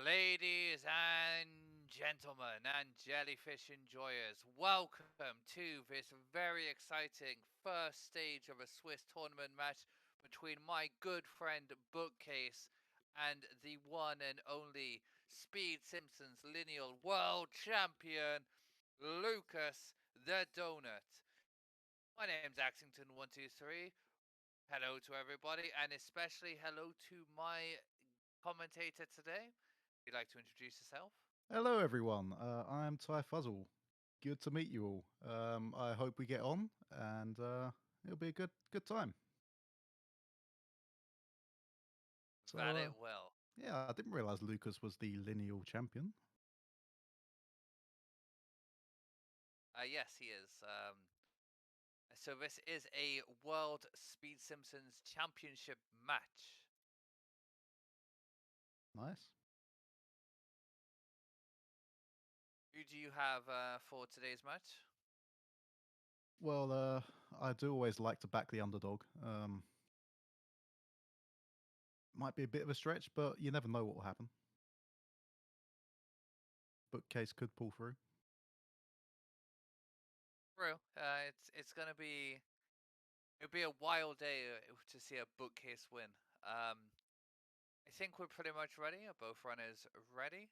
Ladies and gentlemen, and jellyfish enjoyers, welcome to this very exciting first stage of a Swiss tournament match between my good friend Bookcase and the one and only Speed Simpsons lineal world champion Lucas the Donut. My name's Axington123. Hello to everybody, and especially hello to my commentator today. You'd like to introduce yourself? Hello, everyone. I'm Ty Fuzzle. Good to meet you all. I hope we get on, and it'll be a good time. So, That it will. yeah, I didn't realize Lucas was the lineal champion. Yes, he is. So this is a World Speed Simpsons Championship match. Nice. Who do you have for today's match? Well, I do always like to back the underdog. Might be a bit of a stretch, but you never know what will happen. Bookcase could pull through. True. It's gonna be it'll be a wild day to see a bookcase win. I think we're pretty much ready. Are both runners ready?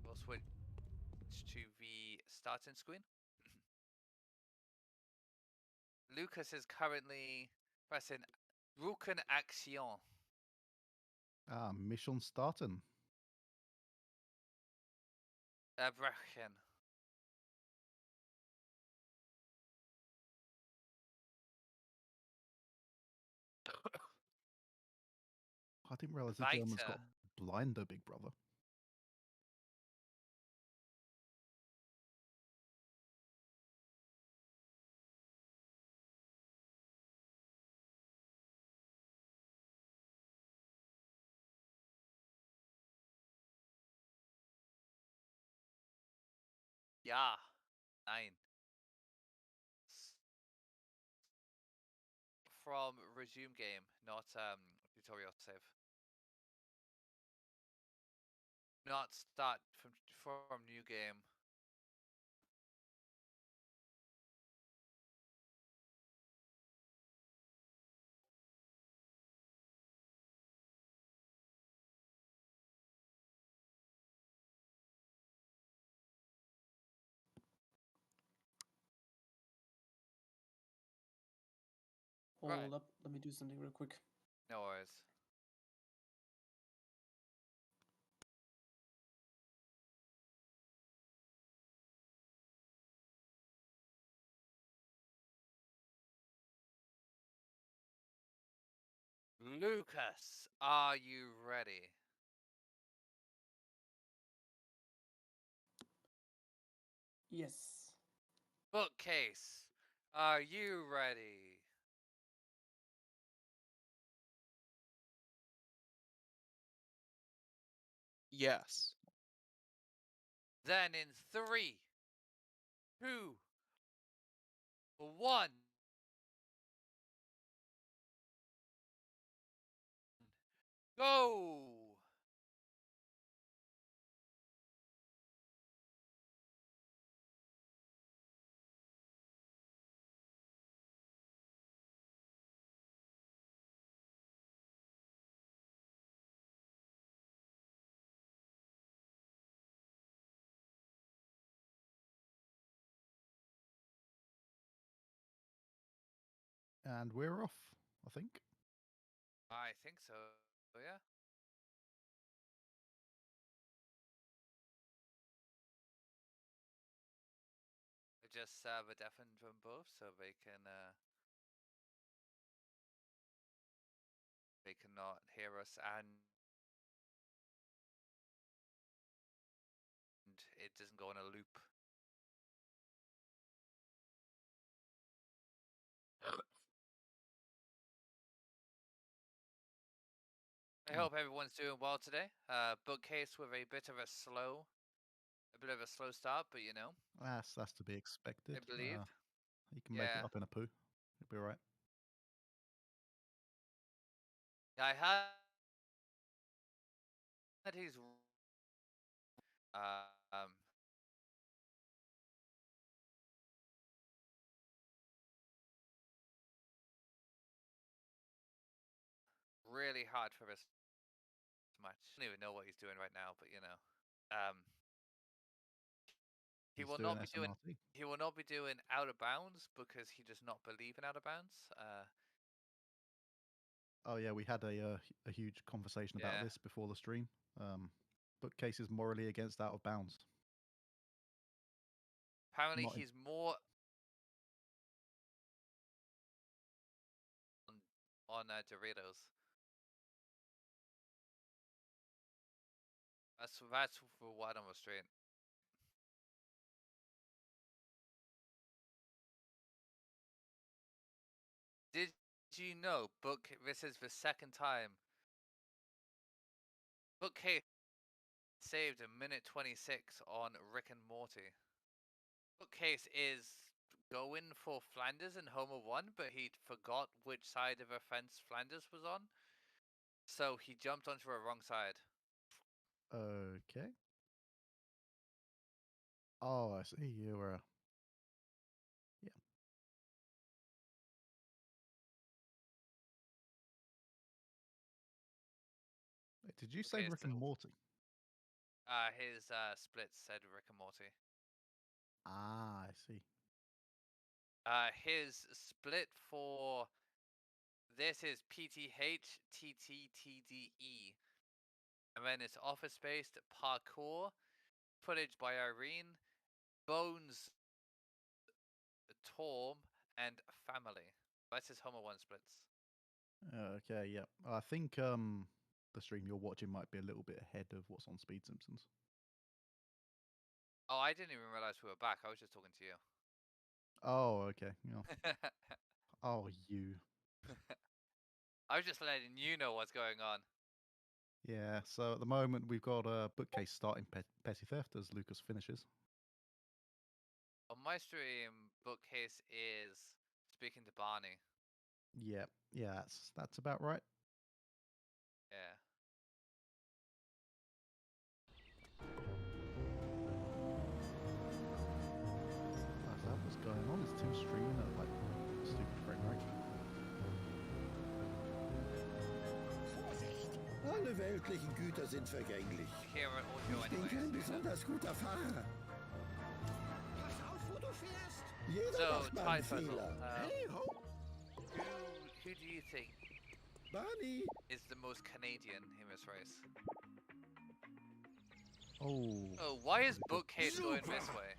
We'll switch to the starting screen. Lucas is currently pressing Ruken Action. Mission starting. Erbrechen. I didn't realize the Germans got Weiter. blinder, big brother. Ja. Nein. From resume game, not tutorial save. Not start from new game. Right. Hold up, let me do something real quick. No worries. Lucas, are you ready? Yes. Bookcase, are you ready? Yes. Then in 3, 2, 1, go! And we're off, I think. I think so, yeah. I just the deafened them both so they cannot hear us, and it doesn't go on a loop. I hope everyone's doing well today. Bookcase with a bit of a slow start, but you know, That's to be expected. I believe. He can make it Yeah, up in a poo. He'll be all right. I have that he's um really hard for this match. I don't even know what he's doing right now, but you know, he He's will doing not be doing. SMRT. He will not be doing out of bounds because he does not believe in out of bounds. Oh yeah, we had a huge conversation about Yeah. this before the stream. Buchcase is morally against out of bounds. Apparently, Not in- he's more on Doritos. That's for what on the street. Did you know this is the second time Buchcase saved a minute 26 on Rick and Morty? Buchcase is going for Flanders in Homer 1, but he forgot which side of the fence Flanders was on. So he jumped onto the wrong side. Okay. Oh, I see. You were. Yeah. Wait, did you say Okay, Rick and so- Morty? His splits said Rick and Morty. Ah, I see. His split for this is PTH TTTDE. And then it's Office Based Parkour, Footage by Irene, Bones, Torm, and Family. That's his Homer 1 splits. Okay, yeah. I think the stream you're watching might be a little bit ahead of what's on Speed Simpsons. Oh, I didn't even realize we were back. I was just talking to you. Oh, okay. Yeah. Oh, you. I was just letting you know what's going on. Yeah. So at the moment we've got a Buchcase starting petty theft as Lucas finishes. On my stream, Bookcase is speaking to Barney. Yeah. Yeah. That's about right. Yeah. Is that what's going on? Is Tim streaming at like stupid frame rate? Vorsicht! Alle weltlichen Güter sind vergänglich. Hear it audio Ich bin kein anyways. besonders guter Fahrer. Pass auf, wo du fährst! Jeder So, macht mal Time einen Puzzle. Fehler. Hey ho! Who do you think Barney! is the most Canadian in this race? Oh. Oh, why is Super. Bookcase going this way?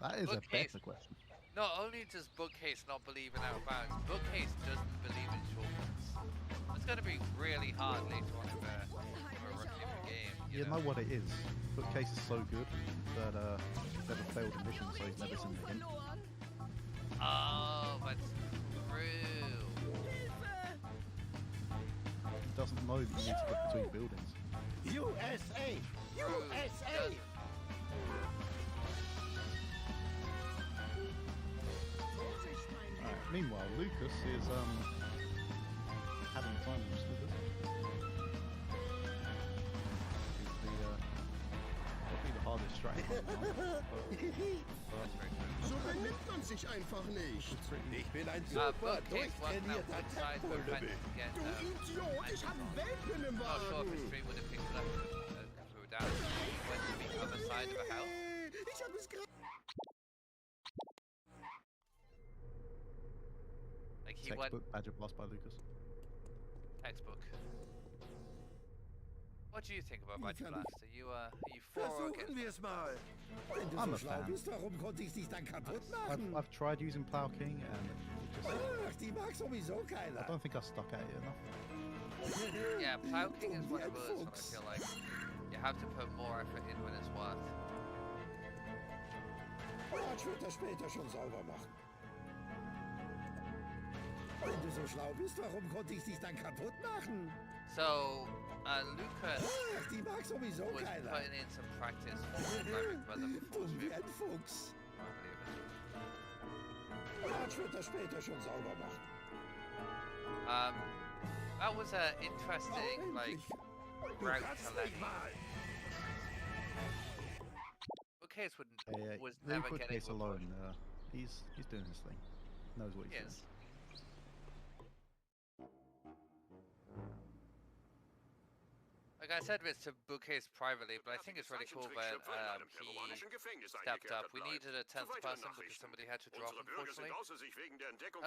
That is Bookcase. a better question. Not only does Bookcase not believe in out of bounds, Bookcase doesn't believe in shortcuts. It's going to be really hard later on in the game. You know what it is? Bookcase is so good that he's never failed a mission, so he's never seen a hint. Oh, that's true. He doesn't know that you need to get between buildings. USA! USA! Alright, meanwhile, Lucas is having time with Snickers. Probably the hardest strategy. So benimmt man sich einfach nicht. Ich bin ein Super super Bookcase wasn't that durchtrainierter one side of the fence Tempo-Lümmel. to get, Du Idiot, ich hab Welpen im not sure if the Wagen. stream would have picked it up because we were down. He went to the other side of the house. Ich hab es gerade... Like he went Textbook Badger Blast by Lucas. textbook. What do you think about Wie Badger kann ich- Blast? Are you for or against? Versuchen wir es mal. Wenn du I'm so a schlau fan. bist, warum konnte ich dich dann kaputt machen? I've tried using Plow King and it just, Ach, die mag sowieso I keiner. don't think I stuck at it enough. Yeah, Plow King is Dumm one wie of ein those when I Fuchs. feel like you have to put more effort in when it's worth. Quatsch wird das später schon sauber machen. Wenn du so schlau bist, warum konnte ich dich dann kaputt machen? So, Lucas Ach, die mag sowieso was keiner. putting in some practice for driving weather before Dumm wie stream. ein Fuchs. I believe it. Quatsch wird das später schon sauber machen. That was interesting, Oh, like, endlich. route to Lenny. Buchcase was Leave never getting Buchcase with alone. Bush. He's doing his thing. Knows what he's doing. Yes. Like I said this to Buchcase privately, but I think it's really cool that he stepped up. We needed a 10th person because somebody had to drop, unfortunately.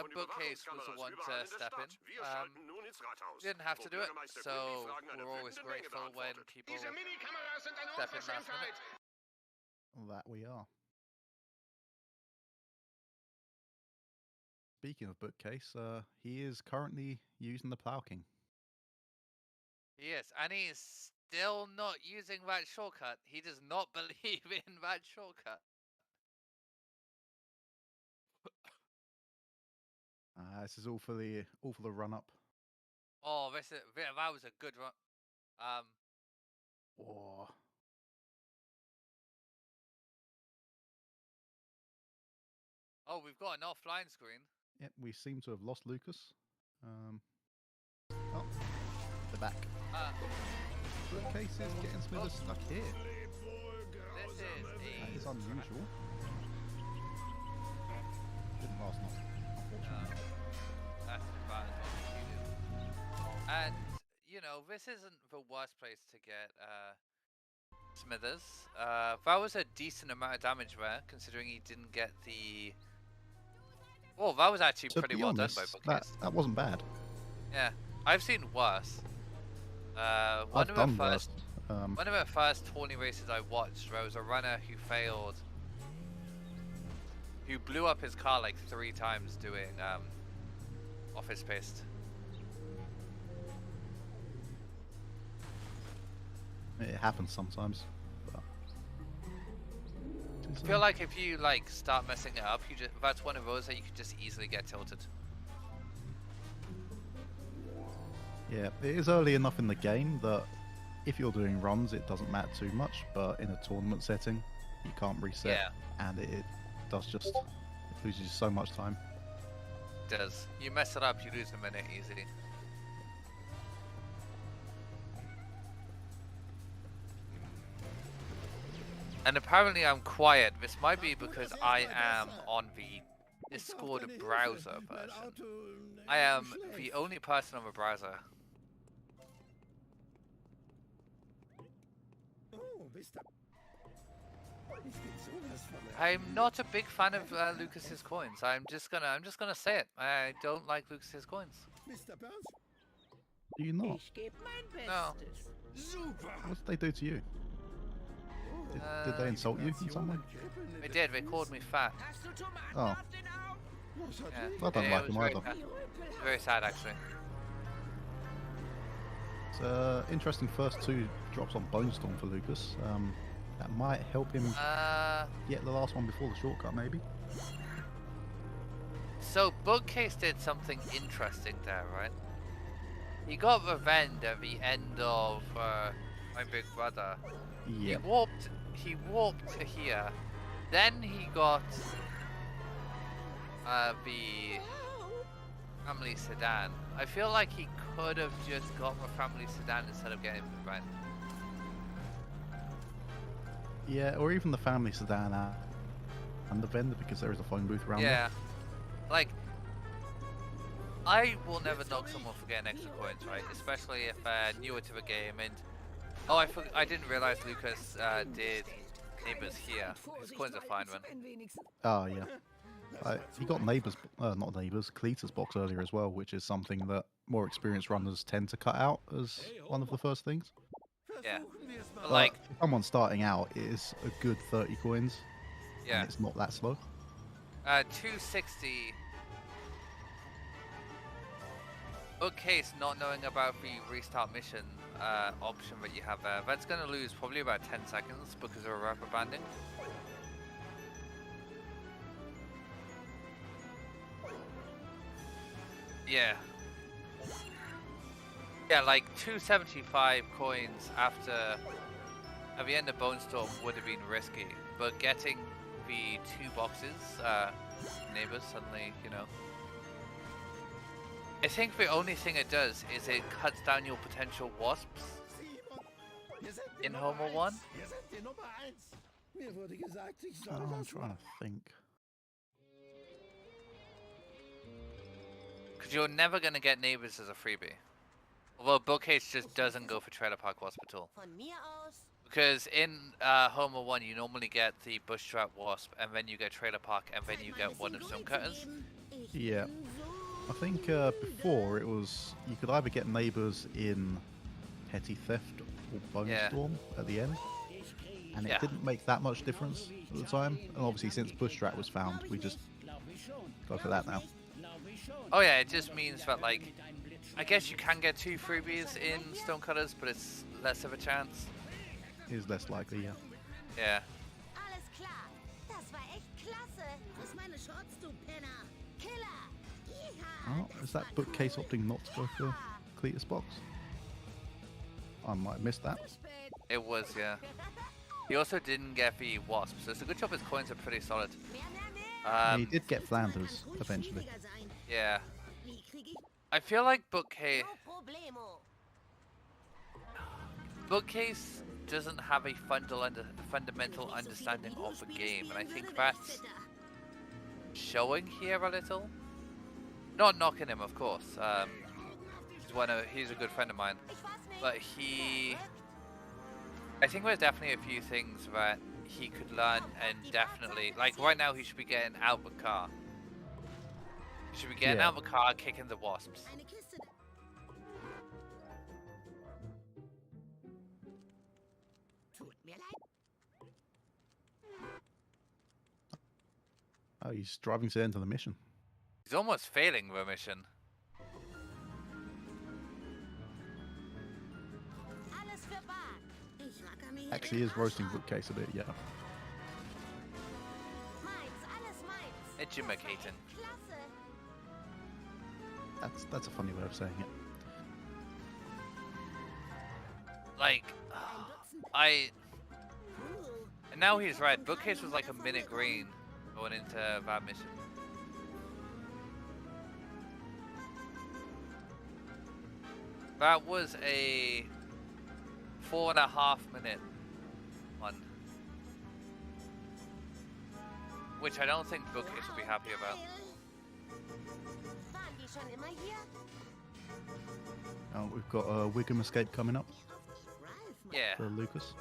Buchcase was the one to step in. Didn't have to do it, so we're always grateful when people step in last minute. That we are. Speaking of Bookcase, he is currently using the Plough King. Yes, and he is still not using that shortcut. He does not believe in that shortcut. This is all for the run up. Oh, that was a good run. Oh. Oh, we've got an offline screen. Yep, we seem to have lost Lucas. Oh, they're back. Bookcase is getting Smithers stuck here. That is unusual. Didn't last long, unfortunately. That's about as long as you do. And, you know, this isn't the worst place to get Smithers. That was a decent amount of damage there, considering he didn't get the... Oh, that was actually pretty well done by Buchcase. That wasn't bad. Yeah, I've seen worse. One of the first tourney races I watched, there was a runner who blew up his car like 3 times doing office paste. It happens sometimes. But I feel like if you like start messing it up, that's one of those that you could just easily get tilted. yeah, it is early enough in the game that if you're doing runs, it doesn't matter too much. But in a tournament setting, you can't reset, and it does just loses you so much time. It does. You mess it up, you lose a minute easy. And apparently I'm quiet. This might be because I am on the Discord browser version. I am the only person on the browser. I'm not a big fan of Lucas's coins. I'm just gonna say it. I don't like Lucas's coins. Do you not? No. What did they do to you? Did they insult you in some way? They did. They called me fat. Oh. Yeah. I don't like them either. Very sad, actually. It's interesting first 2 drops on Bone Storm for Lucas. That might help him get the last one before the shortcut, maybe. So Buchcase did something interesting there, right? He got revenge at the end of My Big Brother. Yep. He warped to here. Then he got the family sedan. I feel like he could have just got the family sedan instead of getting the rent. Yeah, or even the family sedan and the vendor, because there is a phone booth around there. Yeah. Like, I will never knock someone for getting extra coins, right? Especially if newer to the game. And oh, I didn't realize Lucas did neighbors here. His coins are fine, man. Oh yeah. He got not neighbors, Cleator's box earlier as well, which is something that more experienced runners tend to cut out as one of the first things. Yeah. But But like, for someone starting out, it is a good 30 coins. yeah. And it's not that slow. 260. Bookcase not knowing about the restart mission option that you have there. That's going to lose probably about 10 seconds because of a rubber banding. Yeah. Yeah, like 275 coins after at the end of Bone Storm would have been risky, but getting the 2 boxes, neighbors, suddenly, you know. I think the only thing it does is it cuts down your potential wasps. in Homer 1? Wir sind die Nummer 1. Mir wurde gesagt, ich soll I'm das trying machen. to think. Because you're never going to get Neighbors as a freebie. Although Buchcase just doesn't go for Trailer Park Wasp at all. Von mir aus. Because in Homer 1, you normally get the Bush Trap Wasp, and then you get Trailer Park, and then you get one of Stonecutters. Yeah. I think before it was you could either get neighbours in Petty Theft or Bone Yeah. Storm at the end, and it Yeah. didn't make that much difference at the time. And obviously, since Bush Trap was found, we just go for that now. Oh yeah, it just means that, like, I guess you can get 2 freebies in Stonecutters, but it's less of a chance. It is less likely, yeah. Yeah. Alles klar. Das war echt klasse. Wo ist meine Shorts, du Penner? Killer. Yeehaw, Oh, das is that war Bookcase cool. opting not to go for Cletus box? I might have missed that. Zu spät. It was, yeah. He also didn't get the Wasp, so it's a good job his coins are pretty solid. Mehr, mehr, mehr. He did get Flanders eventually. Schwieriger sein. Yeah. Wie krieg ich? I feel like Bookcase No problemo. doesn't have a fundamental understanding of the game, and I think that's showing here a little. Not knocking him, of course. He's a good friend of mine, Ich weiß nicht. but I think there's definitely a few things that he could learn, and definitely, like right now, he should be getting out of the car. He should be getting Yeah. out of the car, kicking the wasps. Eine Kiste. Tut mir leid. Oh, he's driving to the end of the mission. He's almost failing the mission. Alles für bar. Ich racker mir hier Actually, den is roasting Arsch ab. Bookcase a bit, yeah. Meins, alles meins. Educating. Klasse. That's a funny way of saying it. Like, and now he's right. Bookcase was like a minute green going into that mission. That was a 4.5 minute one, which I don't think Bookcase will be happy about. Waren die schon immer hier? Oh, we've got a Wiggum escape coming up Ralph, Yeah. for Lucas.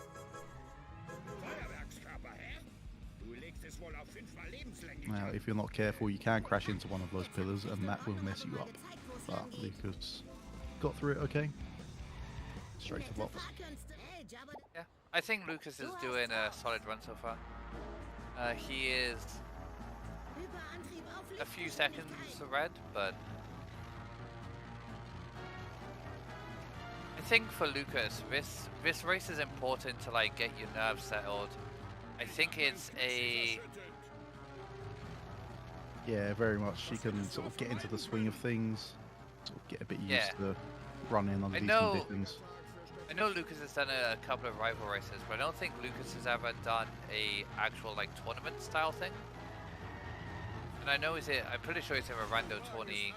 Feuerwerkskörper, hä? Du legst es wohl auf 5-mal lebenslänglich. Now, if you're not careful, you can crash into one of those pillars, and that will mess you up. But Lucas got through it okay. Straight to box. Yeah, I think Lucas is doing a solid run so far. He is a few seconds ahead, but I think for Lucas, this race is important to like get your nerves settled. I think it's a Yeah, very much. You can sort of get into the swing of things, sort of get a bit used Yeah. to running under these know- conditions. I know Lucas has done a couple of rival races, but I don't think Lucas has ever done a actual like tournament style thing. And I know I'm pretty sure he's in a rando tourney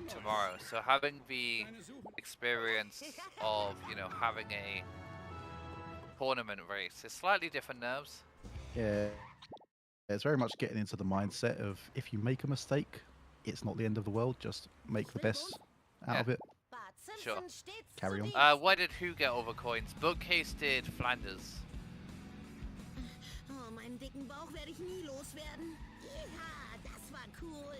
tomorrow. So having the experience of having a tournament race is slightly different nerves. Yeah, it's very much getting into the mindset of if you make a mistake, it's not the end of the world. Just make the best out of it. Sure. Carry on. Why did who get over coins? Buchcase did Flanders. Oh, meinen dicken Bauch werde ich nie loswerden. Ja, das war cool.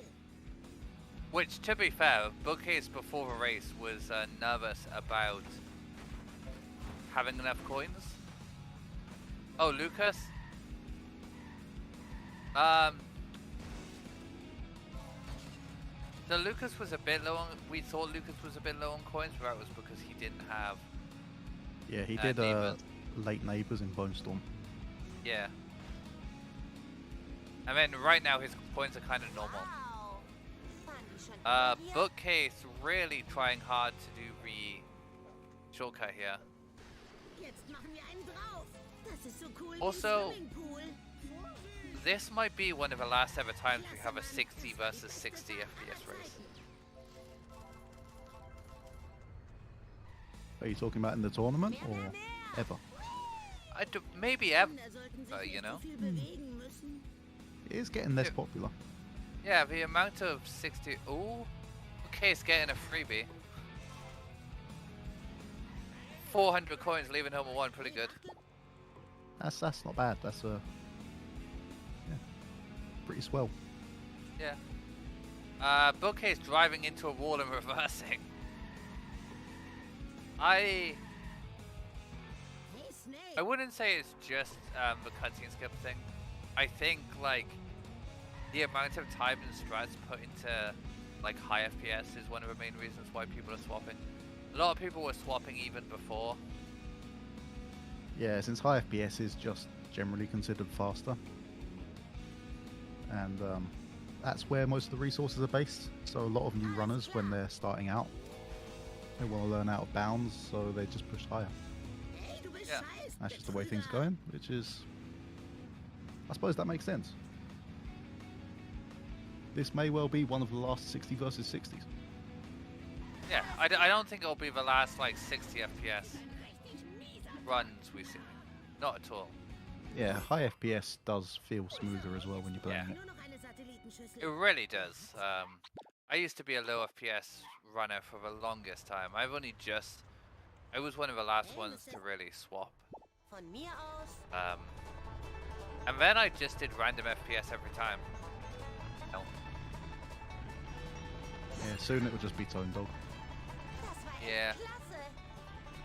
Which, to be fair, Buchcase before the race was nervous about having enough coins. Oh, Lucas? So Lucas was a bit low on, we thought Lucas was a bit low on coins, but that was because he didn't have, Yeah, he did Neighbours. late neighbours in Bone Storm. yeah. And then right now his coins are kind of normal. Wow. Waren die schon immer hier? Buchcase really trying hard to do the shortcut here. Jetzt machen wir einen drauf. Das ist so cool Also- wie ein Swimmingpool. This might be one of the last ever times we have a 60 versus 60 FPS race. Are you talking about in the tournament Mehr, or? mehr, mehr. ever. Maybe ever, Kinder sollten sich you nicht know. so viel bewegen müssen. It is getting less Yeah. popular. Yeah, the amount of 60. Ooh, okay, it's getting a freebie. 400 coins leaving home at 1, pretty good. That's not bad. That's pretty swell. Yeah. Buchcase driving into a wall and reversing. I Hey, Snake. wouldn't say it's just the cutscene skip thing. I think like the amount of time and strats put into like high FPS is one of the main reasons why people are swapping. A lot of people were swapping even before. Yeah, since high FPS is just generally considered faster, and that's where most of the resources are based. So a lot of new runners, when they're starting out, they want to learn out of bounds, so they just push higher. Hey, du bist Ja. scheiß That's just the way things are Betrüger. going, which is, I suppose that makes sense. This may well be one of the last 60 versus 60s. Yeah, I don't think it'll be the last like 60 FPS runs we see. Not at all. Yeah, high FPS does feel smoother as well when you're playing it. Nur noch eine Satellitenschüssel. It really does. I used to be a low FPS runner for the longest time. I was one of the last ones to really swap. Von mir aus. And then I just did random FPS every time. No. Yeah, soon it will just be Tone Dog. Das war echt Yeah. klasse.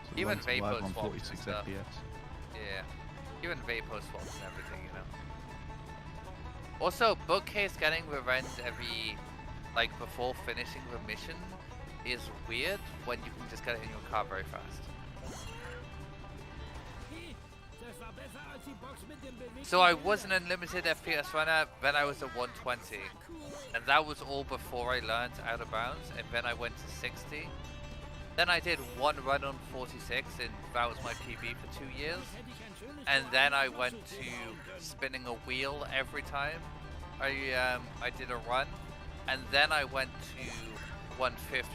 So Even runs live Vapor on swaps 46 and stuff. FPS. Yeah. Even Vapor swaps and everything, you know. Also, Buchcase getting revenge every, like, before finishing the mission is weird when you can just get it in your car very fast. Das war besser als die Box mit dem bewegten So I Bilder. was an unlimited FPS runner, then I was a 120. And that was all before I learned out of bounds, and then I went to 60. Then I did one run on 46, and that was my PB for 2 years. Hätte ich ein schönes And Wort then I dazu went sagen können. to spinning a wheel every time I did a run, and then I went to 150,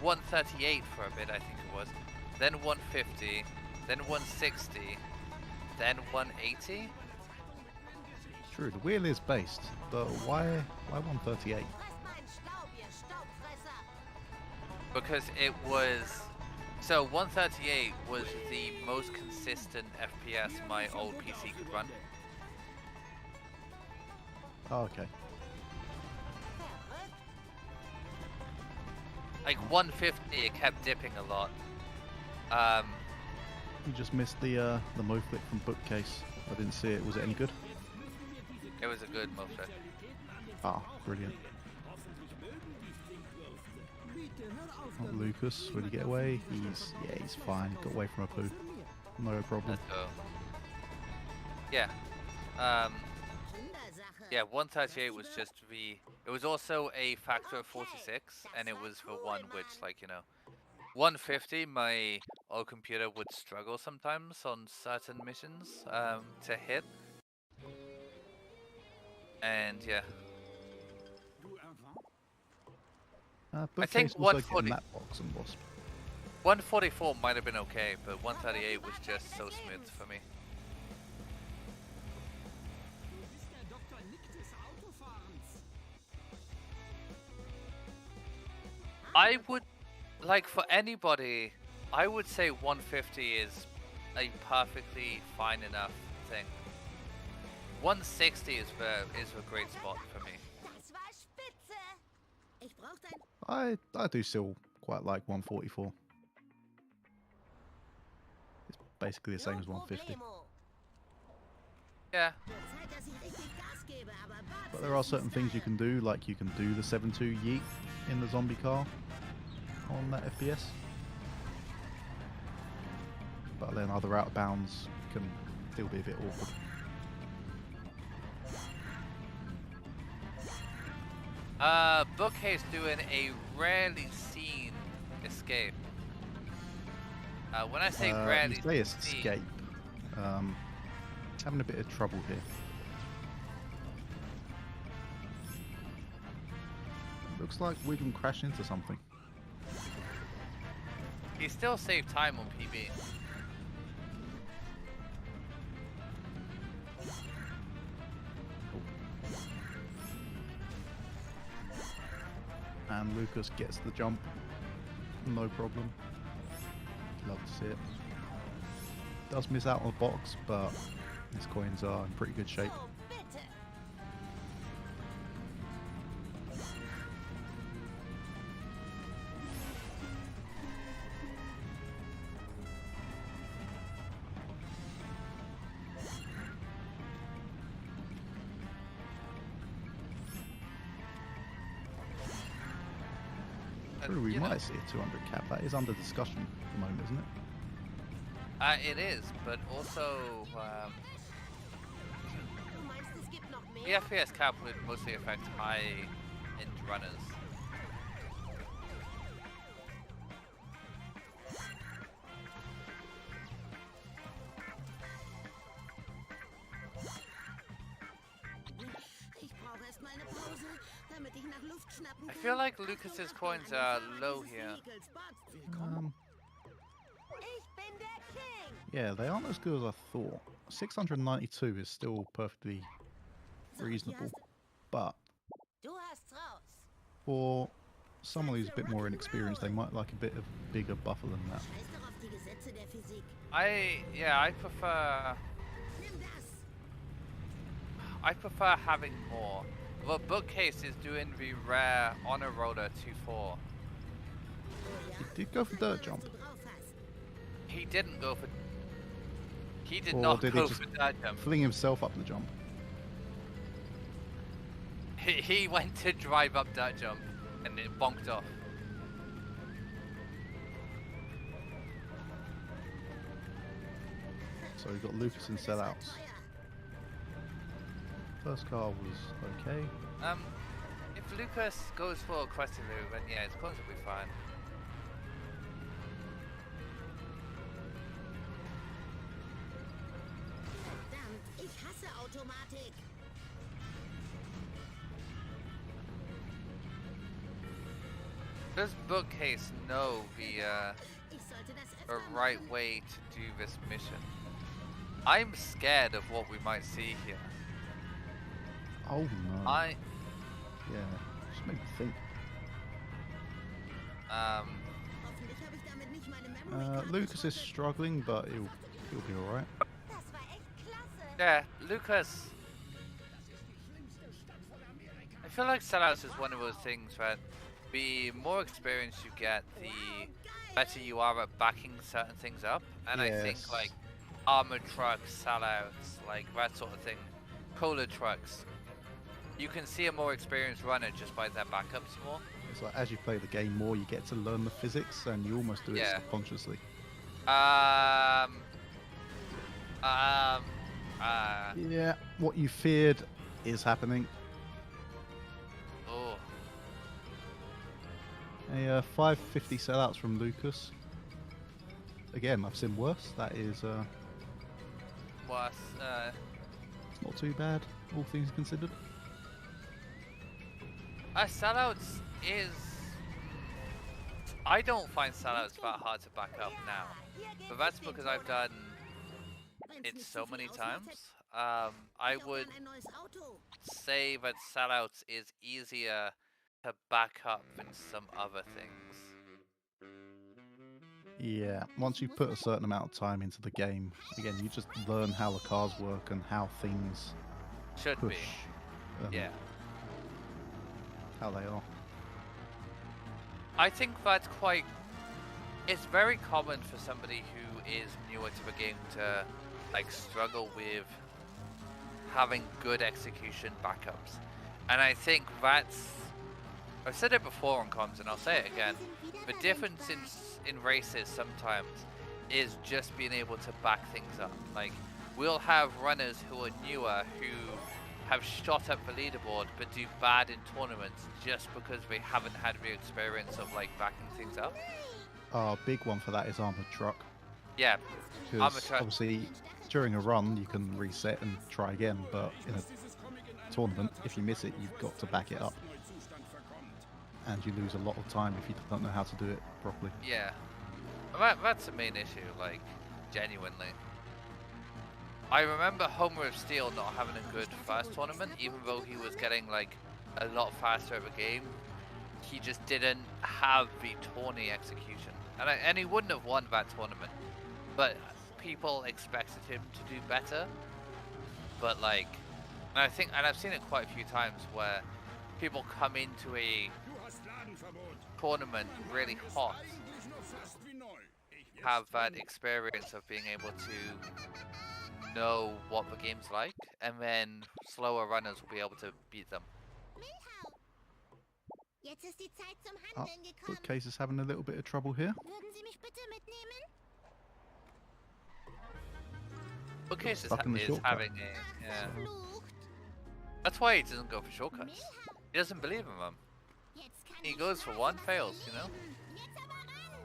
138 for a bit, I think it was. Then 150, then 160, then 180. True, the wheel is based, but why 138? Fresst meinen Staub, ihr Staubfresser. Because it was so 138 was the most consistent FPS my old PC could run. Oh, okay. Verrückt. Like 150, it kept dipping a lot. You just missed the Mo flip from Bookcase. I didn't see it. Was it any good? It was a good motion. Ah, brilliant. Oh, Lukas, will he get away? He's fine. Got away from a poo. No problem. Let's go. Yeah. Kindersache. Yeah, 138 was just the. It was also a factor of 46, and it was the one which, like, you know, 150. My old computer would struggle sometimes on certain missions to hit, and yeah, I think Bookcase also 140 getting that box and wasp. 144 might have been okay, but 138 was just so smooth for me. Du bist der Dr. Nick des Autofahrens. I would, like, for anybody, I would say 150 is a perfectly fine enough thing. 160 is a great spot for me. Das war spitze. Ich brauch dein I do still quite like 144. It's basically the same as 150. Problemo. Yeah, Wird Zeit, dass ich richtig Gas gebe, aber warte, But there are certain things you can do, like you can do the 7.2 yeet in the zombie car on that FPS. But then other out of bounds can still be a bit awkward. Buchcase doing a rarely seen escape. When I say rarely You say seen, escape. Having a bit of trouble here. Looks like Wiggum crashed into something. he still saved time on PB. and Lukas gets the jump. No problem. Love to see it. Does miss out on the box, but his coins are in pretty good shape. So, bitte. True, we You know, might see a 200 cap. That is under discussion at the moment, isn't it? it is, but also Du meinst, es gibt noch the mehr? FPS cap would mostly affect high-end runners. Ich brauche erst mal eine Pause, damit ich nach Luft schnappen I kann. feel like Lukas's coins are low here. Ich bin der King. Yeah, they aren't as good as I thought. 692 is still perfectly So, reasonable, hier hast but du hast's raus. for someone who's a bit more inexperienced, they might like a bit of bigger buffer than that. Scheiß doch auf die Gesetze der Physik. I prefer Nimm das. having more. Well, Bookcase is doing the rare honor roller 2-4. Oh ja? He did go for dirt Was jump. du drauf hast. He didn't go for. He did Or not did he go just for that jump. Fling himself up the jump. He went to drive up that jump, and it bonked off. So we got Lukas in Das war sellouts. teuer. First car was okay. If Lucas goes for Crusty Lou, then yeah, his coins will be fine. Verdammt, ich hasse Automatik. Does Bookcase know Ich sollte das the öfter right machen. way to do this mission? I'm scared of what we might see here. Oh no. Yeah, just made me think. Hoffentlich habe ich damit nicht meine Memory-Karte Lukas is geschrottet. struggling, but he'll be alright. Das war echt klasse. Yeah, Lucas. I feel like sellouts is one of those things that the more experience you get, the better you are at backing certain things up. And I think Yes. like armored trucks, sellouts, like that sort of thing, cola trucks, you can see a more experienced runner just by their backups more. It's like as you play the game more, you get to learn the physics, and you almost do it Yeah. subconsciously. Yeah, what you feared is happening. Oh, A 550 sellouts from Lukas. Again, I've seen worse. That is was it's not too bad, all things considered. sellouts is. I don't find sellouts that hard to back up now, but that's because I've done Wenn's it nicht so zu viel many Ausmaß times. hätte, I hätte ich auch would gern ein neues Auto. say that sellouts is easier to back up than some other things. Yeah, once you put a certain amount of time into the game, again, you just learn how the cars work and how things Should push. be, yeah. How they are. I think that's quite. It's very common for somebody who is newer to the game to like struggle with having good execution backups, and I think that's. I've said it before on comms, and I'll say it again. The difference in races sometimes is just being able to back things up. Like we'll have runners who are newer who have shot up the leaderboard but do bad in tournaments just because they haven't had the experience of like backing things up. A big one for that is armored truck. Yeah, armored Because truck. obviously, during a run, you can reset and try again, but in a tournament, if you miss it, you've got to back it up. And you lose a lot of time if you don't know how to do it properly. Yeah, that's the main issue. Like genuinely, I remember Homer of Steel not having a good first tournament, even though he was getting like a lot faster of a game he just didn't have the tourney execution, and he wouldn't have won that tournament. But people expected him to do better. But like, and I've seen it quite a few times where people come into a tournament really hot, have that experience of being able to know what the game's like, and then slower runners will be able to beat them. Jetzt ist die Zeit zum Oh, Handeln gekommen. Buchcase is having a little bit of trouble here. Würden Sie mich bitte mitnehmen? Buchcase Stuck in the is shortcut. having a, yeah. Verflucht. That's why he doesn't go for shortcuts. He doesn't believe in them. Jetzt kann He ich goes for Straße one, was fails, you know? verlieren. Jetzt aber ran.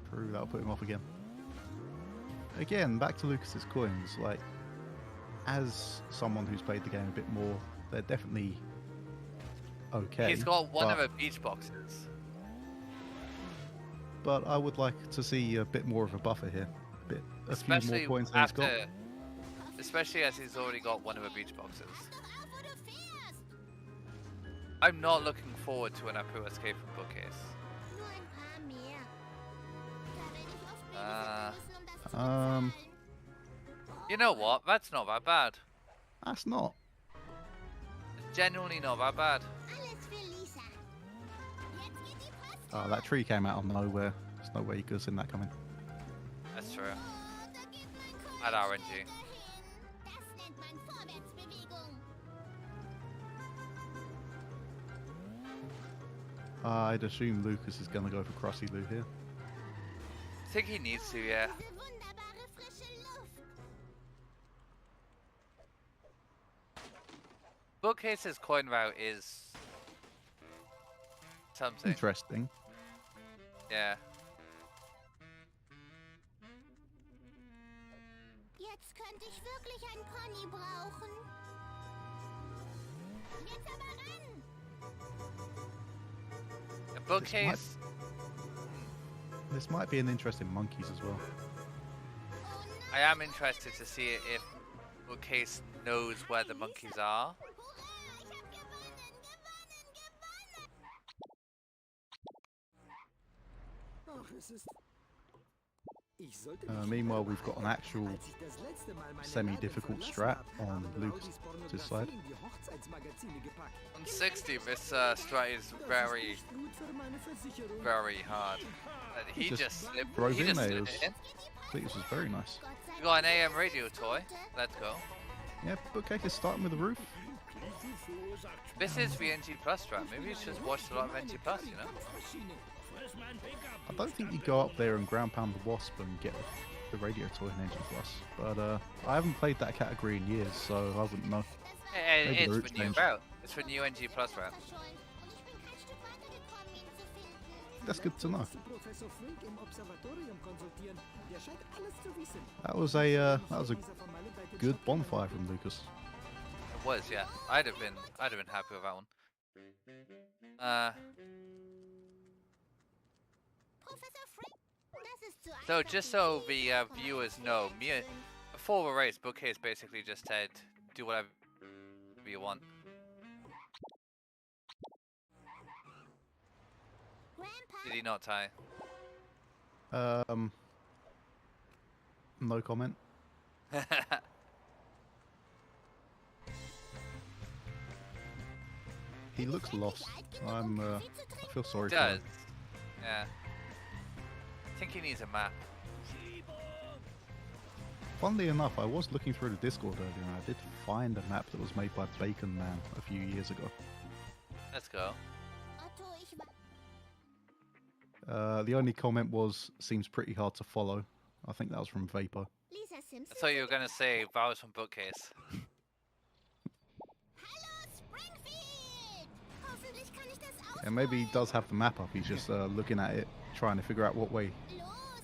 True, that'll put him off again. Again, back to Lucas's coins. Like, as someone who's played the game a bit more, they're definitely okay. He's got one of but- the beach boxes. But I would like to see a bit more of a buffer here. A few Especially more points than he's got. after, especially as he's already got one of the beach boxes. Doch auf, wo du fährst. I'm not looking forward to an Apu escape from Buchcase. Nur ein paar mehr. Da werde ich oft Ah. babysitzen müssen, das zu bezahlen. You know what? That's not that bad. That's not. It's genuinely not that bad. Alles für Lisa. Jetzt geht die Post. Oh, that tree came out of nowhere. There's no way you could have seen that coming. That's true. Oh, da geht mein At Kopf RNG. dahin. Das nennt man Vorwärtsbewegung. I'd assume Lucas is going to go for Crossy Lou here. I think he needs to, yeah. Diese wunderbare frische Luft. Buchcase's coin route is something. Interesting. Yeah. Jetzt könnte ich wirklich ein Pony brauchen. Jetzt aber ran. A Buchcase. This might be an interest in monkeys as well. Oh nein. I am interested to see if Buchcase knows where the monkeys are. Hurra, ich hab gewonnen. Ach, es ist... Ich sollte Meanwhile, we've got an actual Als ich das letzte Mal meine semi-difficult Laden strat verlassen hab, on haben Luke's Audis side. Pornografie in die Hochzeitsmagazine gepackt. On 60, this strat is Das very, ist nicht gut für meine Versicherung. very hard. And he just just slipped. drove He in just there, slipped it it in. I think this was very nice. Gott sei We got an Dank. AM radio toy. Let's go. Yeah, Buchcase is starting with the roof. This is the NG Plus strat. Maybe he's just watched a lot of NG Plus, you know? I don't think you go up there and ground pound the wasp and get the radio toy in Engine Plus. But I haven't played that category in years, so I wouldn't know. Maybe the It's route the new change. route. It's the new NG Plus route. Verschollen. Und ich bin kein Stück weitergekommen, ihn zu finden. That's good to know. Musst du Professor Frink im Observatorium konsultieren. Der scheint alles zu wissen. That was a good bonfire from Lucas. It was, yeah. I'd have been happy with that one. Professor Frick, das ist zu So einfach just für so Sie, the Frau viewers Professor know, Frick. before the race, Buchcase basically just said, do whatever you want. Grandpa, Did he not, Ty? No comment. He looks lost. I feel sorry for Does. him. Yeah. I think he needs a map. Funnily enough, I was looking through the Discord earlier and I did find a map that was made by Bacon Man a few years ago. Let's go. Otto, ich war... The only comment was, seems pretty hard to follow. I think that was from Vapor. Lisa Simpson. I thought you were gonna say that was from Buchcase. Hallo, Springfield! Hoffentlich kann ich das auch. And maybe he does have the map up, he's just looking at it, trying to figure out what way.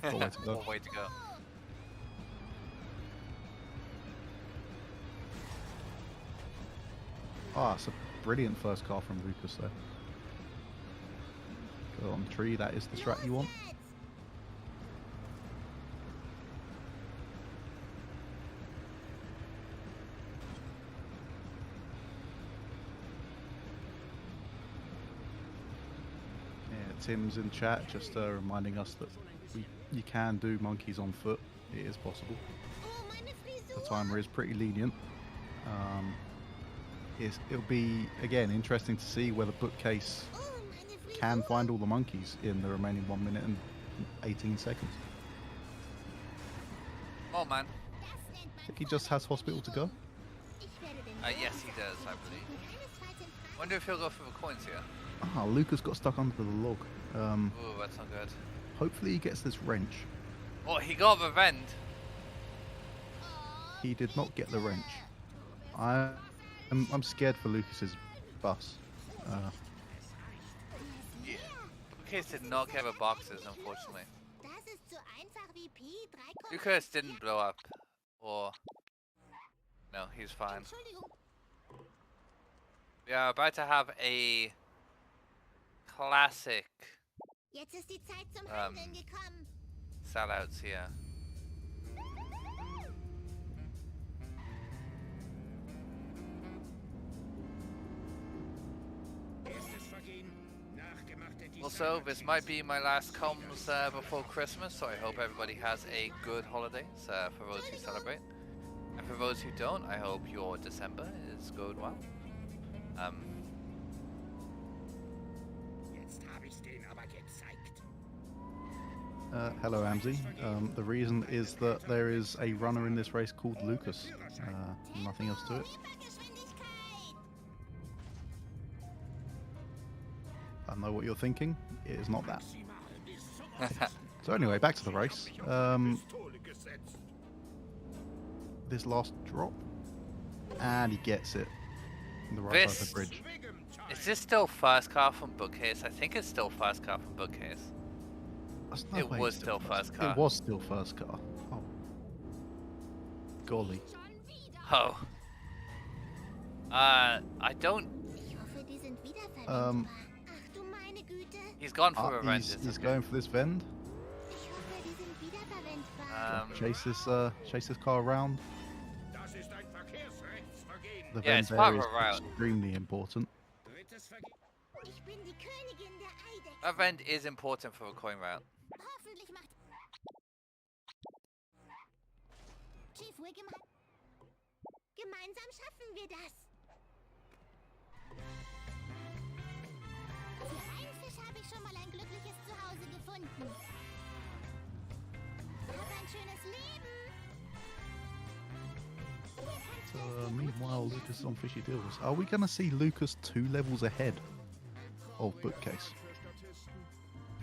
Los! What way to go. What way to go. Ah, it's a brilliant first car from Lucas there. Go on tree, that is the strat you want. Los jetzt! Tim's in chat just reminding us that you can do monkeys on foot. It is possible. Oh, meine The Frisur. timer is pretty lenient. It'll be, again, interesting to see whether Bookcase Oh, meine Frisur. can find all the monkeys in the remaining 1 minute and 18 seconds. Oh man. Das nennt I man think he just has hospital to go. Ich werde den Yes, he does, I believe. keinesfalls in Frage. Wonder if he'll go for the coins here. Ah, Lukas got stuck under the log. Ooh, that's not good. Hopefully he gets this wrench. Oh, he got the vent. He did not get the wrench. I'm scared for Lucas's bus. Yeah. Lucas did not get the boxes, unfortunately. Das ist so einfach wie Pi 3, Lucas didn't blow up. Or... No, he's fine. Entschuldigung. We are about to have a classic Jetzt ist die Zeit zum Handeln gekommen. sellouts here. Erstes Vergehen. Nachgemachte Also, this might be my last comms before Christmas, so I hope everybody has a good holidays for those who celebrate. And for those who don't, I hope your December is going well. Jetzt habe ich's denen aber gezeigt. Hello, Amzi. The reason is that there is a runner in this race called Lukas. Nothing else to it. Hypergeschwindigkeit. I know what you're thinking. It is not that. Maximal bis zum So anyway, back to the race. Pistole gesetzt. This last drop, and he gets it in the right side of This- the bridge. Is this still first car from Bookcase? I think it's still first car from Bookcase. That's no It way was it's still first car. It was still first car. Oh, golly. Schon wieder. Oh. I don't... Ich hoffe, die sind wiederverwendbar. Ach du meine Güte. He's gone for a rent. He's going for this Vend. Ich hoffe, die sind wiederverwendbar. Chase this car around. Das ist ein Verkehrsrechtsvergehen. The Yeah, Vend it's part there of is a route. extremely important. Drittes Vergehen. Ich bin die Königin der Eidechsen. That vent is important for a coin route. Hoffentlich macht... Chief Wiggum hat... Gemeinsam schaffen wir das. Für einen Fisch habe ich schon mal ein glückliches Zuhause gefunden. Hab ein schönes Leben. Meanwhile, Lucas is on fishy deals. Are we going to see Lucas 2 levels ahead of Bookcase?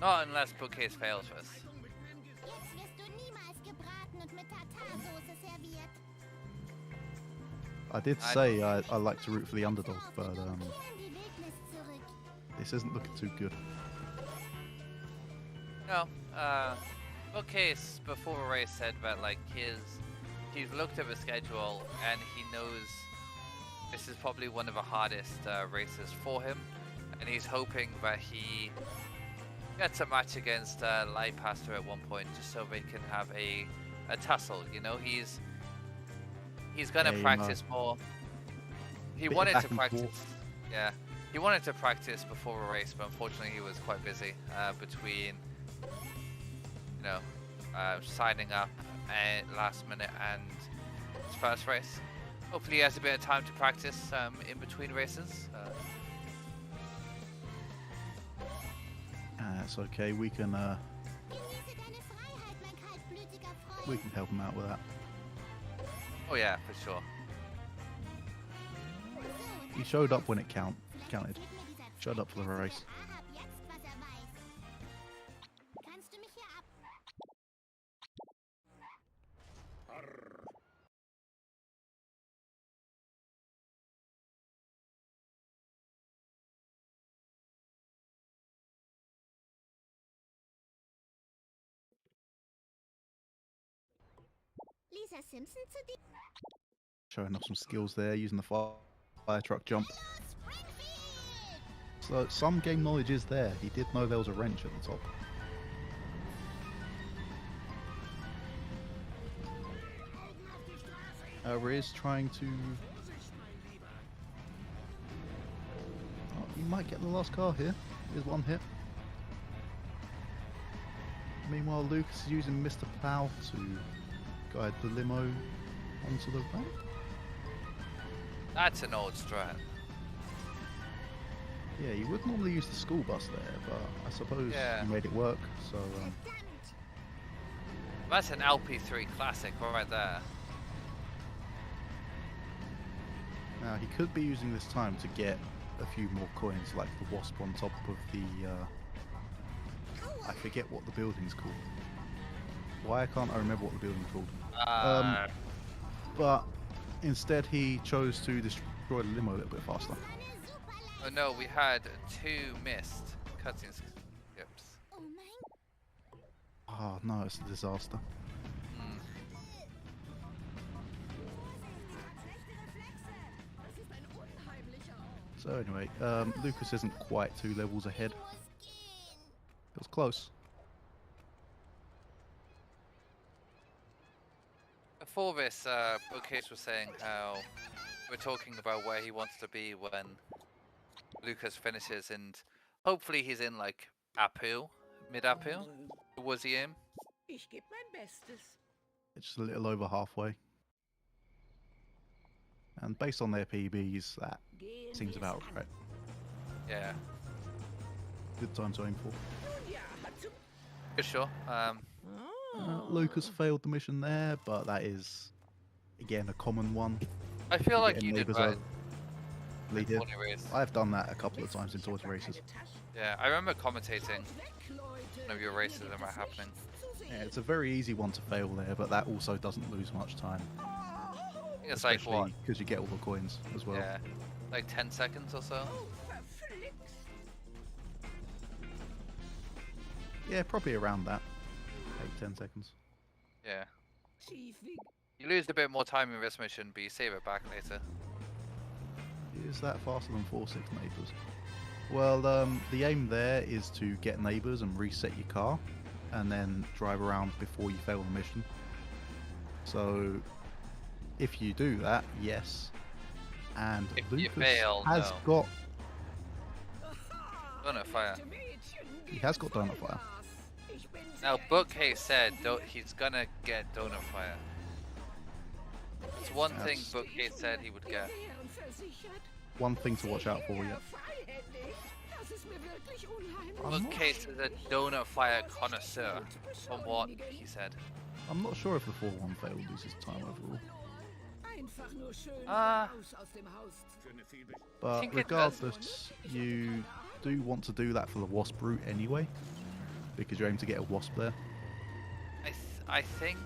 Not unless Bookcase fails us. Jetzt wirst du niemals gebraten und mit Tartarsoße serviert. I did say I like to root for the underdog, but Kehr in die Wildnis zurück. this isn't looking too good. No, Bookcase before the race said that like he's looked at the schedule and he knows this is probably one of the hardest races for him, and he's hoping that he gets a match against Leipastor at one point just so they can have a tussle. You know, he's gonna Yeah, practice more. He bit wanted back to and practice. forth. Yeah, he wanted to practice before the race, but unfortunately he was quite busy between, you know, signing up last minute and his first race. Hopefully he has a bit of time to practice in between races. It's okay. We can Genieße deine Freiheit, mein kaltblütiger Freund. we can help him out with that. Oh yeah, for sure. So, He showed up when it counted. vielleicht erzählt mir dieser Showed up for the race. Ahab jetzt, was weiß. Kannst du mich hier ab... Lisa Simpson zu dir? Showing off some skills there, using the fire truck jump. Hallo, Springfield! So some game knowledge is there. He did know there was a wrench at the top. Riz trying to... Oh, he might get the last car here. Here's one hit. Meanwhile, Lucas is using Mr. Plow to guide the limo onto the ramp. That's an old strat. Yeah, you would normally use the school bus there, but I suppose Yeah. you made it work, so That's an LP3 classic right there. now he could be using this time to get a few more coins, like the wasp on top of the, I forget what the building's called. Why can't I remember what the building's called? But instead he chose to destroy the limo a little bit faster. Oh no, we had 2 missed cutscene skips. Oh mein Oh no, it's a disaster. Hmm. So anyway, Lucas isn't quite 2 levels ahead. It was close. Before this, Buchcase was saying how we're talking about where he wants to be when Lukas finishes, and hopefully he's in like Apu, mid-Apu. Was he in? Ich gebe mein Bestes. It's just a little over halfway. And based on their PBs, that Gehen seems wir about es an. right. Yeah, Good time to aim for. Nun ja, zum... for sure. Lucas failed the mission there, but that is, again, a common one. I feel like Getting you did neighbours right. out lead here. Tawny race. I've done that a couple of times in towards races. Yeah, I remember commentating one of your races that were happening. Yeah, it's a very easy one to fail there, but that also doesn't lose much time. It's like what? Because you get all the coins as well. Yeah, like 10 seconds or so. Yeah, probably around that. 8-10 seconds. Yeah. You lose a bit more time in this mission, but you save it back later. Is that faster than 4-6 neighbours? Well, the aim there is to get neighbours and reset your car, and then drive around before you fail the mission. So, if you do that, yes. And If you Lucas fail, has no. got Donut fire. he has got donut fire. Now, Buchcase said he's gonna get donut fire. It's one thing That's- Buchcase said he would get. One thing to watch out for, yeah. I'm not, Buchcase is a donut fire connoisseur, from what he said. I'm not sure if the 4-1 fail loses time overall. But think it does. regardless, you do want to do that for the wasp route anyway, because you aim to get a wasp there. I think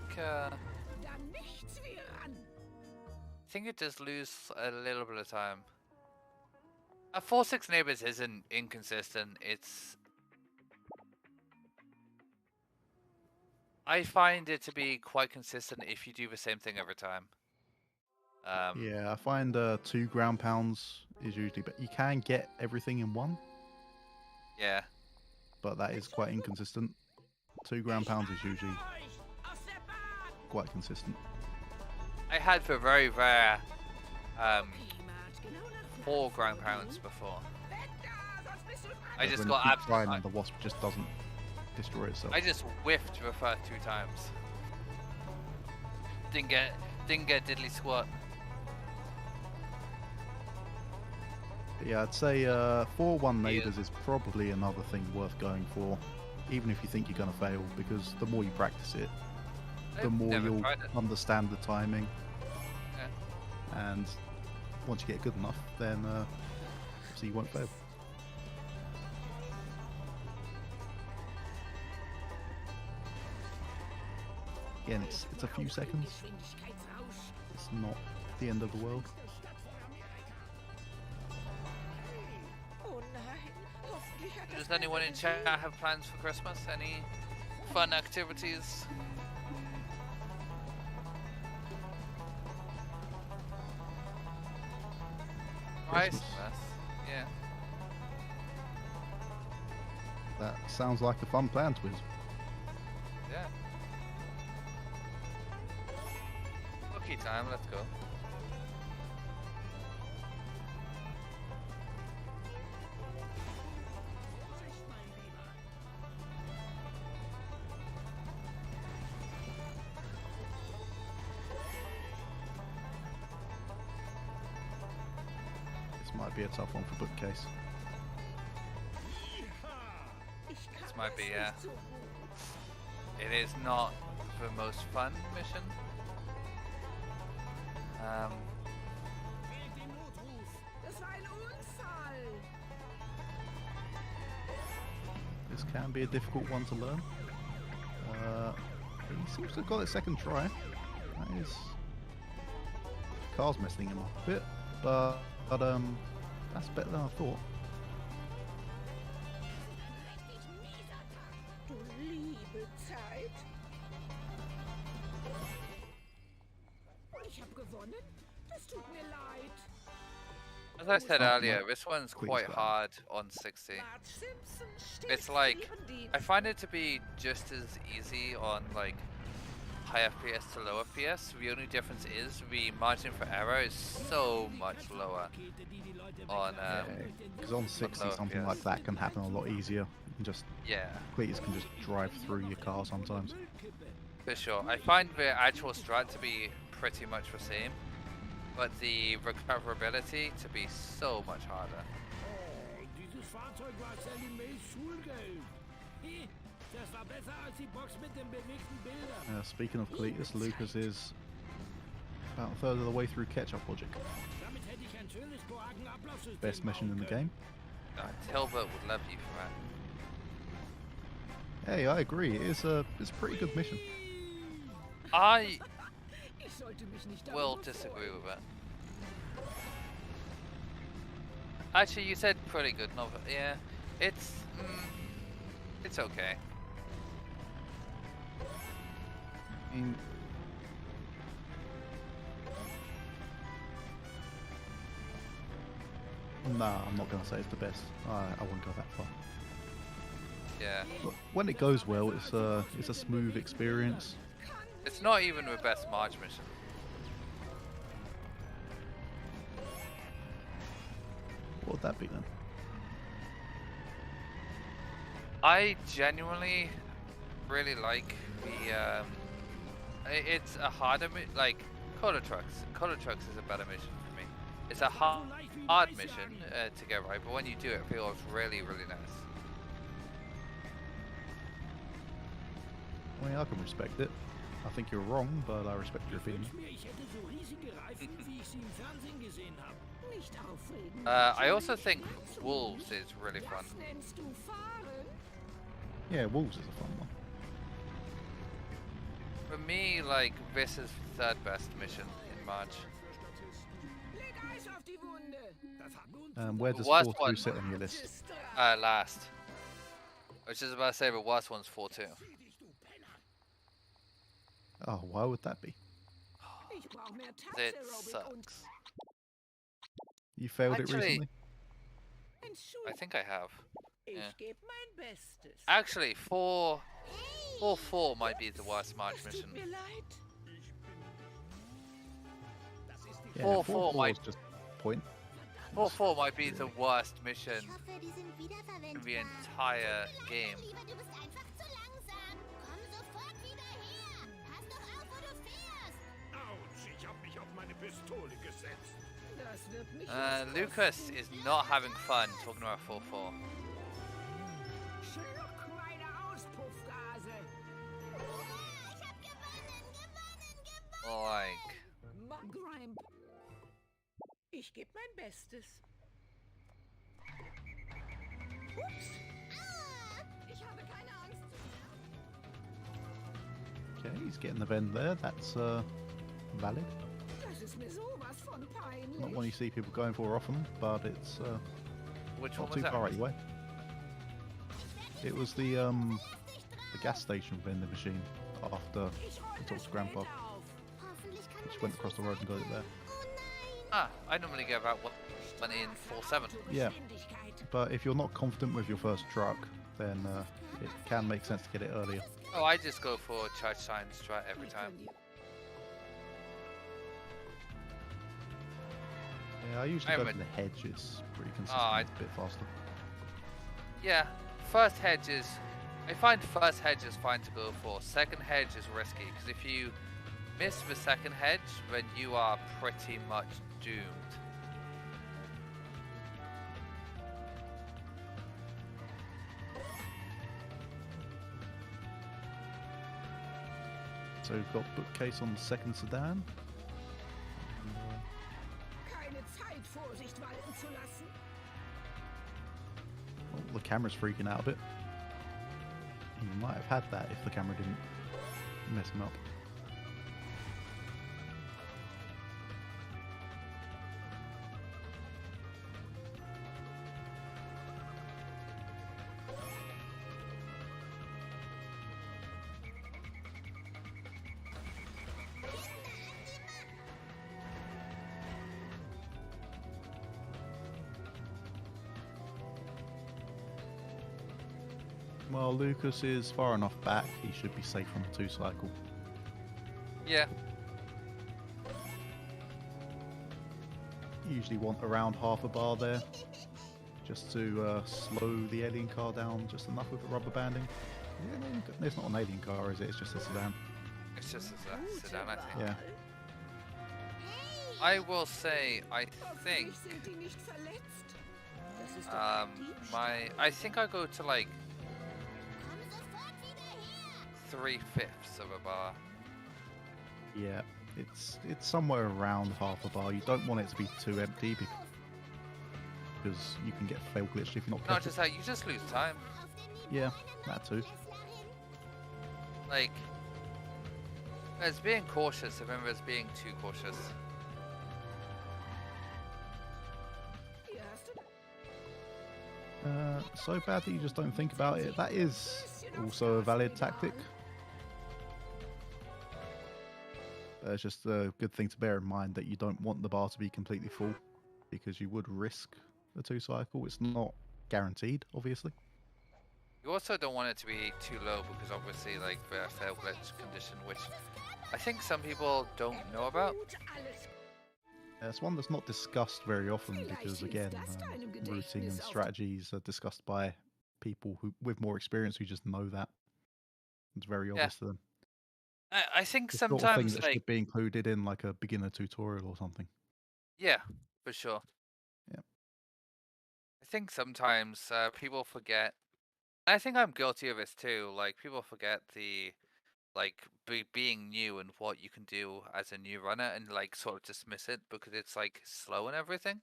it does lose a little bit of time. 4-6 neighbors isn't inconsistent. I find it to be quite consistent if you do the same thing every time. Yeah, I find 2 ground pounds is usually, but you can get everything in one, Yeah. but that is quite inconsistent. 2 ground pounds is usually quite consistent. I had the very rare 4 ground pounds before. I just When got you keep trying absolutely. and the wasp just doesn't destroy itself. I just whiffed the first 2 times. Didn't get diddly squat. But yeah, I'd say 4-1 neighbours is probably another thing worth going for, even if you think you're going to fail, because the more you practice it, the I've more never you'll tried it. understand the timing. Yeah. And once you get good enough, then so you won't fail. Again, it's a few seconds. It's not the end of the world. Does anyone in chat have plans for Christmas? Any fun activities? Christmas. Yeah. That sounds like a fun plan, Twiz. Yeah. Cookie time, let's go. might be a tough one for Bookcase. This might be, yeah. It is not the most fun mission. Wählt den Notruf. Das war ein Unfall. This can be a difficult one to learn. He seems to have got it second try. That is... Car's messing him up a bit, but that's better than I thought. Du liebe Zeit. Ich habe gewonnen? Das tut mir leid. As I said Oh, earlier, no. this one's Quick quite start. hard on 60. Bart Simpson steht It's like, für ihren Dienst. I find it to be just as easy on like high FPS to low FPS. The only difference is the margin for error is so much lower on Because on 60 lower something FPS. like that can happen a lot easier. You can just yeah, Cletus can just drive through your car sometimes. for sure. I find the actual strat to be pretty much the same, but the recoverability to be so much harder. Oh, dieses Fahrzeug war Sally Mays Schulgeld. Das war besser als die Box mit den bewegten Bildern. Speaking of Cletus, Lukas is about a third of the way through Catch-Up Logic. Damit hätte ich ein schönes Kloakenablaufsystem Best mission in the bauen game. Tilbert would love you for that. Hey, I agree. It's a pretty good mission. I Ich sollte mich nicht will darüber disagree freuen. with it. Actually, you said pretty good. No, but yeah, it's okay. I mean, nah, I'm not going to say it's the best. I wouldn't go that far. Yeah, But when it goes well, it's a smooth experience. it's not even the best March mission. What would that be then? I genuinely really like the. It's a harder like Coda Trucks. Coda Trucks is a better mission for me. It's a hard mission to get right, but when you do it, it feels really, really nice. I mean, I can respect it. I think you're wrong, but I respect your Ich opinion. wünsch mir, ich hätte so riesige Reifen, wie ich sie im Fernsehen gesehen habe. Nicht aufregen. I also think Wolves is really fun. Das nennst du fahren? Yeah, Wolves is a fun one. For me, like, this is the third best mission in March. Leg Eis auf die Wunde. Das hat nun Where does Worst 4-2 one. sit on your list? Strafe. Last. I was just about to say the worst one's 4-2. Oh, why would that be? Ich brauch mehr It Tanzaerobik und sucks. You failed it Actually- recently? I Entschuldigung. think I have. Ich yeah. geb mein Bestes. Actually, 4-4 might be the worst March Es mission. tut mir leid. Yeah, 4-4 4-4 might is just point. 4-4 might be the worst mission Ich hoffe, die sind in wiederverwendbar. the entire game. Lieber, du bist einfach zu langsam. Komm sofort wieder her. Pass doch auf, wo du fährst. Autsch, ich hab mich auf meine Pistole gesetzt. Das wird mich Lukas is not having fun talking about 4-4. Schluck meine Auspuffgase. Ich hab gewonnen. Like, Grime. Ich geb mein Bestes. Ups. Ich habe keine Angst mehr. Okay, he's getting the bend there. That's valid. Das ist mir sowas von peinlich. Not one you see people going for often, but it's which one not was too far out that? your way. It was the gas station vending machine after Ich räume we talked das to Grandpa. später auf. Hoffentlich kann Just man went das across the road and got it there. Oh nein. Ah, I normally get about one in 4-7. Yeah. Geschwindigkeit. But if you're not confident with your first truck, then it can make sense to get it earlier. Oh, I just go for charge signs strat every time. Yeah, I usually I'm go a- for the hedge. It's pretty consistent. I- It's a bit faster. Yeah, first hedge is... I find first hedge is fine to go for. Second hedge is risky, because if you miss the second hedge, then you are pretty much doomed. So we've got Bookcase on the second sedan. Keine Zeit, Vorsicht walten zu lassen. Oh, the camera's freaking out a bit. He might have had that if the camera didn't mess him up. Well, Lucas is far enough back, he should be safe from the 2-cycle. Yeah. You usually want around half a bar there, just to slow the alien car down just enough with the rubber banding. Yeah, it's not an alien car, is it? It's just a sedan. It's just a sedan, I think. Yeah. I will say, I think, Hoffentlich sind die nicht verletzt. Das ist doch ein Diebstahl. I think I go to like Komm sofort wieder her. 3/5 of a bar. Yeah, it's somewhere around half a bar. You don't want it to be too empty because you can get fail glitched if you're not Not careful. just that, you just lose time. Auf dem Yeah, Niveau that too. einer Kesslerin. Like, as being cautious, I remember as being too cautious. Hier hast du So bad that you just don't think about it. That is also a valid tactic. It's just a good thing to bear in mind that you don't want the bar to be completely full because you would risk the 2-cycle. It's not guaranteed, obviously. You also don't want it to be too low because obviously, like, the fail glitch condition, which I think some people don't know about. gut alles. It's one that's not discussed very often because, again, routing and strategies are discussed by people who with more experience who just know that. It's very obvious to them. I think The sort of thing sometimes, that like, should be included in like a beginner tutorial or something. yeah, for sure. Yeah. I think sometimes people forget. I think I'm guilty of this too. Like, people forget the, like, being new and what you can do as a new runner and, like, sort of dismiss it because it's, like, slow and everything.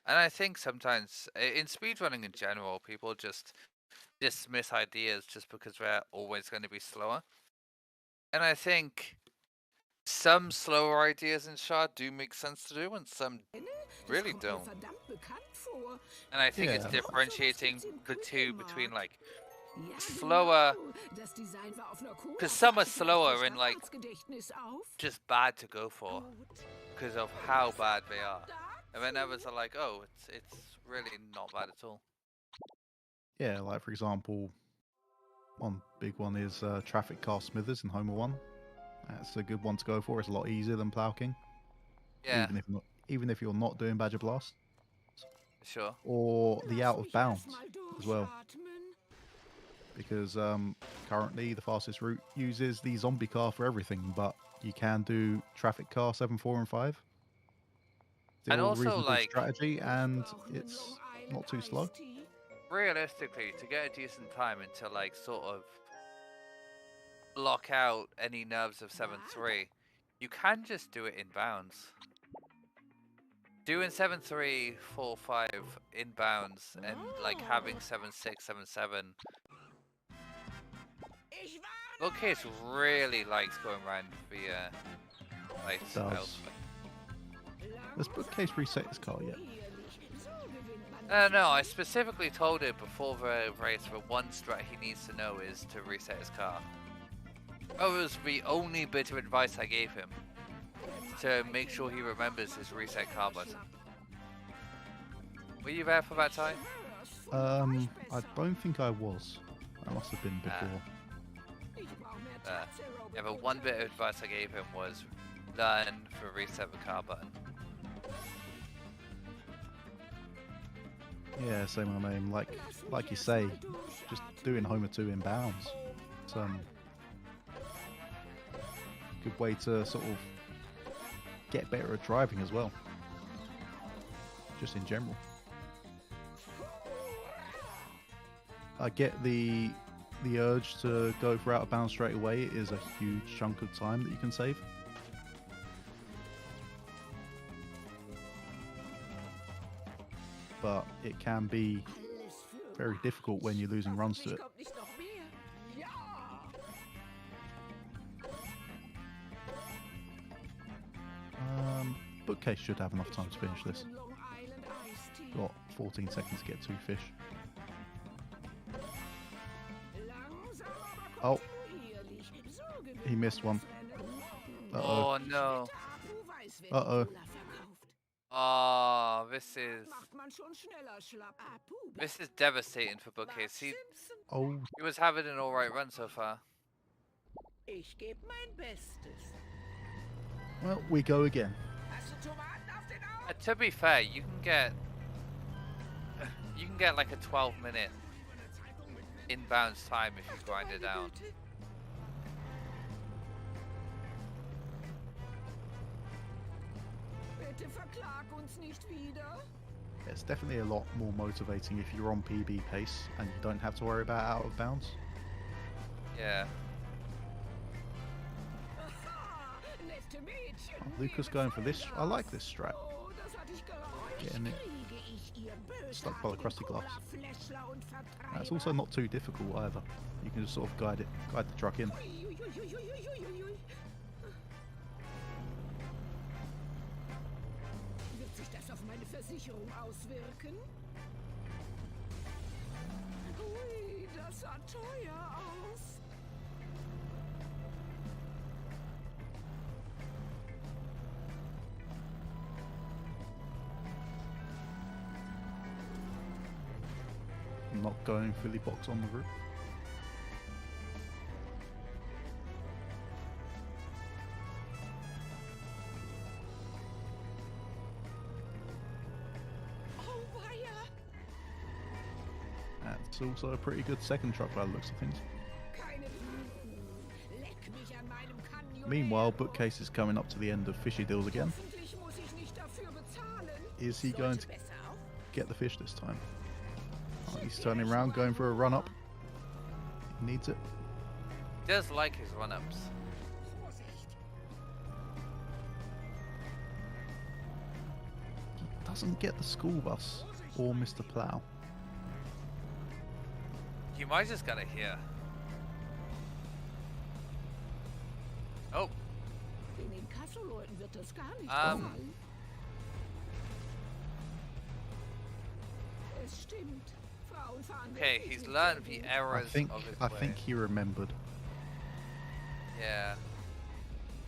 And I think sometimes in speedrunning in general, people just dismiss ideas just because they're always going to be slower. And I think some slower ideas in Shard do make sense to do, and some really kommt mir don't. verdammt bekannt vor. And I think it's Yeah. differentiating the two between, like, Ja, slower, genau. Das Design war auf einer Cola. 'cause some are Vielleicht slower das and, like, Stadtratsgedächtnis auf. just bad to go for Gut. because of how bad they are. And then Dazu. others are like, oh, it's really not bad at all. Yeah, like for example, one big one is Traffic Car Smithers in Homer 1. That's a good one to go for. It's a lot easier than Plow King. Yeah, Even if you're not doing Badger Blast. sure. Or the Lass Out of mich Bounds erst mal as well. durchatmen. Because currently the fastest route uses the zombie car for everything, but you can do Traffic Car 7, 4, and 5. And also, reasonable like, strategy, and Ich brauche einen it's Long Island not too Iced slow. Tea. realistically, to get a decent time and to, like, sort of block out any nerves of 7-3, you can just do it in bounds. Doing 7-3, 4-5 in bounds and, like, having 7-6, 7-7. Ich warne Buchcase really likes going around the like Does. styles. Has Bookcase reset his car yet? So gewinnt man No, I specifically told him before the race that one strat he needs to know is to reset his car. That was the only bit of advice I gave him, to make sure he remembers his reset car button. Were you there for that time? I don't think I was. I must have been before. Ich brauch mehr Yeah, the one bit of advice I gave him was learn to reset the car button. Yeah, same on name. Like you say, just doing Homer 2 in bounds. It's good way to sort of get better at driving as well. Just in general. I get the the urge to go for out of bounds straight away is a huge chunk of time that you can save. But it can be very difficult when you're losing runs to it. Buchcase should have enough time to finish this. Got 14 seconds to get 2 fish. Oh, he missed one. Uh-oh. Oh no. Uh-oh. Oh, this is devastating for Buchcase. He was having an alright run so far. Well, we go again. To be fair, you can get like a 12-minute inbounds time if you grind it down. It's definitely a lot more motivating if you're on PB pace and you don't have to worry about out of bounds. Yeah. Oh, Lukas going for this. I like this strat. Getting it stuck by the crusty glass. It's also not too difficult either. You can just sort of guide the truck in. Wird sich das auf meine Versicherung auswirken? Ui, das sah teuer aus. I'm not going Philly box on the roof. That's also a pretty good second truck by the looks of things. Meanwhile, Buchcase is coming up to the end of fishy deals again. Is he going to get the fish this time? Oh, he's turning around, going for a run-up. He needs it. He does like his run-ups. He doesn't get the school bus or Mr. Plow. You might just gotta hear. Oh. Okay, he's learned the errors of his way. I think he remembered. Yeah.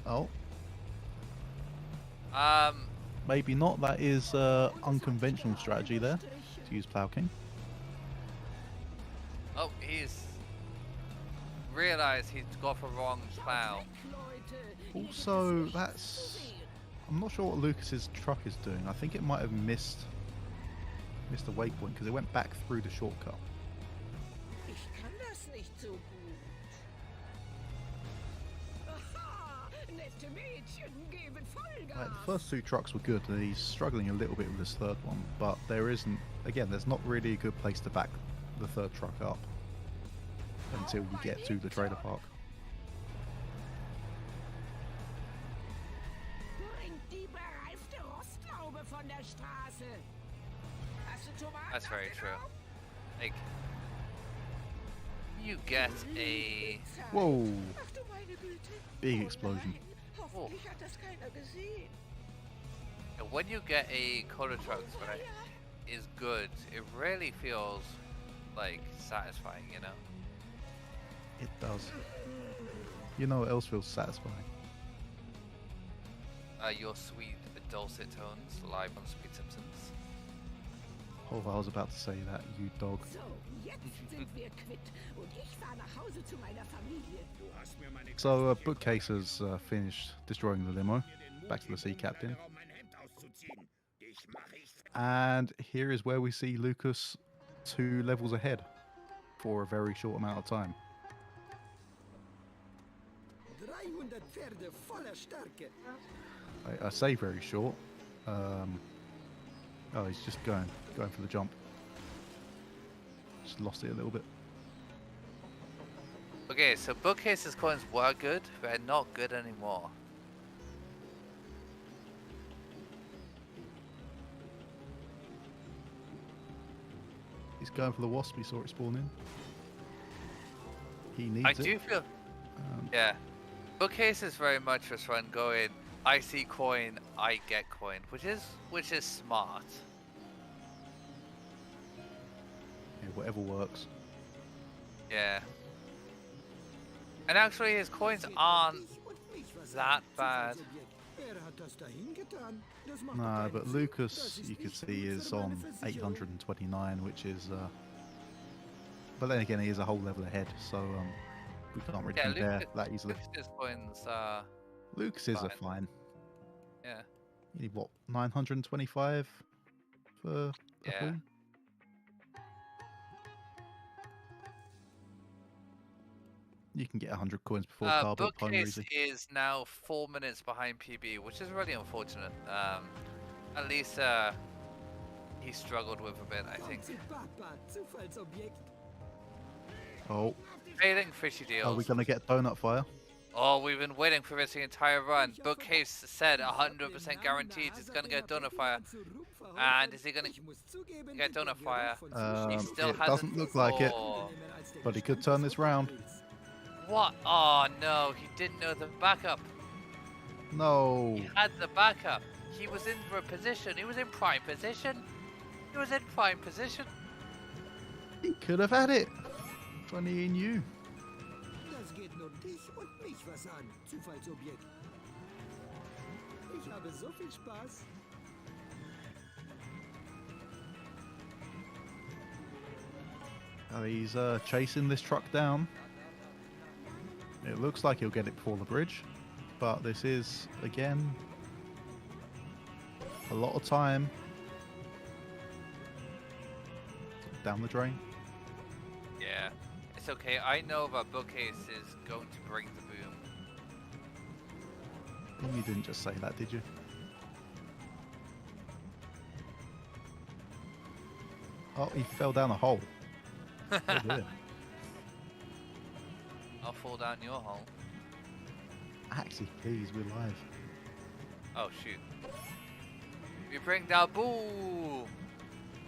Oh. Maybe not. That is unconventional strategy there to use Plow King. Oh, he's realised he's got the wrong plow. Also, I'm not sure what Lucas's truck is doing. I think it might have missed the waypoint because it went back through the shortcut. The first two trucks were good, and he's struggling a little bit with this third one, but there's not really a good place to back the third truck up until we get to the trailer park. That's very true. Like, you get a... Whoa! Big explosion. Oh. And when you get a cola truck that is good, it really feels like satisfying, you know? It does. You know what else feels satisfying? Your sweet dulcet tones live on Sweet Simpsons. Oh, I was about to say that, you dog. So, Buchcase has finished destroying the limo. Back to the sea captain. And here is where we see Lukas 2 levels ahead for a very short amount of time. I say very short. Oh, he's just going for the jump. Just lost it a little bit. Okay, so Bookcase's coins were good, but they're not good anymore. He's going for the wasp. He saw it spawn in. He needs I it. do feel, yeah. Bookcase is very much this run going, I see coin, I get coin, which is smart. Yeah, whatever works. Yeah. And actually his coins aren't that bad. No, but Lucas, you can see, is on 829, which is... But then again, he is a whole level ahead, so we can't really compare that easily. Lucas's coins are... Lucas's are fine. Yeah. You need, what, 925 for a full? You can get 100 coins before Carbon Pone Bookcase easy. is now 4 minutes behind PB, which is really unfortunate. At least he struggled with a bit, I think. Oh. Failing fishy deals. Are we going to get Donut Fire? Oh, we've been waiting for this the entire run. Bookcase said 100% guaranteed it's going to get Donut Fire. And is he going to get Donut Fire? He still it hasn't. Doesn't look like it, but he could turn this round. What? Oh no, he didn't know the backup. No. He had the backup. He was in for a position. He was in prime position. He was in prime position. He could have had it. Funny in you. Das geht nur dich und mich was an, Zufallsobjekt. Ich habe so viel Spaß. He's chasing this truck down. It looks like he'll get it before the bridge, but this is, again, a lot of time. Down the drain. Yeah, it's okay. I know that Bookcase is going to bring the boom. You didn't just say that, did you? Oh, he fell down a hole. Oh, dear. I'll fall down your hole. Actually, please, we're live. Oh shoot. We bring the boom!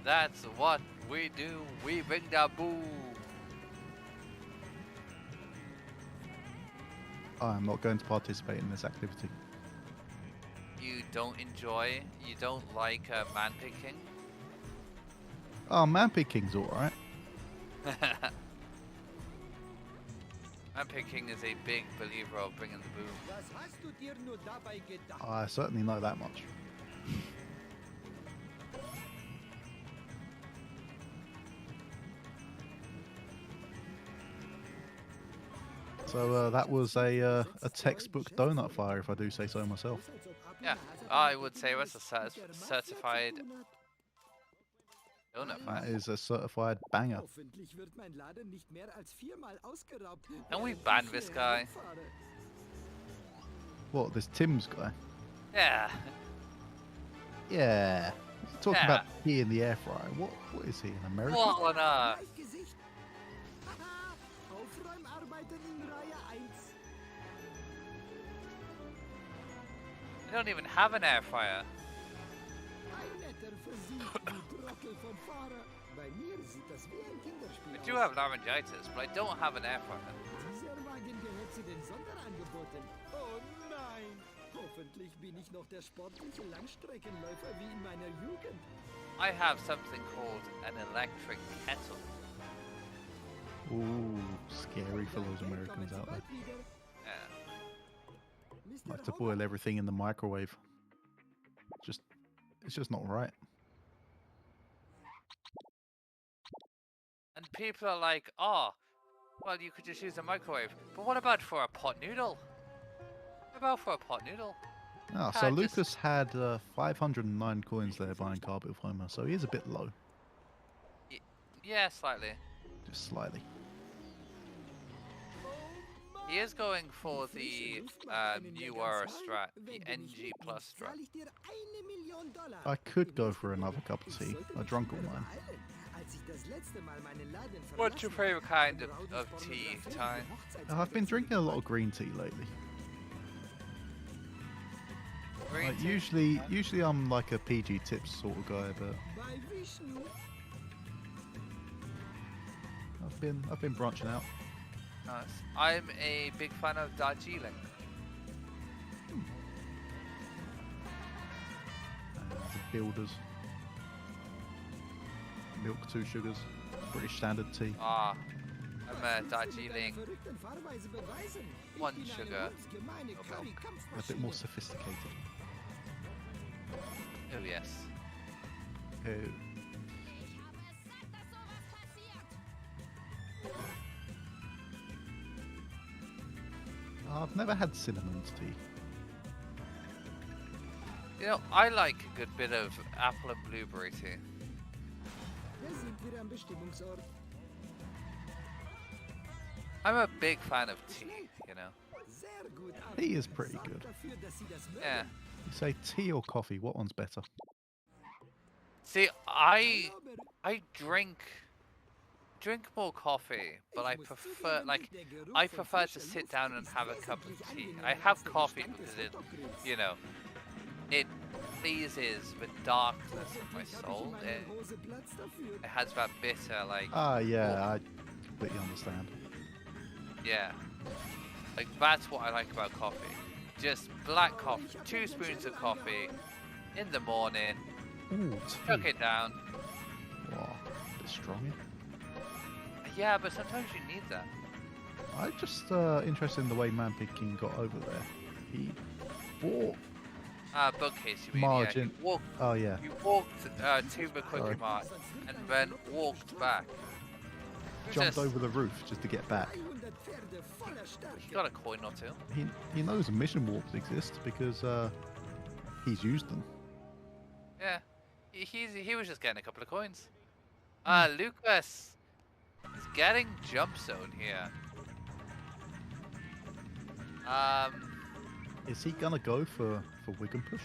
That's what we do. We bring the boom! I'm not going to participate in this activity. You don't enjoy, you don't like man picking? Oh, man picking's alright. Man picking is a big believer of bringing the boom. I certainly know that much. So that was a textbook donut fire, if I do say so myself. Yeah, I would say that's a certified donut fire. That is a certified banger. Can we ban this guy? What, this Tim's guy? Yeah. Yeah. He's talking about he in the air fryer. What is he, an American? What on earth? We don't even have an air fryer. I do have laryngitis, but I don't have an air fryer. I have something called an electric kettle. Ooh, scary for those Americans out there. Yeah. Like to boil everything in the microwave. It's just not right. And people are like, oh, well, you could just use a microwave. But what about for a pot noodle? What about for a pot noodle? Ah, so Lucas had 509 coins there buying Carpet of Homer, so he is a bit low. Yeah, slightly. Just slightly. He is going for the newer strat, the NG plus strat. I could go for another cup of tea, a drunken one. What's your favorite kind of tea, Ty? I've been drinking a lot of green tea lately. Green Like, tea? usually I'm like a PG tips sort of guy, but I've been branching out. Nice. I'm a big fan of Darjeeling. The builders. Milk, 2 sugars. British standard tea. Ah, I'm a Darjeeling 1 sugar of milk. A bit more sophisticated. Oh yes. Oh. I've never had cinnamon tea. You know, I like a good bit of apple and blueberry tea. I'm a big fan of tea, you know. Tea is pretty good. Yeah. You say tea or coffee? What one's better? See, I drink more coffee, but I prefer to sit down and have a cup of tea. I have coffee because it, you know, it pleases the darkness of my soul. It has that bitter, like... Ah, yeah, I completely understand. Yeah. Like, that's what I like about coffee. Just black coffee, 2 spoons of coffee in the morning, Ooh, chuck tea. it down. Wow, a bit strong. Yeah, but sometimes you need that. I'm just interested in the way Man Picking got over there. He bought Bookcase, you mean? margin. Yeah, Oh yeah. you walked to the Sorry. Quickie Mart and then walked back. Jumped over the roof just to get back. He got a coin or 2. He knows mission warps exist because he's used them. Yeah, he was just getting a couple of coins. Lukas is getting jump zone here. Is he gonna go for Wig and Push?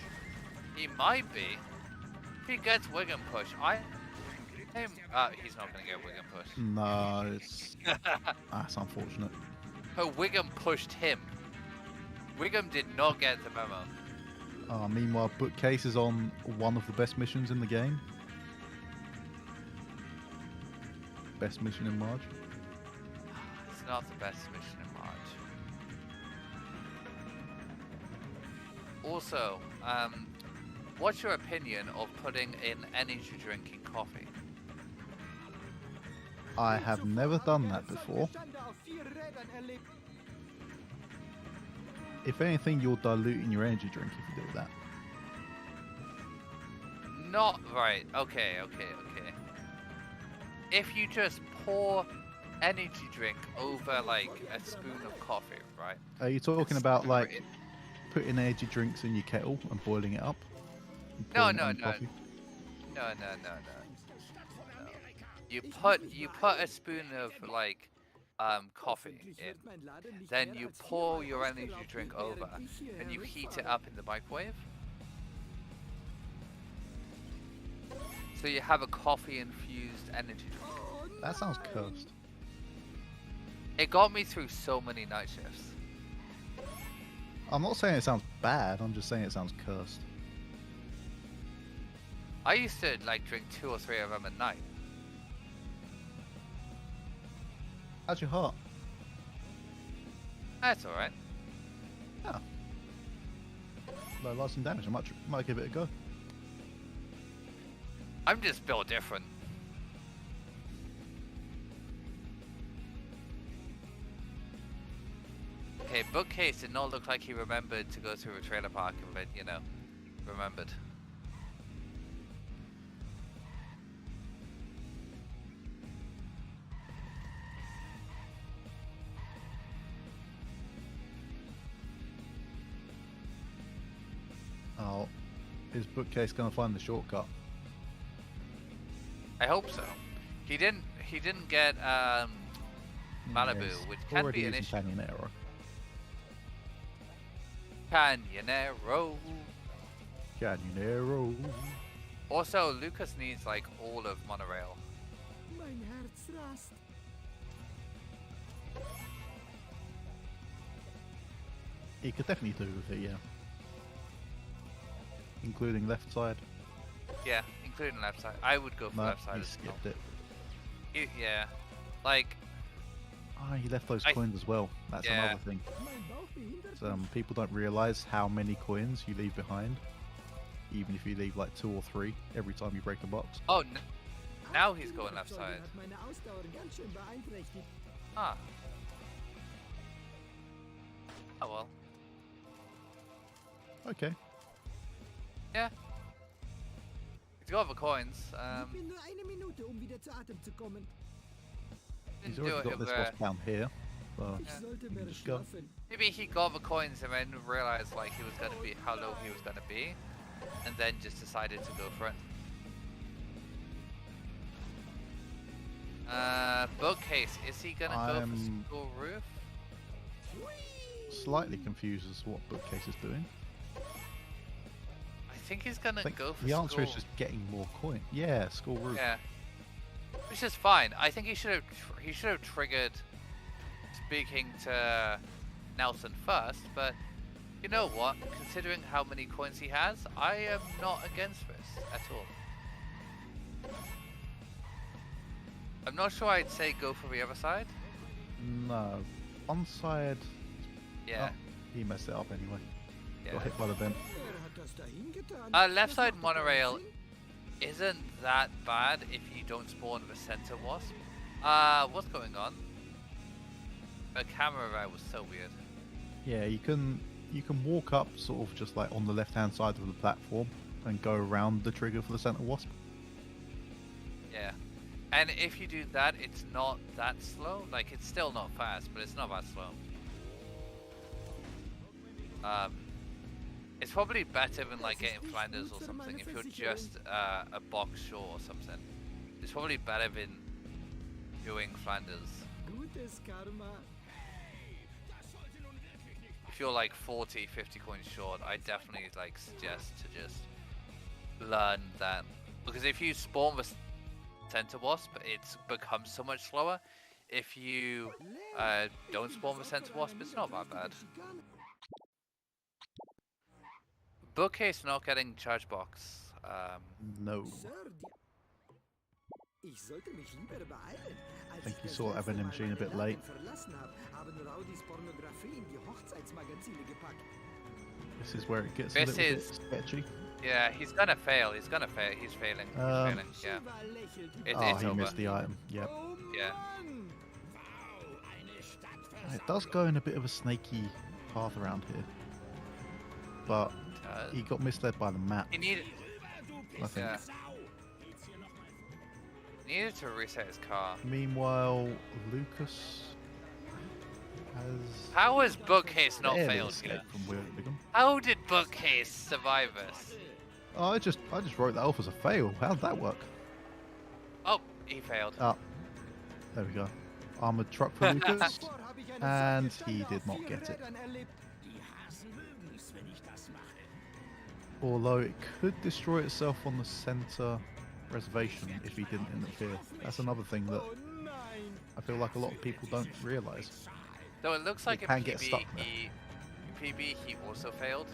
He might be. If he gets Wig and Push, he's not gonna get Wig and Push. No, it's that's unfortunate. Wiggum pushed him. Wiggum did not get the memo. Meanwhile, Bookcase is on one of the best missions in the game. Best mission in Marge. It's not the best mission in March. Also, what's your opinion of putting in energy drink in coffee? I have never done that before. If anything, you're diluting your energy drink if you do that. Not right. Okay. If you just pour energy drink over like a spoon of coffee, right? Are you talking about like putting energy drinks in your kettle and boiling it up? And No. pouring it in coffee? No. You put a spoon of like coffee in, then you pour your energy drink over, and you heat it up in the microwave. So you have a coffee infused energy drink. That sounds cursed. It got me through so many night shifts. I'm not saying it sounds bad, I'm just saying it sounds cursed. I used to like drink 2 or 3 of them at night. How's your heart? That's alright. Yeah. Low lasting damage, I might give it a go. I'm just built different. Okay, Bookcase did not look like he remembered to go through a trailer park, but you know, remembered. Oh, is Bookcase gonna find the shortcut? I hope so. He didn't get Malibu, Yes, which can already be an using issue. Canyonero. Canyonero. Canyonero. Also, Lucas needs like all of monorail. Mein Herz rast. You could definitely do with it, yeah. Including left side. Yeah, including left side. I would go for No, left side he as well. skipped it. Yeah, like Ah, he left those I- coins as well. That's Yeah. another thing. Mein Bauch behindert People don't realise how many coins you leave behind. Even if you leave like 2 or 3 every time you break a box. oh now he's going left side. Hat meine Ausdauer ganz schön beeinträchtigt. Ah. Oh well. Okay. Yeah. He's got the coins. Gib mir nur eine Minute, wieder zu Atem zu kommen. He's Didn't do already it got if, this wasp down here. So Ich sollte mehr just go. schlafen. maybe he got the coins and then realized like he was gonna be how low he was gonna be, and then just decided to go for it. Buchcase, is he gonna go for I'm- school roof? slightly confused as to what Bookcase is doing. I think he's gonna I think go for the answer school. is just getting more coin. Yeah, school roof. Yeah, which is fine. I think he should have triggered speaking to Nelson first. But you know what? Considering how many coins he has, I am not against this at all. I'm not sure I'd say go for the other side. No. One side. Yeah, Oh, he messed it up anyway. Got yeah. hit by the vent. Wer hat das dahin getan? Left Das side macht doch keinen monorail Sinn. isn't that bad if you don't spawn the center wasp. What's going on? The camera there was so weird. Yeah, you can walk up sort of just like on the left hand side of the platform and go around the trigger for the center wasp. Yeah. And if you do that, it's not that slow. Like, it's still not fast, but it's not that slow. It's probably better than like getting Flanders or something if you're just a box short or something. It's probably better than doing Flanders. Gutes Karma. If you're like 40, 50 coins short, I definitely like suggest to just learn that. Because if you spawn the center wasp, it becomes so much slower. If you don't spawn the center wasp, it's not that bad. Bookcase not getting charge box. No. Sir, ich sollte mich lieber beeilen. Als think ich you das saw letzte Evan Mal Machine a meine bit Laden late. verlassen habe, haben Rowdys Pornografie in die Hochzeitsmagazine gepackt. This is where it gets This a little is- bit sketchy. Yeah, he's gonna fail. He's gonna fail. He's failing. He's failing. Yeah. Shiva lächelt. It's He over. missed the item. Yep. Oh Yeah. Mann! It does go in a bit of a snaky path around here. But he got misled by the map, He needed. I think. Yeah. Needed to reset his car. Meanwhile, Lucas has How has Bookcase not barely failed escaped yet? from Wigan. How did Bookcase survive this? Oh, I just wrote that off as a fail. How did that work? Oh, he failed. Ah, there we go. Armored truck for Lucas. Zuvor habe ich eine And solche he Schande did auf not 4 get it. Rädern erlebt. Die Hasen mögen's, wenn ich das mache. Although it could destroy itself on the center reservation if he didn't interfere. That's another thing that Oh nein! I feel like a lot of people don't realise. So it looks like in can get stuck PB he also failed.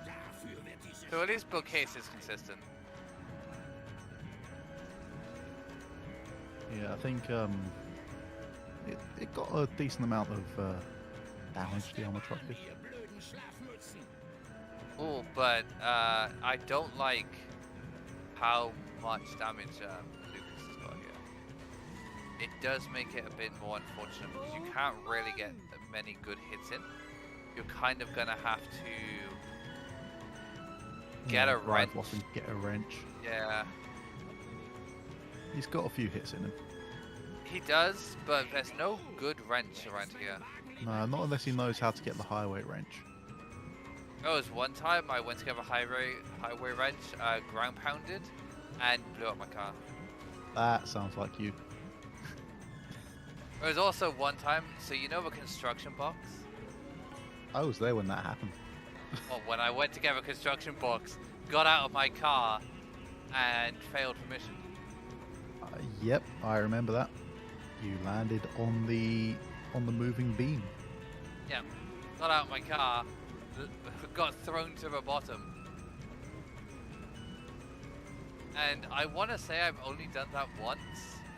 Dafür wird diese So at least Bookcase is consistent. Yeah, I think it got a decent amount of damage, the armor truck did. ihr blöden Schlafmützen. Oh, but I don't like how much damage Lucas has got here. It does make it a bit more unfortunate because you can't really get many good hits in. You're kind of gonna have to get a Drive wrench. off and get a wrench. Yeah, He's got a few hits in him. he does, but there's no good wrench around here. No, not unless he knows how to get the highway wrench. There was one time I went to get a highway wrench, ground pounded, and blew up my car. That sounds like you. There was also one time, so you know the construction box? I was there when that happened. Well, when I went to get a construction box, got out of my car, and failed the mission. Yep, I remember that. You landed on the moving beam. Yeah, got out of my car, got thrown to the bottom. And I want to say I've only done that once.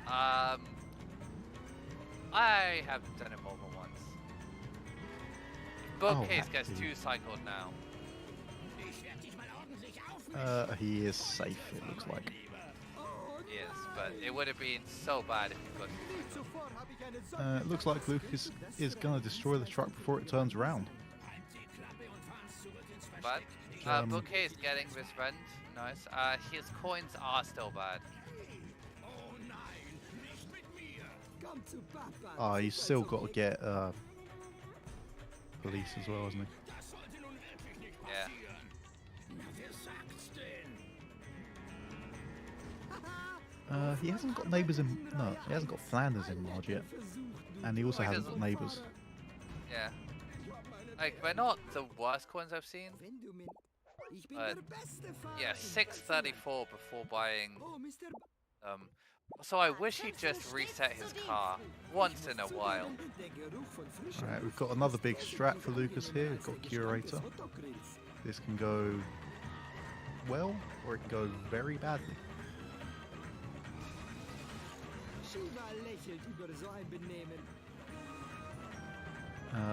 I haven't done it more than once. Buchcase gets actually. 2 cycled now. He is safe, it looks like. Yes, but it would have been so bad if he couldn't. It looks like Lucas is going to destroy the truck before it turns around. But Buchcase getting this rend. Nice. His coins are still bad. Oh, he's still got to get police as well, hasn't he? Yeah. He hasn't got neighbours in. No, he hasn't got Flanders in Marge yet, and he also hasn't got neighbours. Yeah. Like, they're not the worst coins I've seen. But yeah, 634 before buying. So I wish he'd just reset his car once in a while. Alright, we've got another big strat for Lucas here. We've got Curator. This can go well, or it can go very badly.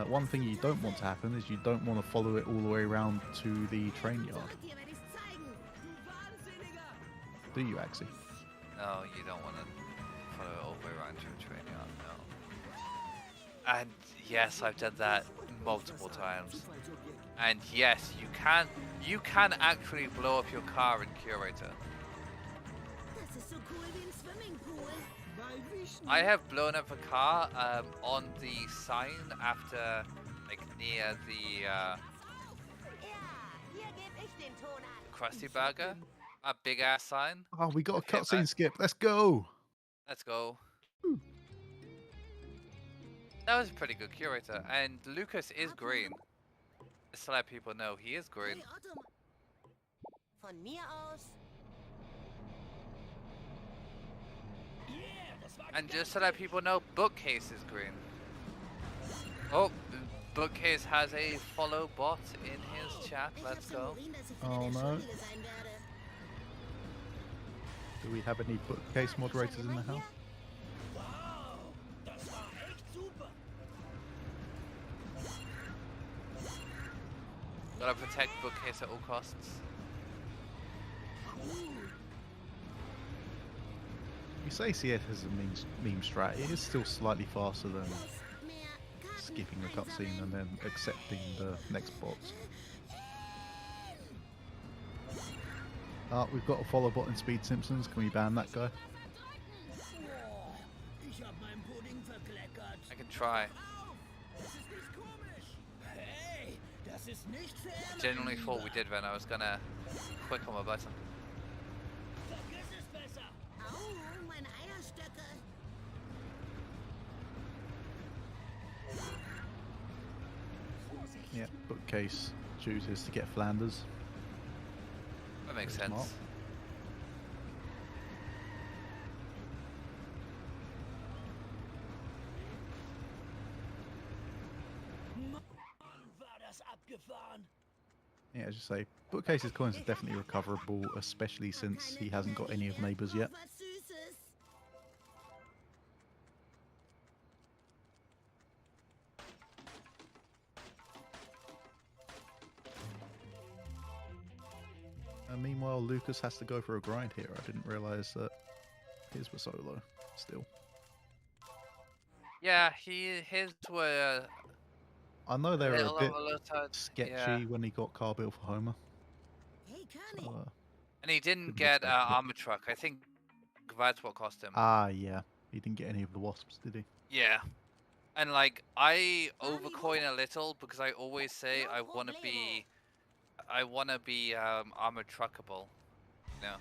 One thing you don't want to happen is you don't want to follow it all the way around to the train yard. Do you, Axie? No, you don't want to follow it all the way around to a train yard, no. And yes, I've done that multiple times. And yes, you can actually blow up your car in Curator. I have blown up a car on the sign after, like, near the Krusty Burger. A big ass sign. Oh, we got a cutscene skip. Let's go. Let's go. That was a pretty good Curator, and Lukas is green. Just to let people know, he is green. Von mir aus. And just to let people know, Buchcase is green. Oh, Buchcase has a follow bot in his chat. Let's go. Oh no. Do we have any Buchcase moderators in the house? Gotta protect Buchcase at all costs. You say CS has a meme strat, it is still slightly faster than skipping the cutscene and then accepting the next box. We've got a follow bot in Speed Simpsons. Can we ban that guy? I can try. I genuinely thought we did then. I was gonna click on my button. Yeah, Buchcase chooses to get Flanders. That makes Very sense. Yeah, as you say, Buchcase's coins are definitely recoverable, especially since he hasn't got any of neighbours yet. And meanwhile, Lucas has to go for a grind here. I didn't realise that his were solo still. Yeah, his were. I know they were a bit sketchy yeah. when he got car built for Homer. So, And he didn't didn't get expect it. armor truck. I think that's what cost him. yeah. He didn't get any of the wasps, did he? Yeah. And like, I overcoin a little because I always say I want to be armor truckable. No.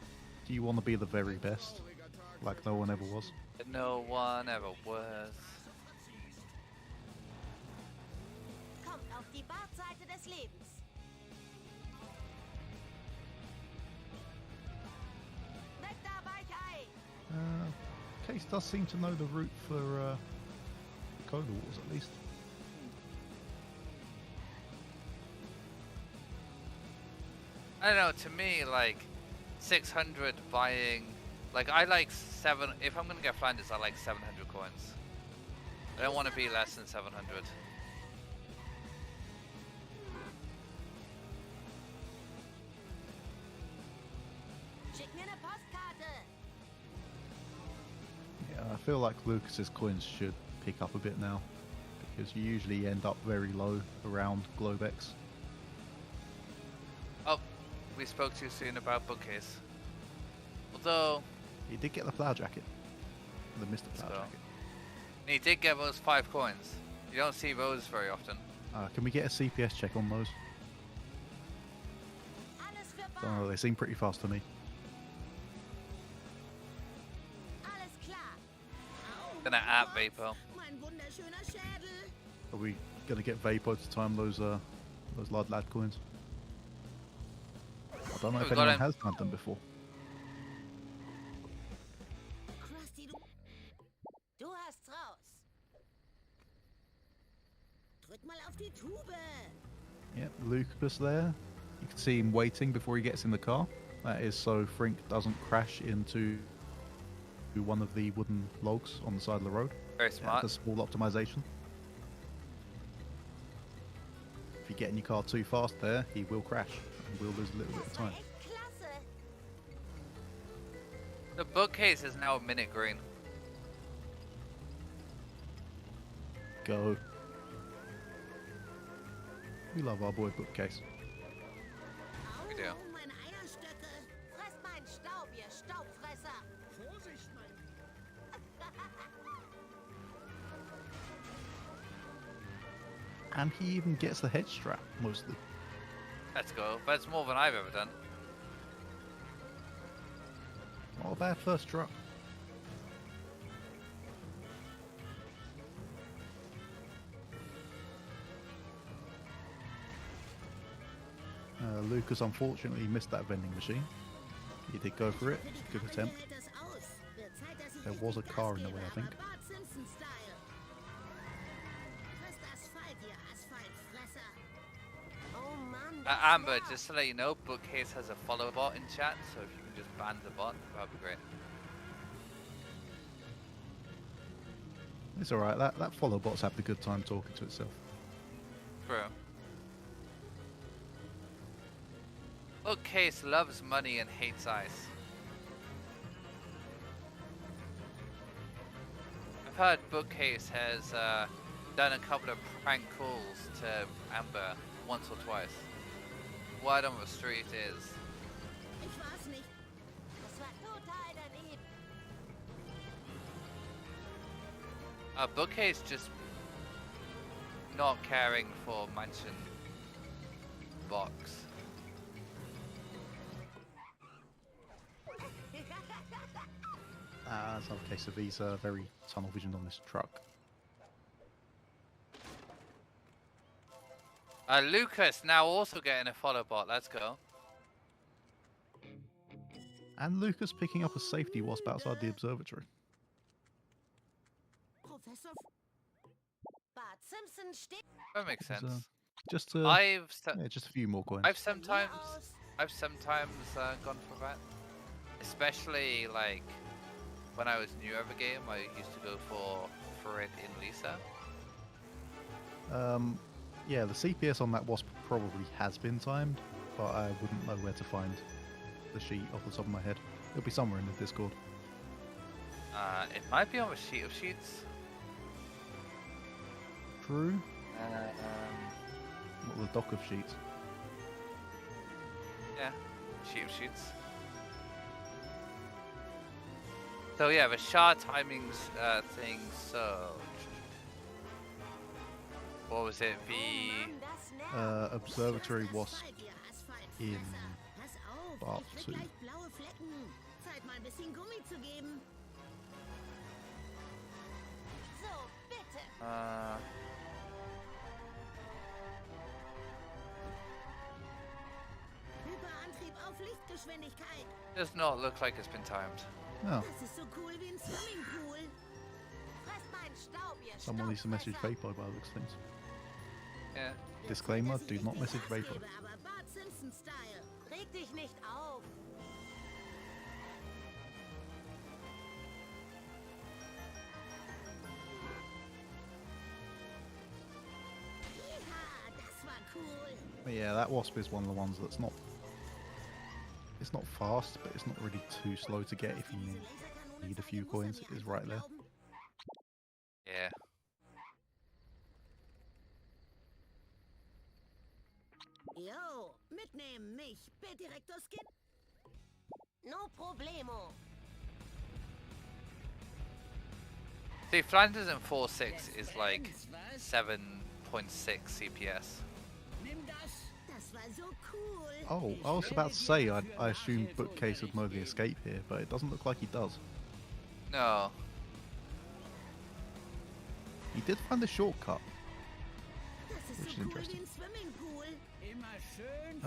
Do you want to be the very best? Like no one ever was? No one ever was. Kommt auf die Bartseite des Lebens. Weg da, Weichei! Buchcase does seem to know the route for Cola Wars at least. I don't know, to me, like, 600 buying, like, I like 7, if I'm gonna get Flanders, I like 700 coins. I don't want to be less than 700. Schick mir eine Postkarte. Yeah, I feel like Lucas's coins should pick up a bit now, because you usually end up very low around Globex. Oh, we spoke too soon about Buchcase. Although, He did get the flower jacket. The Mr. Flower go. jacket. he did get those 5 coins. You don't see those very often. Can we get a CPS check on those? Alles für Oh, bar. they seem pretty fast to me. Alles klar. Gonna add Vapor. Mein wunderschöner Schädel. Are we gonna get Vapor to time those lad coins? I don't know if We got anyone him. has done them before. Krusty, du hast's raus. Drück mal auf die Tube. Yep, Lucas there. You can see him waiting before he gets in the car. That is so Frink doesn't crash into one of the wooden logs on the side of the road. Very Yeah, smart. it's a small optimization. If you get in your car too fast there, he will crash and we'll lose a little bit of Das war time. echt klasse. The Buchcase is now a minute green. Go. We love our boy Buchcase. Au, We do. meine Eierstöcke. Fresst meinen Staub, ihr Staubfresser. Vorsicht, mein... And he even gets the head strap, mostly. Let's go. That's more than I've ever done. Not a bad first truck. Lucas unfortunately missed that vending machine. He did go for it. Für die Good Karre attempt. hält es aus. Wird Zeit, dass ich There richtig was a Gas car in the gebe, way, I aber think. Bart Simpson-Style. Frisst Asphalt, ihr Asphaltfresser. Oh Mann, das Amber, nervt. just to let you know, Buchcase has a follow bot in chat, so if you can just ban the bot, that'd be great. It's alright, that follow bot's had the good time talking to itself. True. Buchcase loves money and hates ice. I've heard Buchcase has done a couple of prank calls to Amber once or twice. Word on the street is Ich war's nicht. Das war total daneben. Buchcase just not caring for mansion box. That's another case of he's very tunnel visioned on this truck. Lukas now also getting a follow bot. Let's go. And Lucas picking up a safety wasp outside the observatory. Professor Bart Simpson steht That makes There's, sense. Just to, yeah, just a few more coins. I've von mir sometimes aus. gone for that, especially like when I was new at the game. I used to go for it in Lisa. Yeah, the CPS on that wasp probably has been timed, but I wouldn't know where to find the sheet off the top of my head. It'll be somewhere in the Discord. It might be on the sheet of sheets. True. Not the dock of sheets. Yeah, sheet of sheets. So yeah, the shard timings thing. So what was it? Oh The Mann, das nervt. Observatory wasp Asphalt, ihr in Asphaltfresser. Pass auf, Bart ich 2. krieg gleich blaue Flecken. Zeit mal ein bisschen Gummi zu geben. So, bitte. Hyperantrieb auf Lichtgeschwindigkeit. Does not look like it's been timed. Oh, Das ist so cool wie ein Swimmingpool. Fresst meinen Staub, ihr someone needs to message Staubfresser. Vapo by the looks of things. Yeah. Disclaimer, Dass ich do nicht not den message Gas Vapo. gebe, aber Bart Simpson-Style. Reg dich nicht auf. Ja, das war cool. But yeah, that wasp is one of the ones that's not. It's not fast, but it's not really too slow to get if you need a few coins. It is right there. Yeah. Jo, mitnehmen mich. B-Direktor Skin. No problemo. See, Flanders in 4.6 is like 7.6 CPS. Nimm das. Das war so cool. Oh, I was about to say, I assumed Bookcase would know the escape here, but it doesn't look like he does. No. He did find a shortcut. Das ist Which is so cool interesting. wie ein Swimmingpool. Immer schön.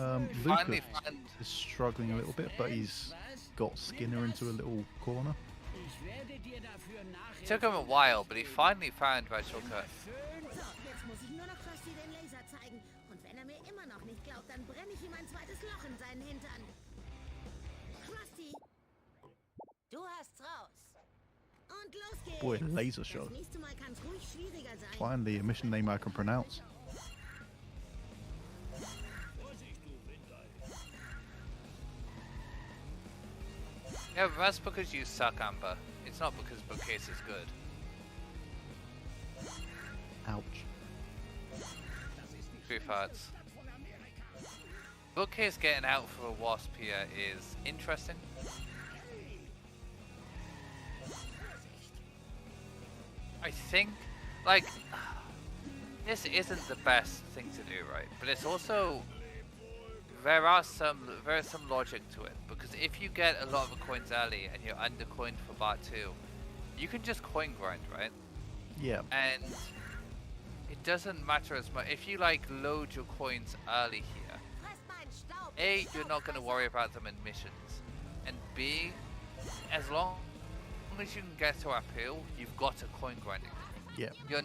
Finally Lucas found. is struggling a little bit, but he's got Skinner into a little corner. Ich werde dir dafür nachher. Took him a while, but he finally found my shortcut. Schön. So, jetzt muss ich nur noch Krusty den Laser zeigen. Und wenn er mir immer noch nicht glaubt, dann brenne ich ihm ein zweites Loch in seinen Hintern. Krusty, Du hast's raus. und los geht's. Boy, laser show. Das nächste Mal kann's ruhig schwieriger sein. Finally, a mission name I can pronounce. Yeah, but that's because you suck, Amber. It's not because Bookcase is good. Ouch. True facts. Bookcase getting out for a wasp here is interesting. I think, like, this isn't the best thing to do, right? But it's also there's some logic to it, because if you get a lot of coins early and you're undercoined for Bar 2, you can just coin grind, right? Yeah. And it doesn't matter as much if you like load your coins early here. Fresst meinen Staub. A, you're not going to worry about them in missions, and B, as long as you can get to Appeal, you've got to coin grinding. Yeah. You're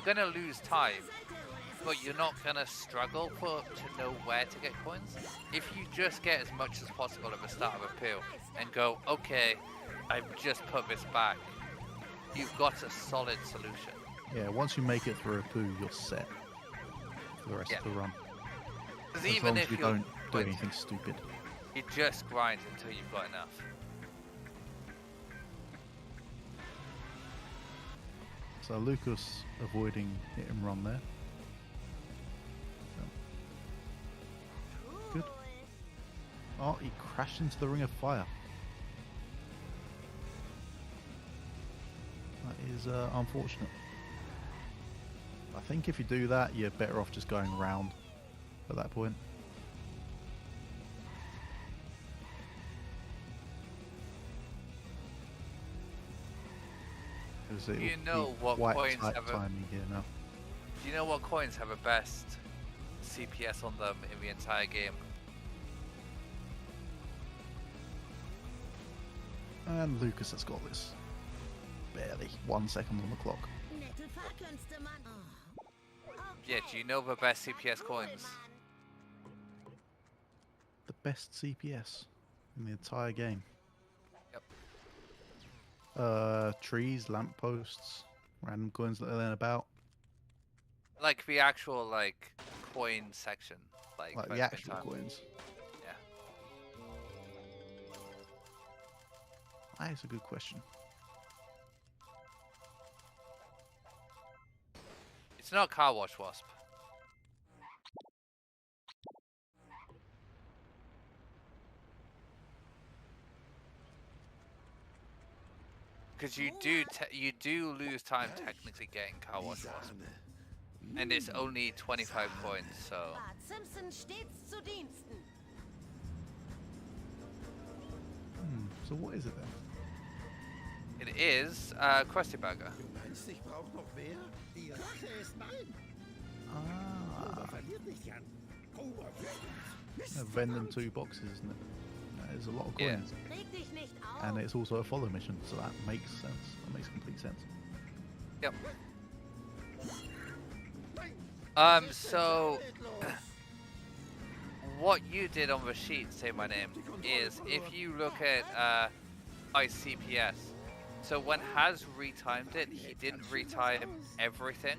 going to lose time, but you're not going to struggle to know where to get coins. If you just get as much as possible at the start of Appeal and go, okay, I've just put this back, you've got a solid solution. Yeah, once you make it through a poo, you're set for the rest of the run. Because As even long as if you you're don't do good, anything stupid. you just grind until you've got enough. So Lucas avoiding hit and run there. Good. Oh, he crashed into the ring of fire. That is unfortunate. I think if you do that, you're better off just going round at that point. Because You know what quite coins tight have a- timing here now. Do you know what coins have the best CPS on them in the entire game? And Lucas has got this. Barely 1 second on the clock. Nette Fahrkünste, Mann. Oh. Yeah, do you know the best CPS Cool, coins? Mann. The best CPS in the entire game. Yep. Trees, lampposts, random coins that are laying about. Like the actual like coin section, like Like first the bit actual time. coins. Yeah. That is a good question. It's not car wash wasp. Because you do lose time technically getting car wash wasp, and it's only 25 coins, so Bart Simpson stets zu Diensten. So what is it then? it is Krusty Burger. Du meinst, ich brauche noch mehr? Die Rache ist mein. Ah, Verliert nicht, Jan. Cobra für uns. Vend them 2 boxes, isn't it? There's a lot of Yeah. coins, Reg dich nicht auf. and it's also a follow mission, so that makes sense. That makes complete sense. Yep. So what you did on the sheet, say my name, is if you look at my CPS, so when Has retimed it, he didn't retime everything.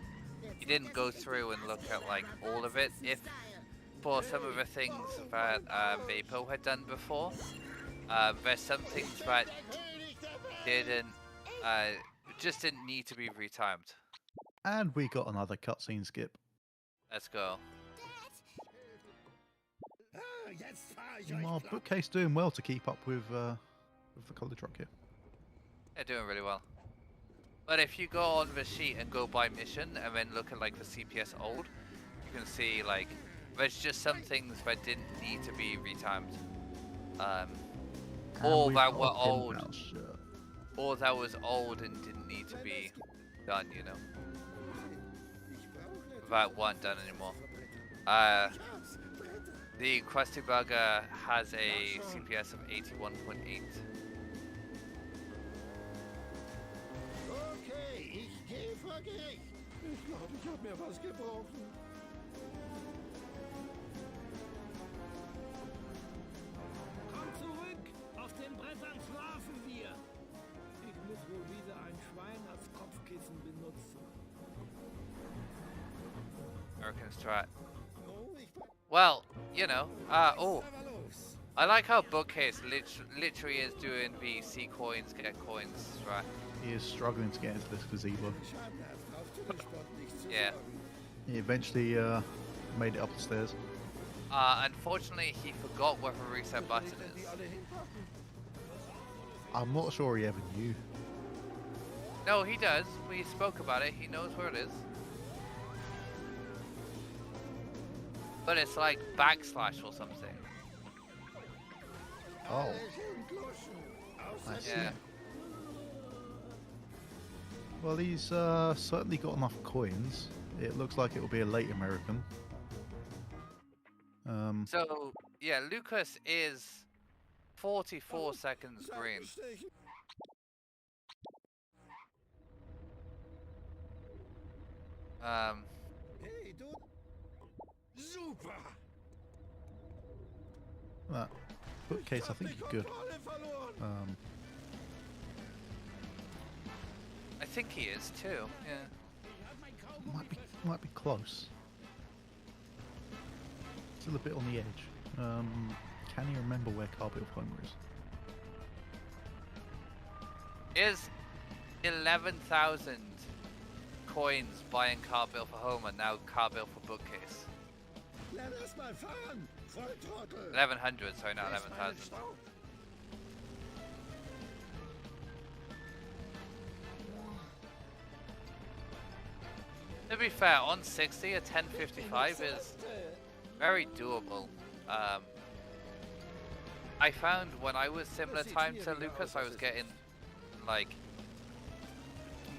He didn't go through and look at like all of it. If for some of the things that Vapo had done before, there's some things that didn't just didn't need to be retimed. And we got another cutscene skip. Let's go. Ah, jetzt fahr ich euch Well, platt. Bookcase doing well to keep up with the college truck here. They're doing really well. But if you go on the sheet and go by mission and then look at like the CPS old, you can see like there's just some things that didn't need to be retimed. And Or we've that got were a pin old, pal shirt. or that was old and didn't need to be done, you know. That weren't done anymore. The Krusty Burger has a CPS of 81.8. Okay, ich gehe vor Gericht. Ich glaube, ich habe mir was gebrochen. Komm zurück! Auf den Brettern schlafen wir! Ich muss wohl wieder ein Schwein als Kopfkissen benutzen. American Strat. Oh, ich war Well, you know, oh, aber los. I like how Bookcase literally is doing the C coins, get coins, right? He is struggling to get into this gazebo. Schadenhaft, brauchst du den Sport nicht zu Yeah. sorgen. He eventually made it up the stairs. Unfortunately, he forgot where the reset button Die is. alle hinpacken. I'm not sure he ever knew. No, he does. We spoke about it. He knows where it is. But it's like backslash or something. Oh, Alle entloschen. I Außer see. Yeah. Well, he's certainly got enough coins. It looks like it will be a late American. So, yeah, Lucas is 44 seconds green. Seitenstechen. Hey, du. Super. That Bookcase, I think, is good. Kontrolle verloren. I think he is too. Yeah. Might be close. Still a bit on the edge. Can you remember where Carbill Homer is? Is 11,000 coins buying car bill for Homer now car bill for Bookcase? Lern erst mal fahren. Volltrottel. 1100, sorry, not Lass meinen 11,000. Staub. To be fair, on 60, a 1055 is very doable. I found when I was similar time to Lucas, I was getting like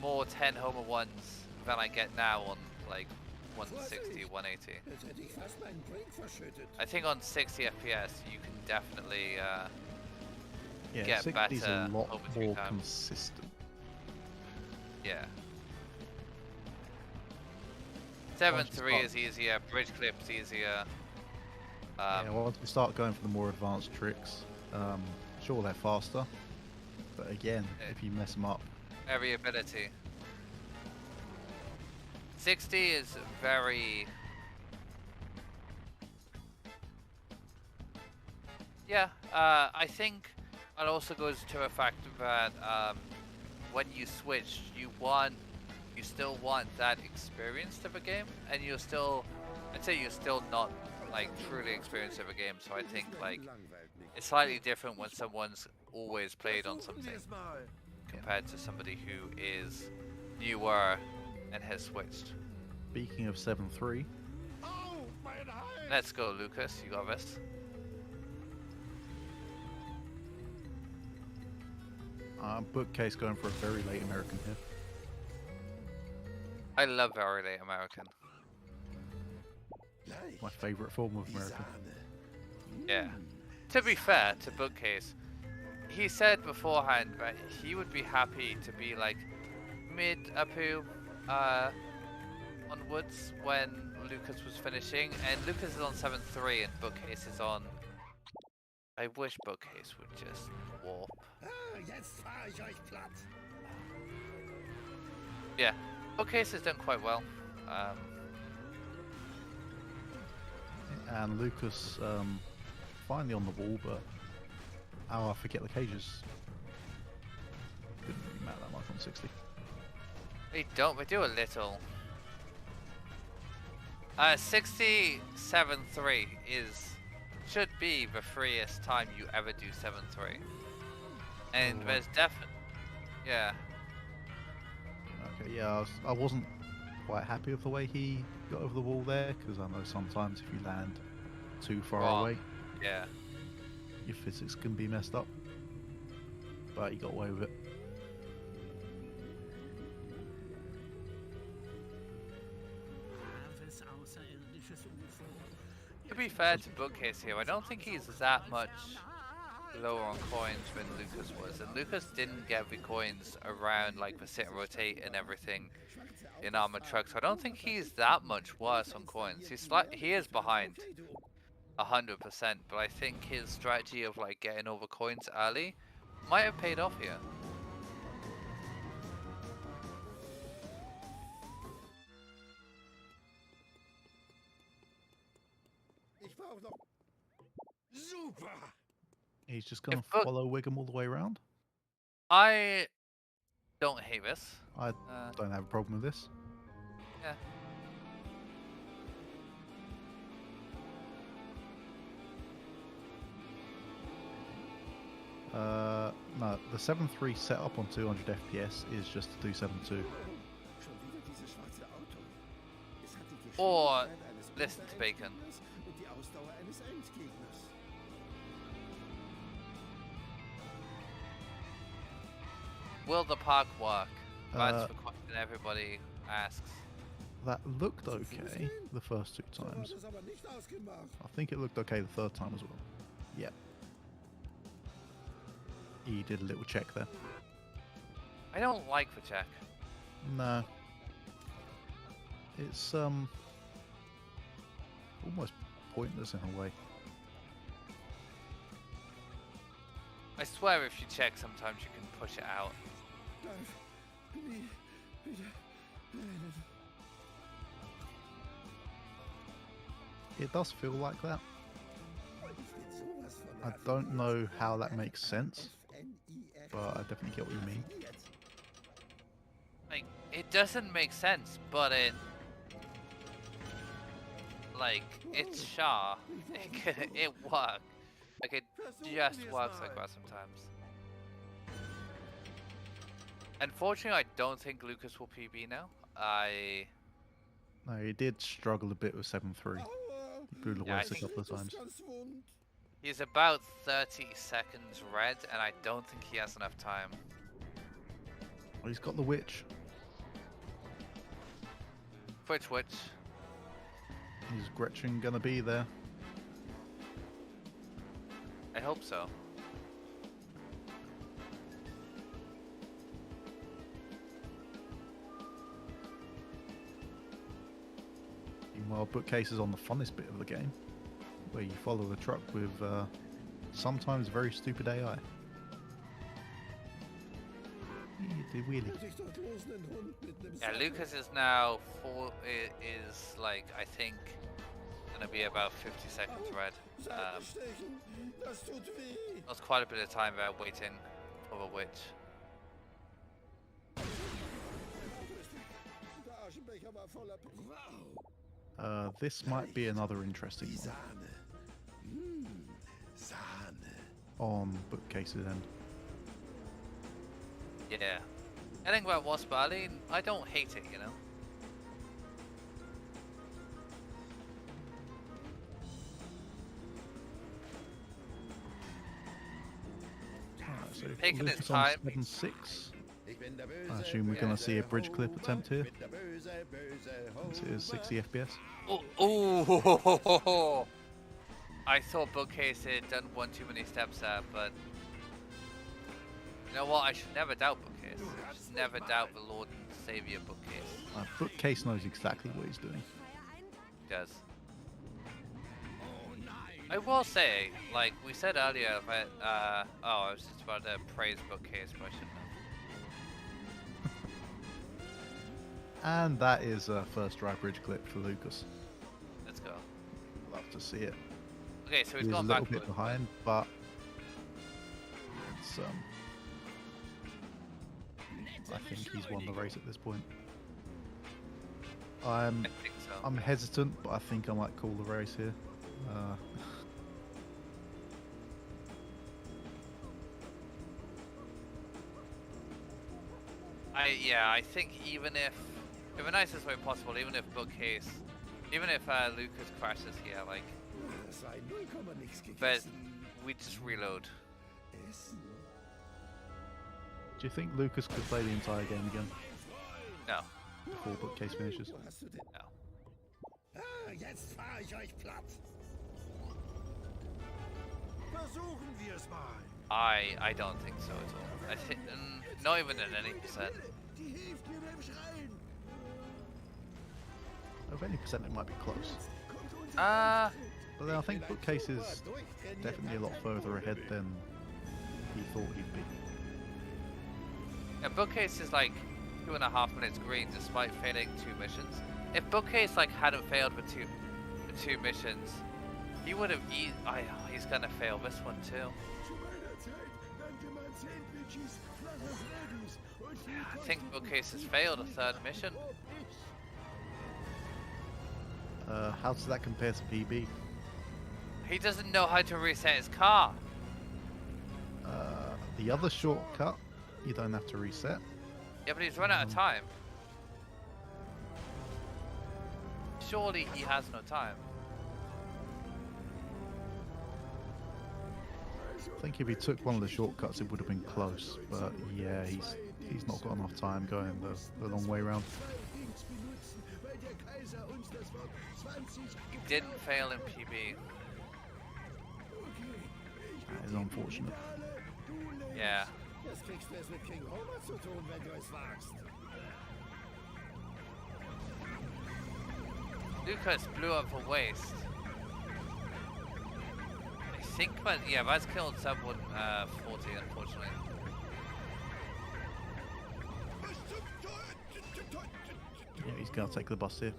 more 10 Homer ones than I get now on like 160, 180. Jetzt hätte ich fast meinen Drink verschüttet. I think on 60 FPS you can definitely Yeah, Get 60's a better lot over three more times. consistent. yeah. Once you 7-3 start- is easier, bridge clip's easier. Yeah, once we start going for the more advanced tricks, sure they're faster, but again, Yeah. if you mess them up, Variability. 60 is very... Yeah, I think it also goes to the fact that when you switch, you still want that experience of a game, and you're still, I'd say you're still not like truly experienced of a game, so I think like Langweilt mich. it's slightly different when someone's always played on Versuchen something wir's mal. compared to somebody who is newer and has switched. speaking of 7-3, Au, mein Hals. Let's go, Lucas. You got this. Bookcase going for a very late American here. I love very late American. Leicht. My favourite form of Wie American. Sahne. Yeah. To be fair to Bookcase, he said beforehand that he would be happy to be like mid Apu onwards when Lukas was finishing, and Lukas is on 7-3 and Bookcase is on. I wish Buchcase would just warp. Jetzt fahr ich euch platt. Yeah, Buchcase has done quite well. And Lucas finally on the wall, but I forget the cages. Didn't really matter that much on 60. They don't. We do a little. 67-3 should be the freest time you ever do 7-3, and there's definitely, yeah. Okay, yeah, I wasn't quite happy with the way he got over the wall there, because I know sometimes if you land too far away, yeah, your physics can be messed up. But he got away with it. To be fair to Bookcase here, I don't think he's that much lower on coins than Lucas was, and Lucas didn't get the coins around like the sit and rotate and everything in Armored Truck, so I don't think he's that much worse on coins. He is behind 100%, but I think his strategy of like getting over coins early might have paid off here. Super! He's just gonna follow Wiggum all the way around. I don't hate this. I don't have a problem with this. Yeah. No, the 7-3 setup on 200 FPS is just to do 7-2. Schon wieder dieses schwarze Auto. Es hat die Or Geschwindigkeit eines listen to Bacon. Unterentgegners und die Ausdauer eines Endgegners. Will the park work? That's the question everybody asks. That looked okay the first two times. Das aber nicht ausgemacht. I think it looked okay the third time as well. Yep. He did a little check there. I don't like the check. No. It's almost pointless in a way. I swear if you check sometimes you can push it out. Darf nie wieder lernen. It does feel like that. Ich will sowas von I don't know how that makes sense, FNIF. but I definitely get what you mean. Like, it doesn't make sense, but it's Shaw. It works. Like, it just works like that sometimes. Unfortunately, I don't think Lucas will PB now. No, he did struggle a bit with 7-3. He blew the Yeah, I waist a think- couple of times. He's about 30 seconds red, and I don't think he has enough time. Well, he's got the witch. Which? Is Gretchen gonna be there? I hope so. Meanwhile, Bookcase is on the funnest bit of the game, where you follow the truck with sometimes very stupid AI. The wheelie. Yeah, Lucas is now like I think gonna be about 50 seconds red. That's quite a bit of time there waiting for the witch. This might be another interesting one on Bookcase's end. Yeah. I think about Wasp Alley, I don't hate it, you know. Alright, so Taking Lucas its on time. 7-6. I assume we're gonna see a bridge clip attempt here. This is 60 FPS. Oh, I thought Buchcase had done one too many steps there, but you know what? I should never doubt Buchcase. I should never doubt the Lord and Savior Buchcase. Bookcase knows exactly what he's doing. He does. I will say, like we said earlier, that I was just about to praise Buchcase, but I shouldn't have. And that is a first dry bridge clip for Lucas. Let's go. Love to see it. Okay, so he's He's a gone little back bit behind, but it's, I think he's won the race at this point. I think so. I'm hesitant, but I think I might call the race here. I think even if, in the nicest way possible, even if Buchcase, even if Lukas crashes here, like, but we just reload. Do you think Lucas could play the entire game again No. before Bookcase finishes? No. Jetzt fahr ich euch platt. Versuchen wir es mal. I don't think so at all. I think not even at any percent. Die hilft mir beim Schreien. Of any percent, it might be close. But then I think Bookcase is definitely a lot further ahead than he thought he'd be. Yeah, Buchcase is like 2.5 minutes green despite failing 2 missions. If Buchcase like hadn't failed with two missions, he would have. He's gonna fail this one too. I think Buchcase has failed a 3rd mission. How does that compare to PB? He doesn't know how to reset his car. The other shortcut, you don't have to reset. Yeah, but he's run out of time. Surely he has no time. I think if he took one of the shortcuts, it would have been close. But yeah, he's not got enough time going the long way around. He didn't fail in PB. That is unfortunate. Yeah. Jetzt kriegst du es mit King Homer zu tun, wenn du es wagst. Lukas blew up for waste. I think, but yeah, that's killed someone 40, unfortunately. Yeah, he's going to take the bus here.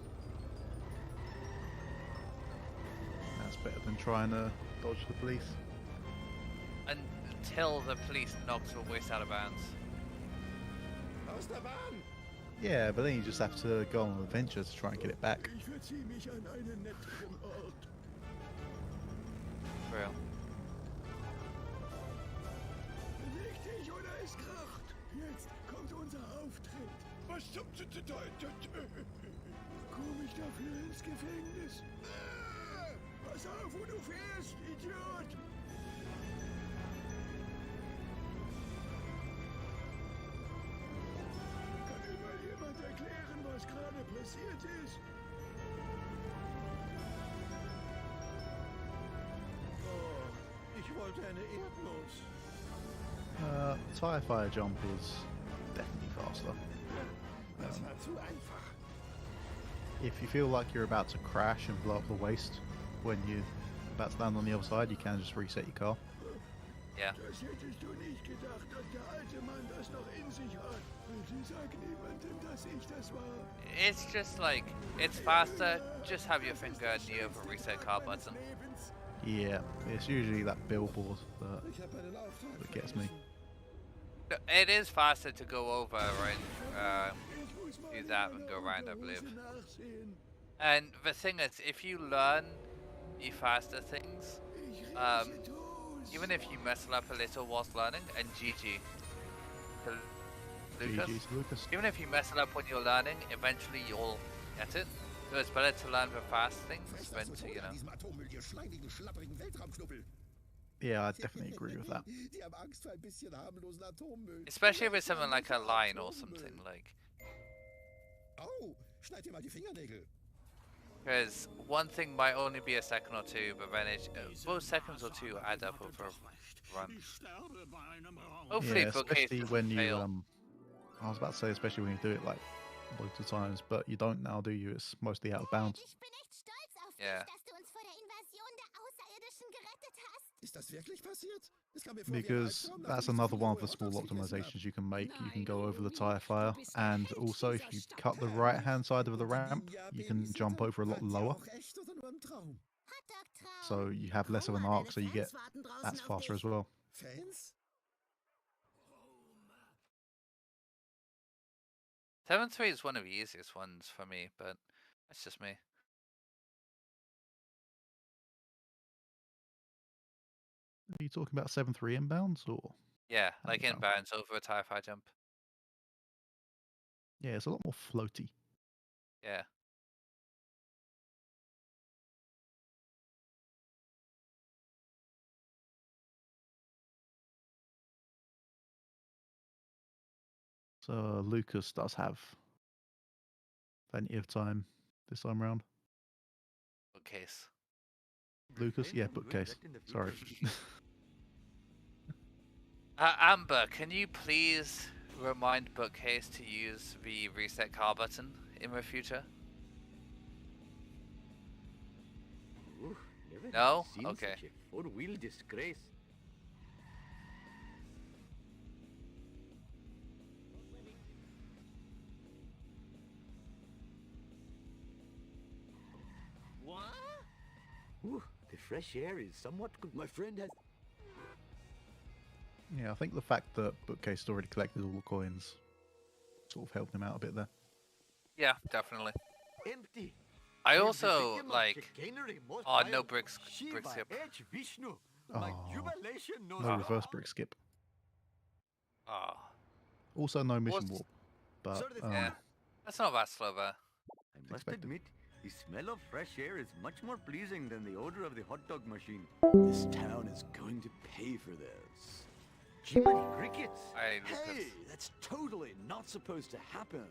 That's better than trying to dodge the police. Until the police knocks the waste out of bounds. Aus der Bahn! Yeah, but then you just have to go on an adventure to try and get it back. Ich verzieh mich an einen netteren Ort. For real. Beweg dich oder es kracht. Jetzt kommt unser Auftritt. Was zum Komm ich dafür ins Gefängnis? Pass auf, wo du fährst, Idiot! Kann mir mal jemand erklären, was gerade passiert ist? Oh, ich wollte eine Erdnuss. TIE Fire jump is definitely faster. Das war zu einfach. If you feel like you're about to crash and blow up the waste when you're about to land on the other side, you can just reset your car. Yeah. Das hättest du nicht gedacht, dass der alte Mann das noch in sich hat. Sie sag niemandem, dass ich das war. It's just like, it's faster, just have your finger near the reset car button. Yeah, it's usually that billboard that Ich habe einen Auftrag gets me. No, it is faster to go over and do that and go around, I believe. And the thing is, if you learn the faster things, even if you mess up a little whilst learning, and GG to Lucas, GG's Lucas. even if you mess it up when you're learning, eventually you'll get it. So it's better to learn the fast things than to, you know. Yeah, I definitely agree with that. Especially with something like a line or something like. Au, schneid dir mal die Fingernägel. Because one thing might only be a second or two, but then both seconds or two add up over a run. Hopefully, Yeah, Bookcase especially doesn't when you fail. I was about to say, especially when you do it like loads of times, but you don't now, do you? It's mostly out of bounds. Ich bin echt stolz auf Yeah. dich, dass du uns vor der Invasion der Außerirdischen gerettet hast. Ist das wirklich passiert? Es kam mir vor wie ein Because Albtraum, nachdem that's ich zu another viele one of rohe the small Hotdogs gegessen optimizations hab. you can make. You can go Nein, over the Obi, tire fire, du bist der and Held also if dieser you Stadt. cut the right hand side of the ramp, Ja, you can Babysitter, jump over a lot wart ihr lower, auch echt oder nur im Traum? Hotdog-Traum. so you have less of an Guck mal, arc, so deine you get Fans warten draußen that's auf faster dich. as well. Fans? 7-3 is one of the easiest ones for me, but that's just me. Are you talking about 7-3 inbounds or? Yeah, like Outbound. inbounds over a tire fire jump. Yeah, it's a lot more floaty. Yeah. So Lucas does have plenty of time this time around. Bookcase. Lucas, yeah, Bookcase. Sorry. Amber, can you please remind Bookcase to use the reset car button in the future? No? Okay. Four-wheel disgrace. What? Ooh, the fresh air is somewhat good. My friend has... Yeah, I think the fact that Bookcase had already collected all the coins sort of helped him out a bit there. Yeah, definitely. Empty. I also like. Oh, no brick skip. Oh, no reverse brick skip. Oh, Also, no mission What's- warp. But Sir, the- yeah. That's not that slow there. I must expected. admit, the smell of fresh air is much more pleasing than the odor of the hot dog machine. This town is going to pay for this. Jiminy crickets! I Hey, that's totally not supposed to happen.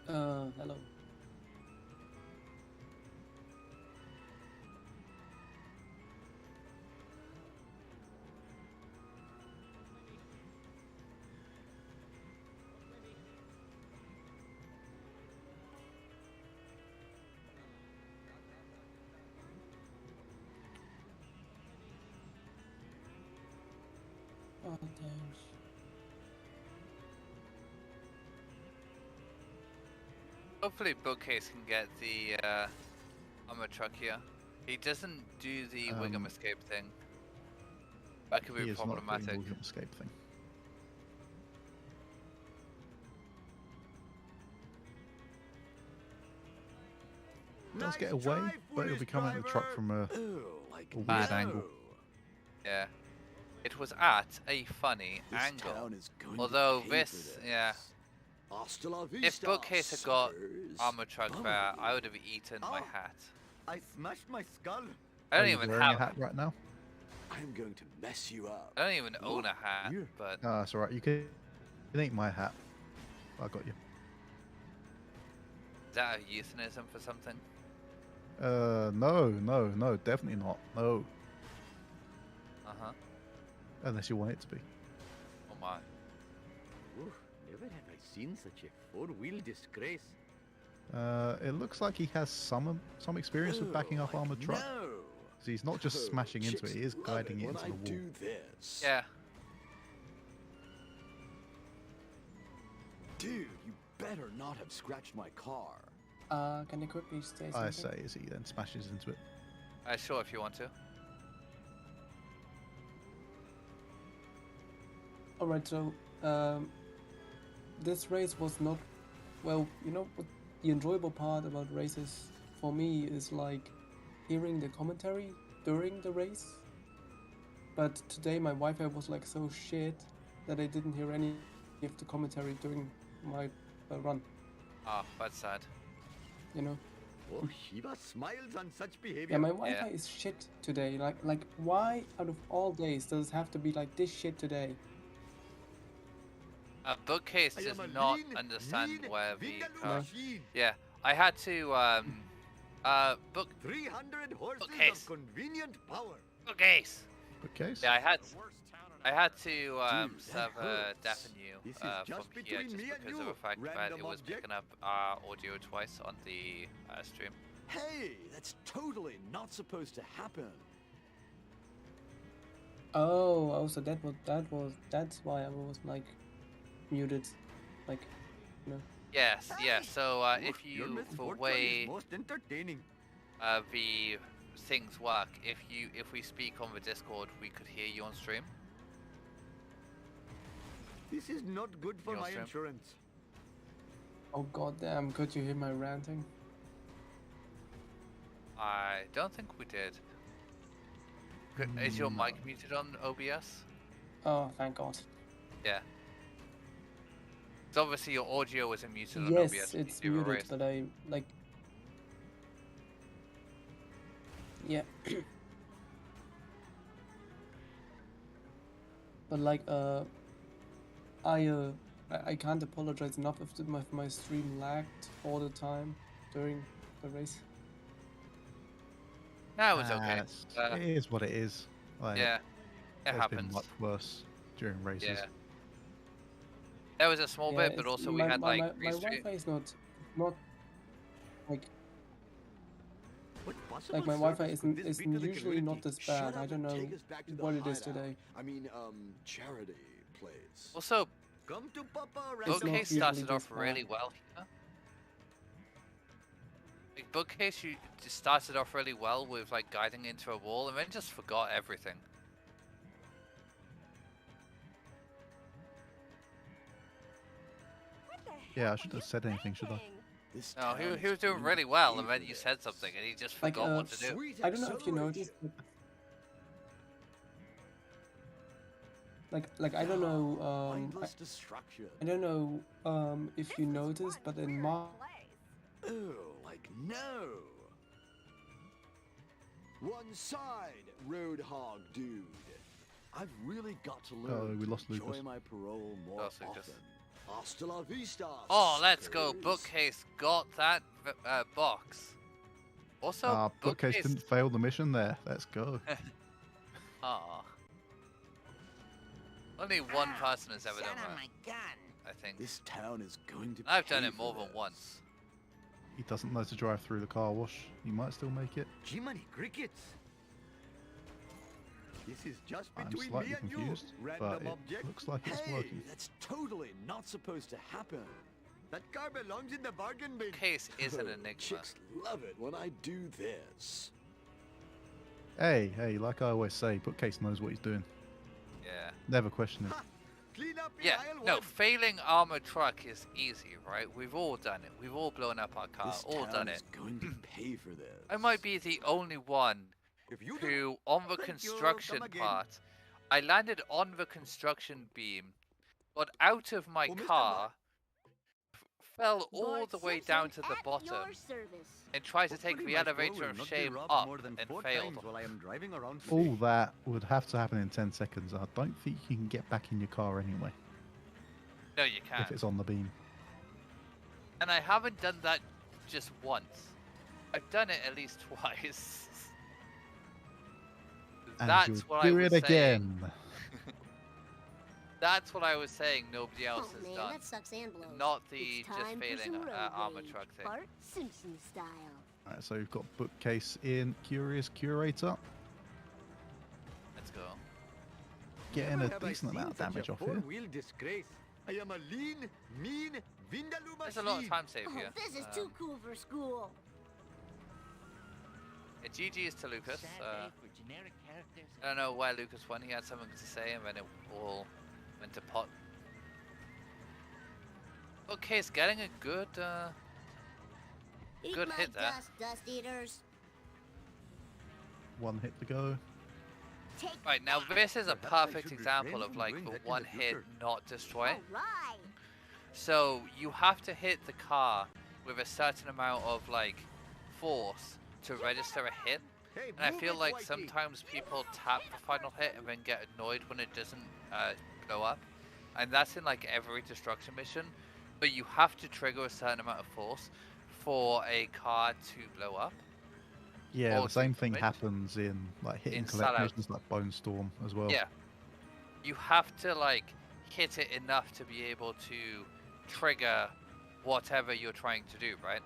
Hello. Oh, thanks. Hopefully Bookcase can get the armor truck here. He doesn't do the Wiggum escape thing. That could he be is not doing problematic. the William escape thing. Does get away, but he'll be coming at the truck from a Like weird angle. Yeah. It was at a funny This angle. town is going Although to pay for this, yeah. Hasta la If vista, Bookcase had got suckers. armor truck Bye. there, I would have eaten my Oh. hat. I smashed my skull. I Are don't you even wearing a have. hat right now? I'm going to mess you up. I don't even own a hat, Here. but No, that's alright. You can eat my hat. I got you. is that a euphemism for something? No, definitely not. No, Uh huh. unless you want it to be. Oh my. Ooh, never have I seen such a four-wheel disgrace. It looks like he has some experience with backing up armored truck. No. 'Cause he's not just smashing into it; he is Love guiding it when into I the wall. do this. Yeah. Dude, you better not have scratched my car. Can you quickly say something? I say as he then smashes into it. Sure, if you want to. Alright, so, this race was not, well, you know what the enjoyable part about races for me is like hearing the commentary during the race. But today my Wi-Fi was like so shit that I didn't hear any of the commentary during my run, Ah, that's sad. you know? Oh, Shiva smiles on such behavior. Yeah, my Wi-Fi is shit today. Like, why out of all days does it have to be like this shit today? Bookcase I does am a not lean, understand mean where the Vindaloo car. machine. Yeah, I had to Book 300 horses Buchcase. of convenient power. Buchcase. Bookcase? Yeah, I had to Dude, serve that hurts. deafen you This is from just here between just me and because of you, the fact that random it was object. picking up our audio twice on the stream. Hey, that's totally not supposed to happen. Oh, so that's why I was like muted, like, you know. Yes, yeah. So Look, if your you, for misfortune way is most entertaining. the things work, if we speak on the Discord, we could hear you on stream. This is not good for Your my stream. insurance. Oh goddamn! Could you hear my ranting? I don't think we did. Is your mic muted on OBS? Oh, thank God. Yeah. So obviously your audio isn't muted on Yes, OBS. it's you were muted, raised. but I like. Yeah. But like, I can't apologize enough if my stream lagged all the time during the race. No, it's okay. It is what it is. Like, Yeah, it it's been happens. much worse during races. Yeah. There was a small Yeah, bit, but it's- also we had my like Wi-Fi is not like What possible my Wi-Fi service could isn't this be to the usually not community? this bad. Shut I up don't and know take us back to the what it is hideout. today. I mean, charity place. Also, Come to Papa, It's not Buchcase usually started this off bad. really well here. Like Buchcase, you just started off really well with like guiding into a wall, and then just forgot everything. Yeah, I shouldn't have said anything, should I? This No, town he is was doing going really to well, pay and then for you said this. something, and he just Like, forgot what to do. Sweet I don't know if you noticed, acceleration. but like I don't know Mindless destruction. I don't know if you noticed, but in March. Oh, like no. One side, Roadhog dude. I've really got to learn we to lost enjoy Lucas. my parole more Lost Lucas. often. Hasta la vista. Oh, let's go! suckers. Bookcase got that box. Also, Bookcase didn't fail the mission there. Let's go. Aw. Only one person has ever done that, my gun. I think. This town is going to. I've done pay it for more than this. once. He doesn't know to drive through the car wash. He might still make it. Jiminy crickets. This is just I'm between slightly me and confused, you, but random it object. looks like it's Hey, working. that's totally not supposed to happen. That car belongs in the bargain bin. Case is an Oh, enigma. Chicks love it when I do this. Hey, like I always say, Bookcase knows what he's doing. Yeah. Never question him. Ha! Clean up in Yeah, aisle no, one. failing armored truck is easy, right? We've all done it. We've all blown up our car, This all town done is it. going to pay for this. I might be the only one If you do, who, on the thank you, construction come again. part, I landed on the construction beam, got out of my Oh, Mr. car, fell all the way down to the bottom, and tried to take hopefully the my store elevator will of not be shame robbed up more than and 4 failed. times while I am driving around All today. that would have to happen in 10 seconds. I don't think you can get back in your car anyway No, you if can't. it's on the beam. And I haven't done that just once. I've done it at least twice. And That's you'll what I do was it saying. again. That's what I was saying. Nobody else Oh has man, done. that sucks and blows. Not the It's just time for failing some road armor rage, truck thing. Bart Simpson style. Alright, so we've got Bookcase in Curious Curator. Let's go. Getting Never a have I decent amount of seen such damage a off here. four-wheel disgrace. I am a lean, mean, Vindaloo There's a lot of machine. time save Oh, here. this is too cool for school. GG's to Lucas. I don't know why Lucas won. He had something to say, and then it all went to pot. Okay, it's getting a good. Eat Good my hit there. dust eaters. One hit to go. Take Right now, this is a Perhaps I perfect should example refrain of from like doing the that in one the hit future. not destroy. All right. So you have to hit the car with a certain amount of like force to register a hit. Hey, And I move feel it, like Whitey. sometimes people tap the final hit and then get annoyed when it doesn't blow up. And that's in like every destruction mission. But you have to trigger a certain amount of force for a car to blow up. Yeah, Or the same thing damage. happens in like hitting In collect Sellout. missions like Bone Storm as well. Yeah. You have to like hit it enough to be able to trigger whatever you're trying to do, right?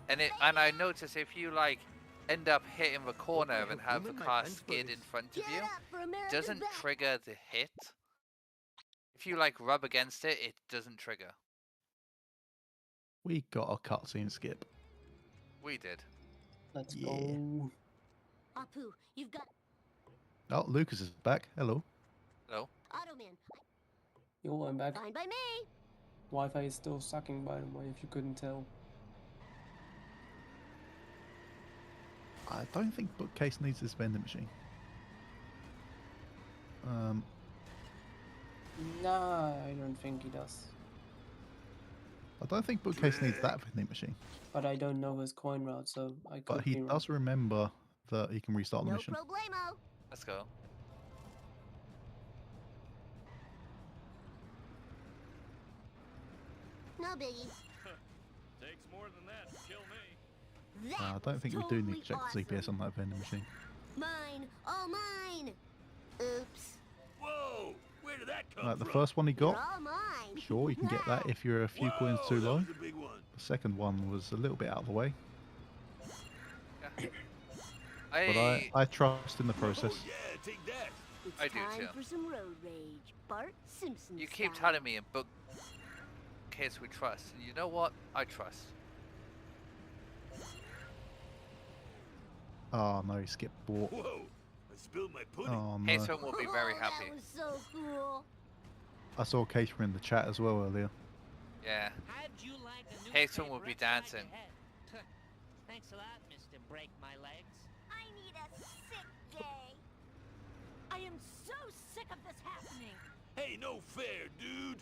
And I notice if you like end up hitting the corner I and have have the room in my car pants for skid this. in front of Get you, up for it America's doesn't back. trigger the hit. If you like rub against it, it doesn't trigger. We got a cutscene skip. We did. Let's Yeah. go. Apu, you've got Oh, Lucas is back. Hello. Hello. Automan. Yo, I'm back. Fine by me. Wi-Fi is still sucking, by the way, if you couldn't tell. I don't think Bookcase needs this vending machine. Nah, I don't think he does. I don't think Bookcase needs that vending machine. But I don't know his coin route, so I could But he be wrong. does remember that he can restart the No mission. problemo. Let's go. No biggie. Takes more than that to kill me. That I don't was think we do totally need to check the CPS awesome. on that vending machine. Mine. All mine. Oops. Whoa! Where did that come Right, the from? first one he They're got, all mine. sure, you can get that if you're a few coins Whoa, too that low. was a big one. The second one was a little bit out of the way, Yeah. but I trust in the process. Oh, yeah, take that. It's I do time too. for some road rage. Bart Simpson You keep style. telling me in book case we trust, and you know what? I trust. Oh no, he skipped bought. Whoa! I spilled my pudding. Oh no. Caseman will be very Oh, happy. That was so cool. I saw Caseman in the chat as well earlier. Yeah. How'd you like a new Hasten will be right side dancing. ahead? Thanks a lot, Mr. Break My Legs. I need a sick day. I am so sick of this happening. Hey, no fair, dude.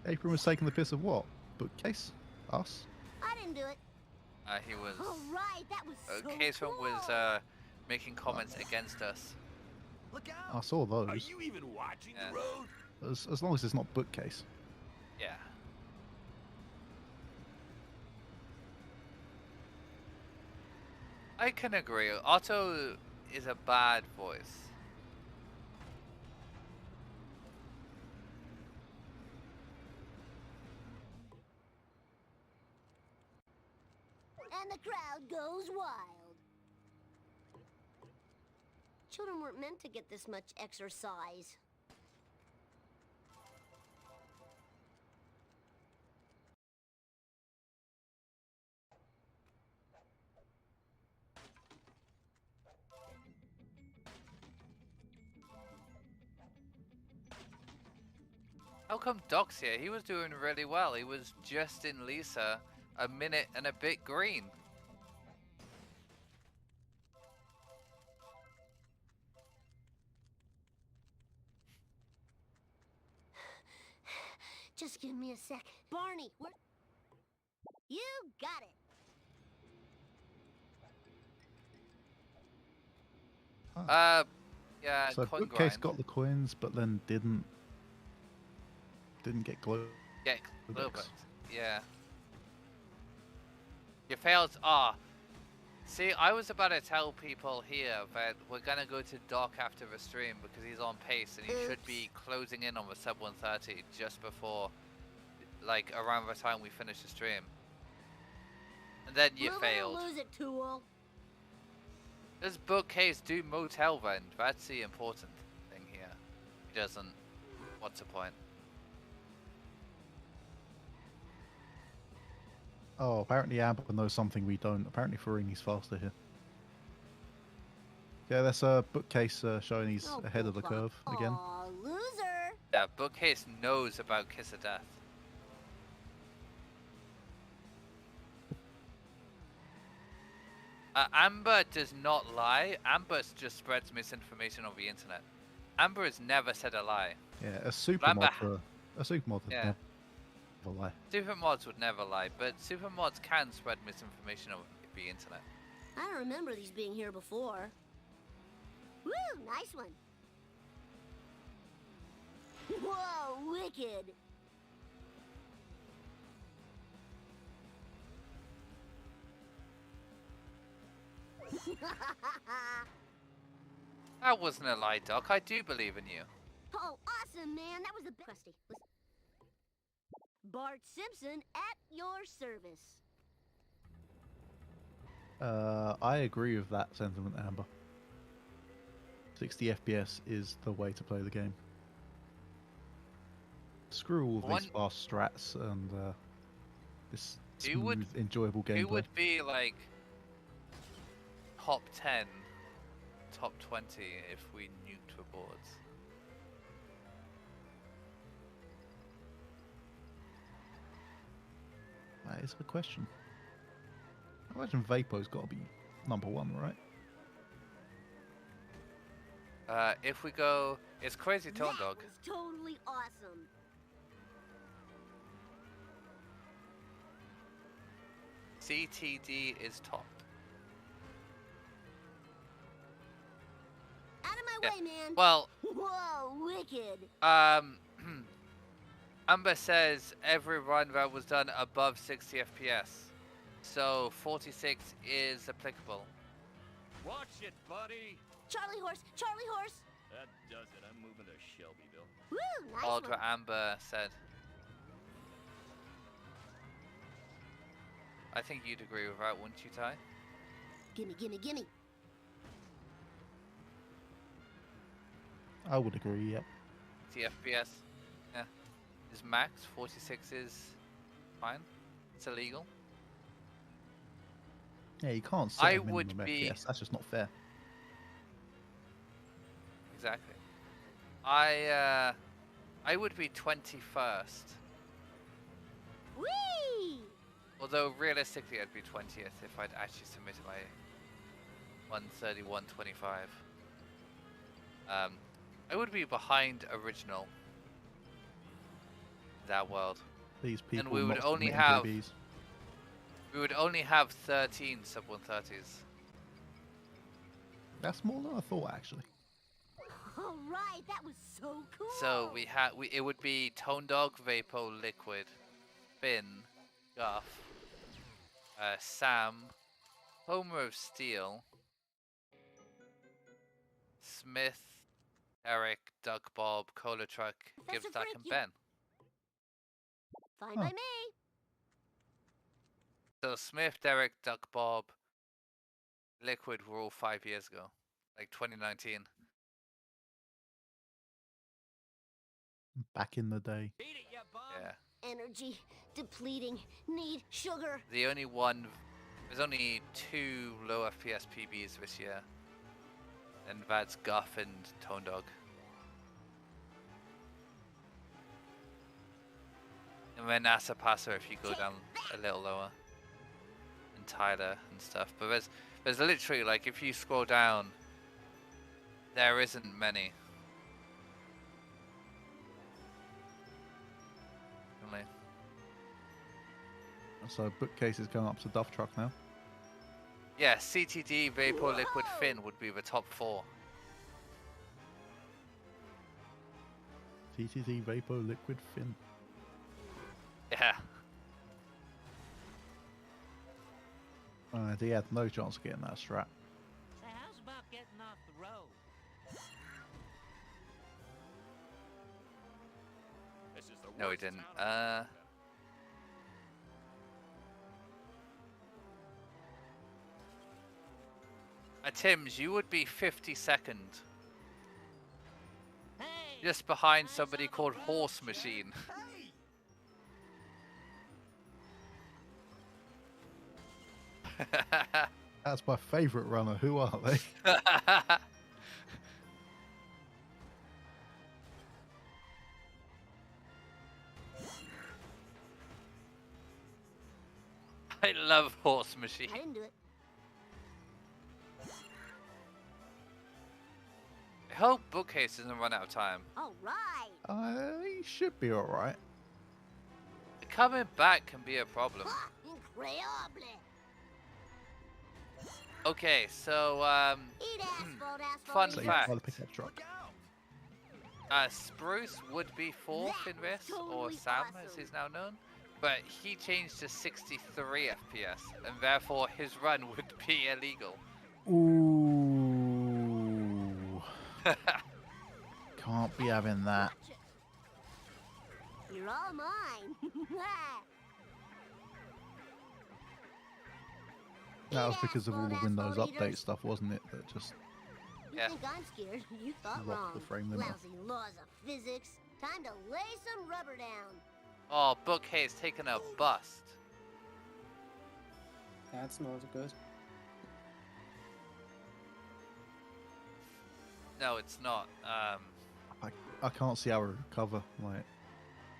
Apron was taking the piss of what? Bookcase? Us? I didn't do it. He was. All right, that was so Caseman cool. was making comments against us. Look I out! saw Are those. you even watching Yeah. the road? As long as it's not Bookcase. Yeah. I can agree. Otto is a bad voice. And the crowd goes wild. Children weren't meant to get this much exercise. How come Doc's here? He was doing really well. He was just in Lisa a minute and a bit green. Just give me a sec. Barney, where... You got it. Yeah, So coin Bookcase grind. got the coins, but then didn't get glow. Yeah, a little bit. Looks. Yeah. You failed. See, I was about to tell people here that we're gonna go to Doc after the stream because he's on pace and he should be closing in on the sub 130 just before, like, around the time we finish the stream. And then you Move it or failed. lose it, tool. Does Bookcase do motel vend? That's the important thing here. He doesn't. What's the point? Oh, apparently Amber knows something we don't. Apparently Farini's faster here. Yeah, that's a Bookcase showing he's Oh, ahead of the bullfuck. curve again. Aw, loser. Yeah, Bookcase knows about Kiss of Death. Amber does not lie. Amber just spreads misinformation on the internet. Amber has never said a lie. Yeah, a super Amber- mod would Yeah. never lie. Supermods would never lie, but supermods can spread misinformation on the internet. I don't remember these being here before. Woo, nice one. Whoa, wicked. That wasn't a lie, Doc. I do believe in you. Oh, awesome, man. That was the best. Krusty, listen. Bart Simpson at your service. I agree with that sentiment, Amber. 60 FPS is the way to play the game. Screw all of these fast strats and this smooth, enjoyable gameplay. Who would be like top 10, top 20 if we nuked the boards? That is the question. I imagine Vapo's got to be number 1, right? If we go, it's Crazy Tone Dog. That was totally awesome. CTD is top. Out of my way, man. Well, whoa, wicked. Amber says every run that was done above 60 FPS. So 46 is applicable. Watch it, buddy. Charlie horse, Charlie horse. That does it. I'm moving to Shelbyville. Woo, nice Odd one. what Amber said. I think you'd agree with that, wouldn't you, Ty? Gimme, gimme, gimme. I would agree, yep. 60 FPS. Yeah. Is max, 46 is fine. It's illegal. Yeah, you can't set a minimum FPS. That's just not fair. Exactly. I would be 21st. Whee! Although realistically I'd be 20th if I'd actually submitted my 131.25. I would be behind original. That world. These people and we would not only submitting have PBs. we would only have 13 sub 130s. That's more than I thought, actually. All right, that was so cool. So it would be Tone Dog, Vapo, Liquid, Finn, Guff, Sam, Homer of Steel, Smith, Eric, Duck Bob, Cola Truck, Professor Gibbs Duck, and Frank, Ben. Fine by me. So Smith, Derek, Duck Bob, Liquid were all 5 years ago, like 2019. Back in the day. Yeah. Energy depleting. Need sugar. There's only 2 low FPS PBs this year, and that's Guff and Tone Dog. And then NASA Passer if you go down a little lower, and Tyler and stuff. But there's literally, like, if you scroll down, there isn't many. Really. So Bookcase is going up to Duff Truck now. Yeah, CTD, Vapor, Liquid, Finn would be the top 4. TTD, Vapor, Liquid, Finn. Yeah. He had no chance of getting that strat. So how's about getting off the road? This is the No, he worst didn't. town Tim's, you would be 52nd. Hey, Just behind eyes somebody on the called road, Horse Jack. Machine. That's my favourite runner. Who are they? I love Horse Machine. I didn't do it. I hope Bookcase doesn't run out of time. All right. He should be alright. Coming back can be a problem. Ha! Incredible. Okay, so Eat asphalt, Fun asphalt. So eat you fact. gotta pick up truck. Spruce would be 4th in this, or Totally Sam as awesome. he's now known, but he changed to 63 FPS, and therefore his run would be illegal. Ooh. Can't be having that. You're all mine. That was because of all the Windows Update stuff, wasn't it? That just You Yeah. think I'm scared? You thought locked wrong. the frame limiter. Lousy laws of physics. Time to lay some rubber down. Oh, Buchcase taking a bust. That's not good. No, it's not. I can't see how we recover. Like,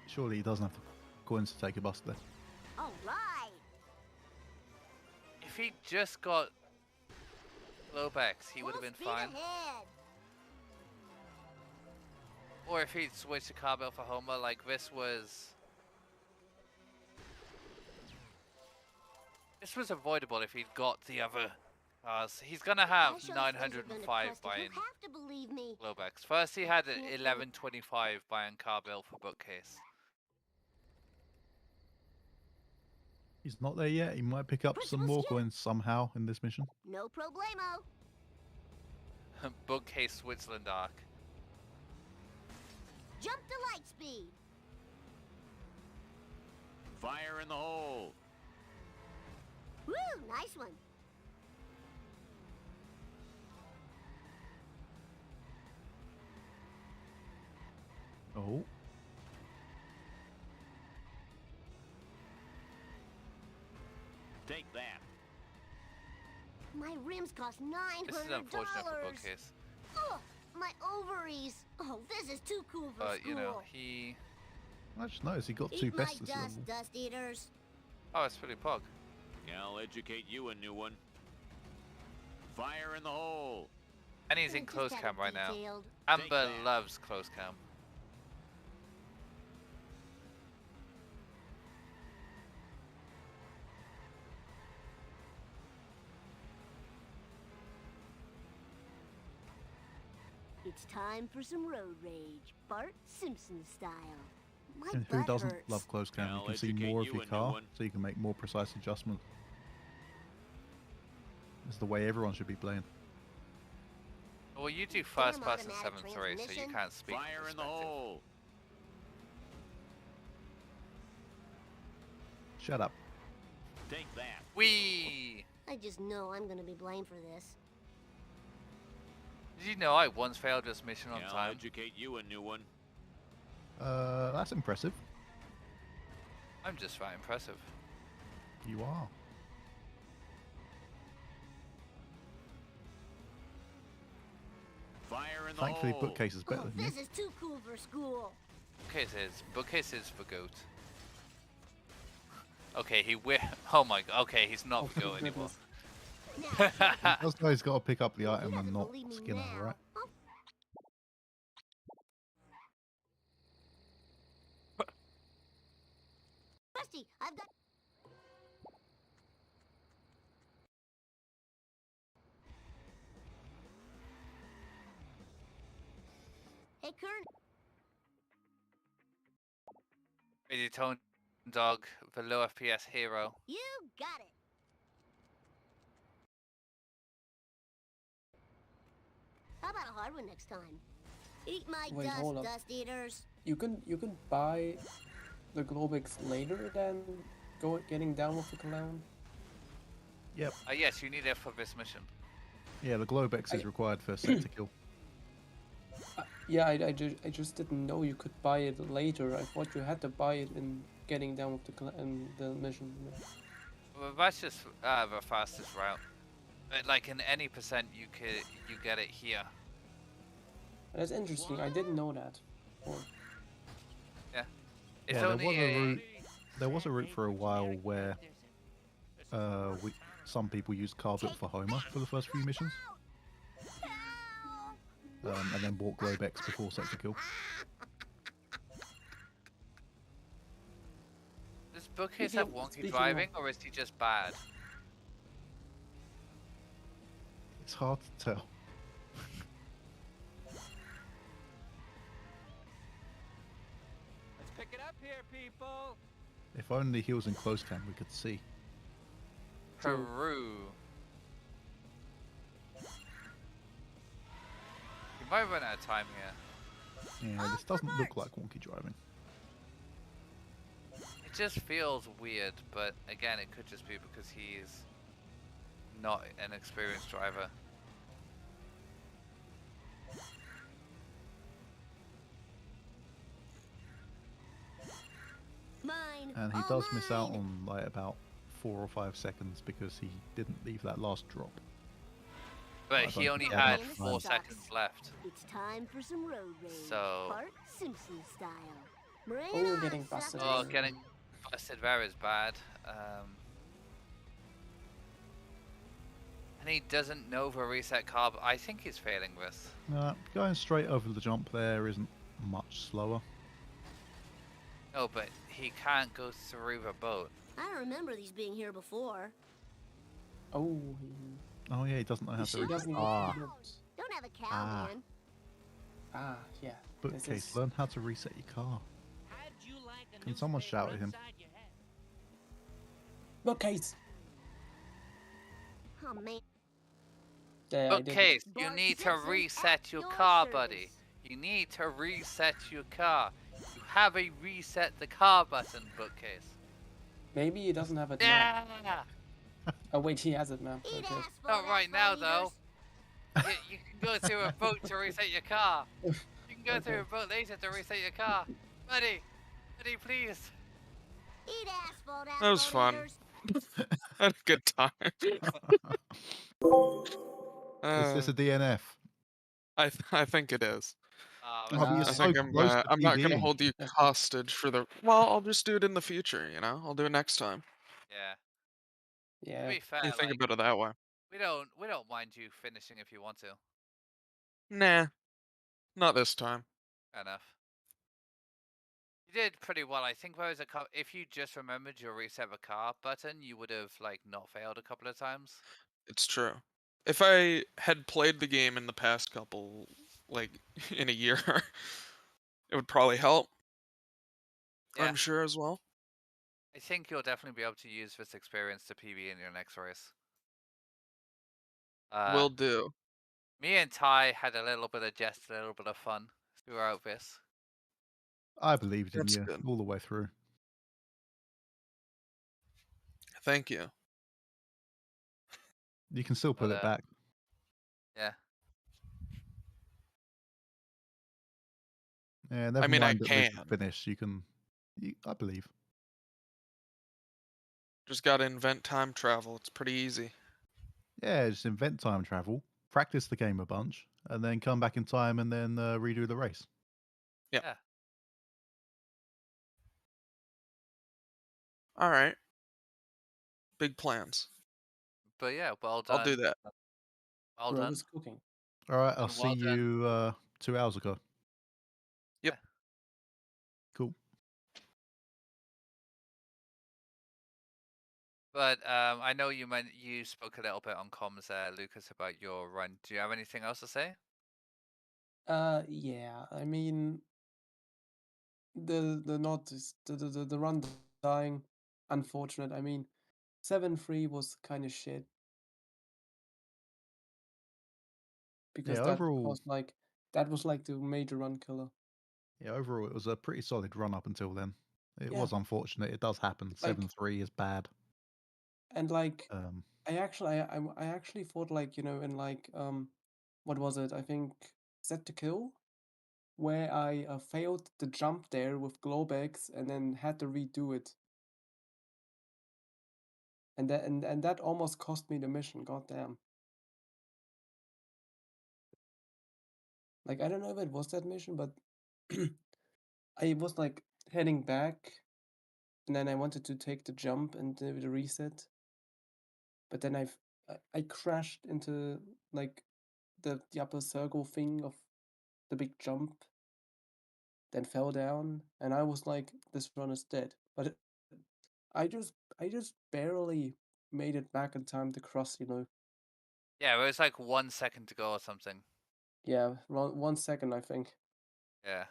surely he doesn't have the coins to take a bust there. All right. If he just got Globex, he would have Full been speed fine. ahead. Or if he'd switched to Carbell for Homer, like this was avoidable if he'd got the other cars. He's gonna have I sure think you're gonna 905 trust it. buying You have to believe me. Globex. First he had 1125 buying Carbell for Bookcase. He's not there yet. He might pick up some more coins somehow in this mission. No problemo. Bookcase Switzerland arc. Jump to light speed. Fire in the hole. Woo, nice one. Oh. Take that. My rims cost $900. This is unfortunate for Bookcase. Ugh, my ovaries. Oh, this is too cool for But school. you know, he I just noticed he got Eat 2 my best this dust, level. dust eaters. oh, it's pretty pog. I'll educate you a new one. Fire in the hole. And he's in Just close have cam it right now. detailed. Amber that. loves close cam. It's time for some road rage, Bart Simpson style. My And who butt doesn't hurts. love close cam? I'll You can see educate more of you your a new car, one. so you can make more precise adjustments. It's the way everyone should be playing. Well, you do first person automatic 7.3, so you transmission. can't speak. Fire in the perspective. hole. Shut up. Take that. Whee! I just know I'm gonna be blamed for this. Did you know I once failed this mission on I'll time? educate you a new one. That's impressive. I'm just that impressive. You are. Fire in the Thankfully, hole. Bookcase is better Oh, than you. this is too cool for school. Bookcase is for goat. Okay, oh my god, okay, he's not Oh, for for goat anymore. goodness. Now, That's why he's got to pick up the you item have and to not believe me Skinner, now. right? Oh. Rusty, I've got. Hey, Kern. Radio Tone Dog, the low FPS hero. You got it. How about a hard one next time? Eat my Wait, hold up. dust eaters. You can buy the Globex later than getting down with the clown. Yep. Yes, you need it for this mission. Yeah, the Globex is required for sector kill. Yeah, I just didn't know you could buy it later. I thought you had to buy it in getting down with the mission. Well, that's just the fastest route. Like in any percent, you get it here. That's interesting. I didn't know that. Oh, It's Yeah, only there was a route for a while where some people used Carbit for Homer for the first few missions, and then bought Globex before sector kill. Does Bookcase Speaking have of- wonky speaking driving, or is he just bad? It's hard to tell. Let's pick it up here, people. If only he was in close cam, we could see. Peru. might run out of time here. Yeah, this doesn't look like wonky driving. It just feels weird, but again, it could just be because he's not an experienced driver. Mine. And he All does miss out mine. on like about 4 or 5 seconds because he didn't leave that last drop. But I he don't only think he had had enough 4 time. seconds left. It's time for some road rage. So- Bart Simpson style. Bring it Oh, on, getting busted. suckers. Oh, getting busted there is bad. And he doesn't know the reset car, but I think he's failing this. Going straight over the jump there isn't much slower. No, but he can't go through the boat. I don't remember these being here before. Oh, Oh yeah, he doesn't know how he to. doesn't know Ah, how to reset. Don't have a cow, Ah. man. Ah, yeah. This Bookcase, is- learn how to reset your car. How'd you like a Can someone newspaper shout at him? inside your head? Bookcase. Oh, man. Yeah, I did. Bookcase, you Bart need to Simpson reset at your your car, service. buddy. You need to reset your car. You have a reset the car button, Bookcase. Maybe he doesn't have it now. Yeah! Oh wait, he has it now. Eat Okay. asphalt, Not right now, asphalt though. eaters. You can go through a boat to reset your car. You can go through Okay. a boat later to reset your car. Buddy, please. Eat asphalt, That was asphalt fun. eaters. Had a good time. Is this a DNF? I think it is. That's Oh, but you're I I so think close to I'm not gonna PBing. hold you hostage for the. Well, I'll just do it in the future. You know, I'll do it next time. yeah. To Yeah. be fair, You think like, about it that way. we don't mind you finishing if you want to. Nah, not this time. Fair enough. You did pretty well. I think there was a couple. If you just remembered your reset the car button, you would have like not failed a couple of times. It's true. If I had played the game in the past couple, like in a year, it would probably help. Yeah. I'm sure as well. I think you'll definitely be able to use this experience to PB in your next race. Will do. Me and Ty had a little bit of jest, a little bit of fun throughout this. I believed in That's you good. all the way through. Thank you. You can still pull But, it back. Yeah. Yeah, never mean, I mind that this is can. finished. You can. I believe. Just gotta invent time travel. It's pretty easy. Yeah, just invent time travel, practice the game a bunch, and then come back in time and then redo the race. Yeah. All right. Big plans. But yeah, well done. I'll do that. Well Bro done. is cooking. All right, I'll And see well done. you 2 hours ago. Yep. Cool. But I know you spoke a little bit on comms there, Lucas, about your run. Do you have anything else to say? Yeah. I mean, the run dying, unfortunate. I mean, 7-3 was kind of shit because Yeah, that overall, was like the major run killer. it was a pretty solid run up until then. It Yeah. was unfortunate. It does happen. Like- 7-3 is bad. And like, Um, I actually thought like, in like what was it? I think Set to Kill, where I failed the jump there with Globex and then had to redo it. And that almost cost me the mission, goddamn. Like, I don't know if it was that mission, but I was like heading back and then I wanted to take the jump and do the reset. But then I crashed into like the upper circle thing of the big jump, then fell down, and I was like, this run is dead. But I just barely made it back in time to cross, Yeah, it was like 1 second to go or something. Yeah, 1 second, I think. Yeah.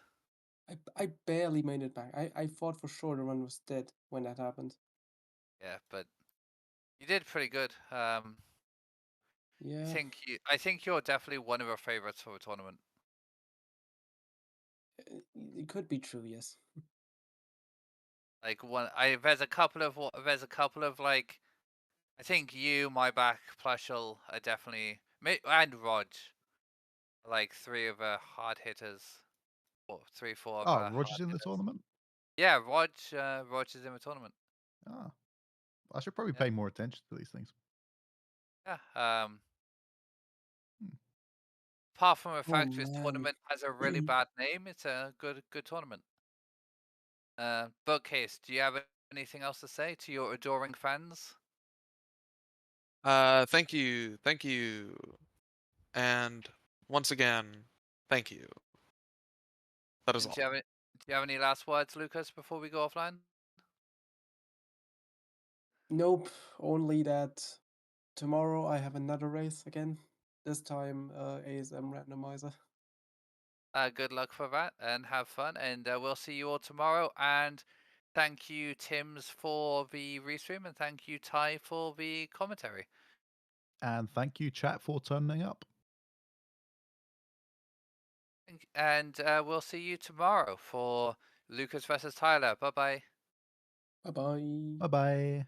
I barely made it back. I thought for sure the run was dead when that happened. Yeah, but you did pretty good. Yeah. I think you're definitely one of our favorites for the tournament. It could be true, yes. Like there's a couple of like, I think you, my back, Plushel are definitely, and Rog, like 3 of the hard hitters, or 3, 4 of Oh, the Roger's hard in the hitters. tournament? Yeah, Rog is in the tournament. Ah. I should probably Yeah. pay more attention to these things. Yeah. Apart from the fact this man. tournament has a really bad name, it's a good tournament. Buchcase, do you have anything else to say to your adoring fans? Thank you, and once again, thank you. That is And all. do you have any last words, Lucas, before we go offline? Nope, only that tomorrow I have another race again. This time ASM randomizer. Good luck for that, and have fun, and we'll see you all tomorrow. And thank you, Tims, for the restream, and thank you, Ty, for the commentary. And thank you, chat, for turning up. And we'll see you tomorrow for Lucas versus Tyler. Bye-bye. Bye-bye. Bye-bye.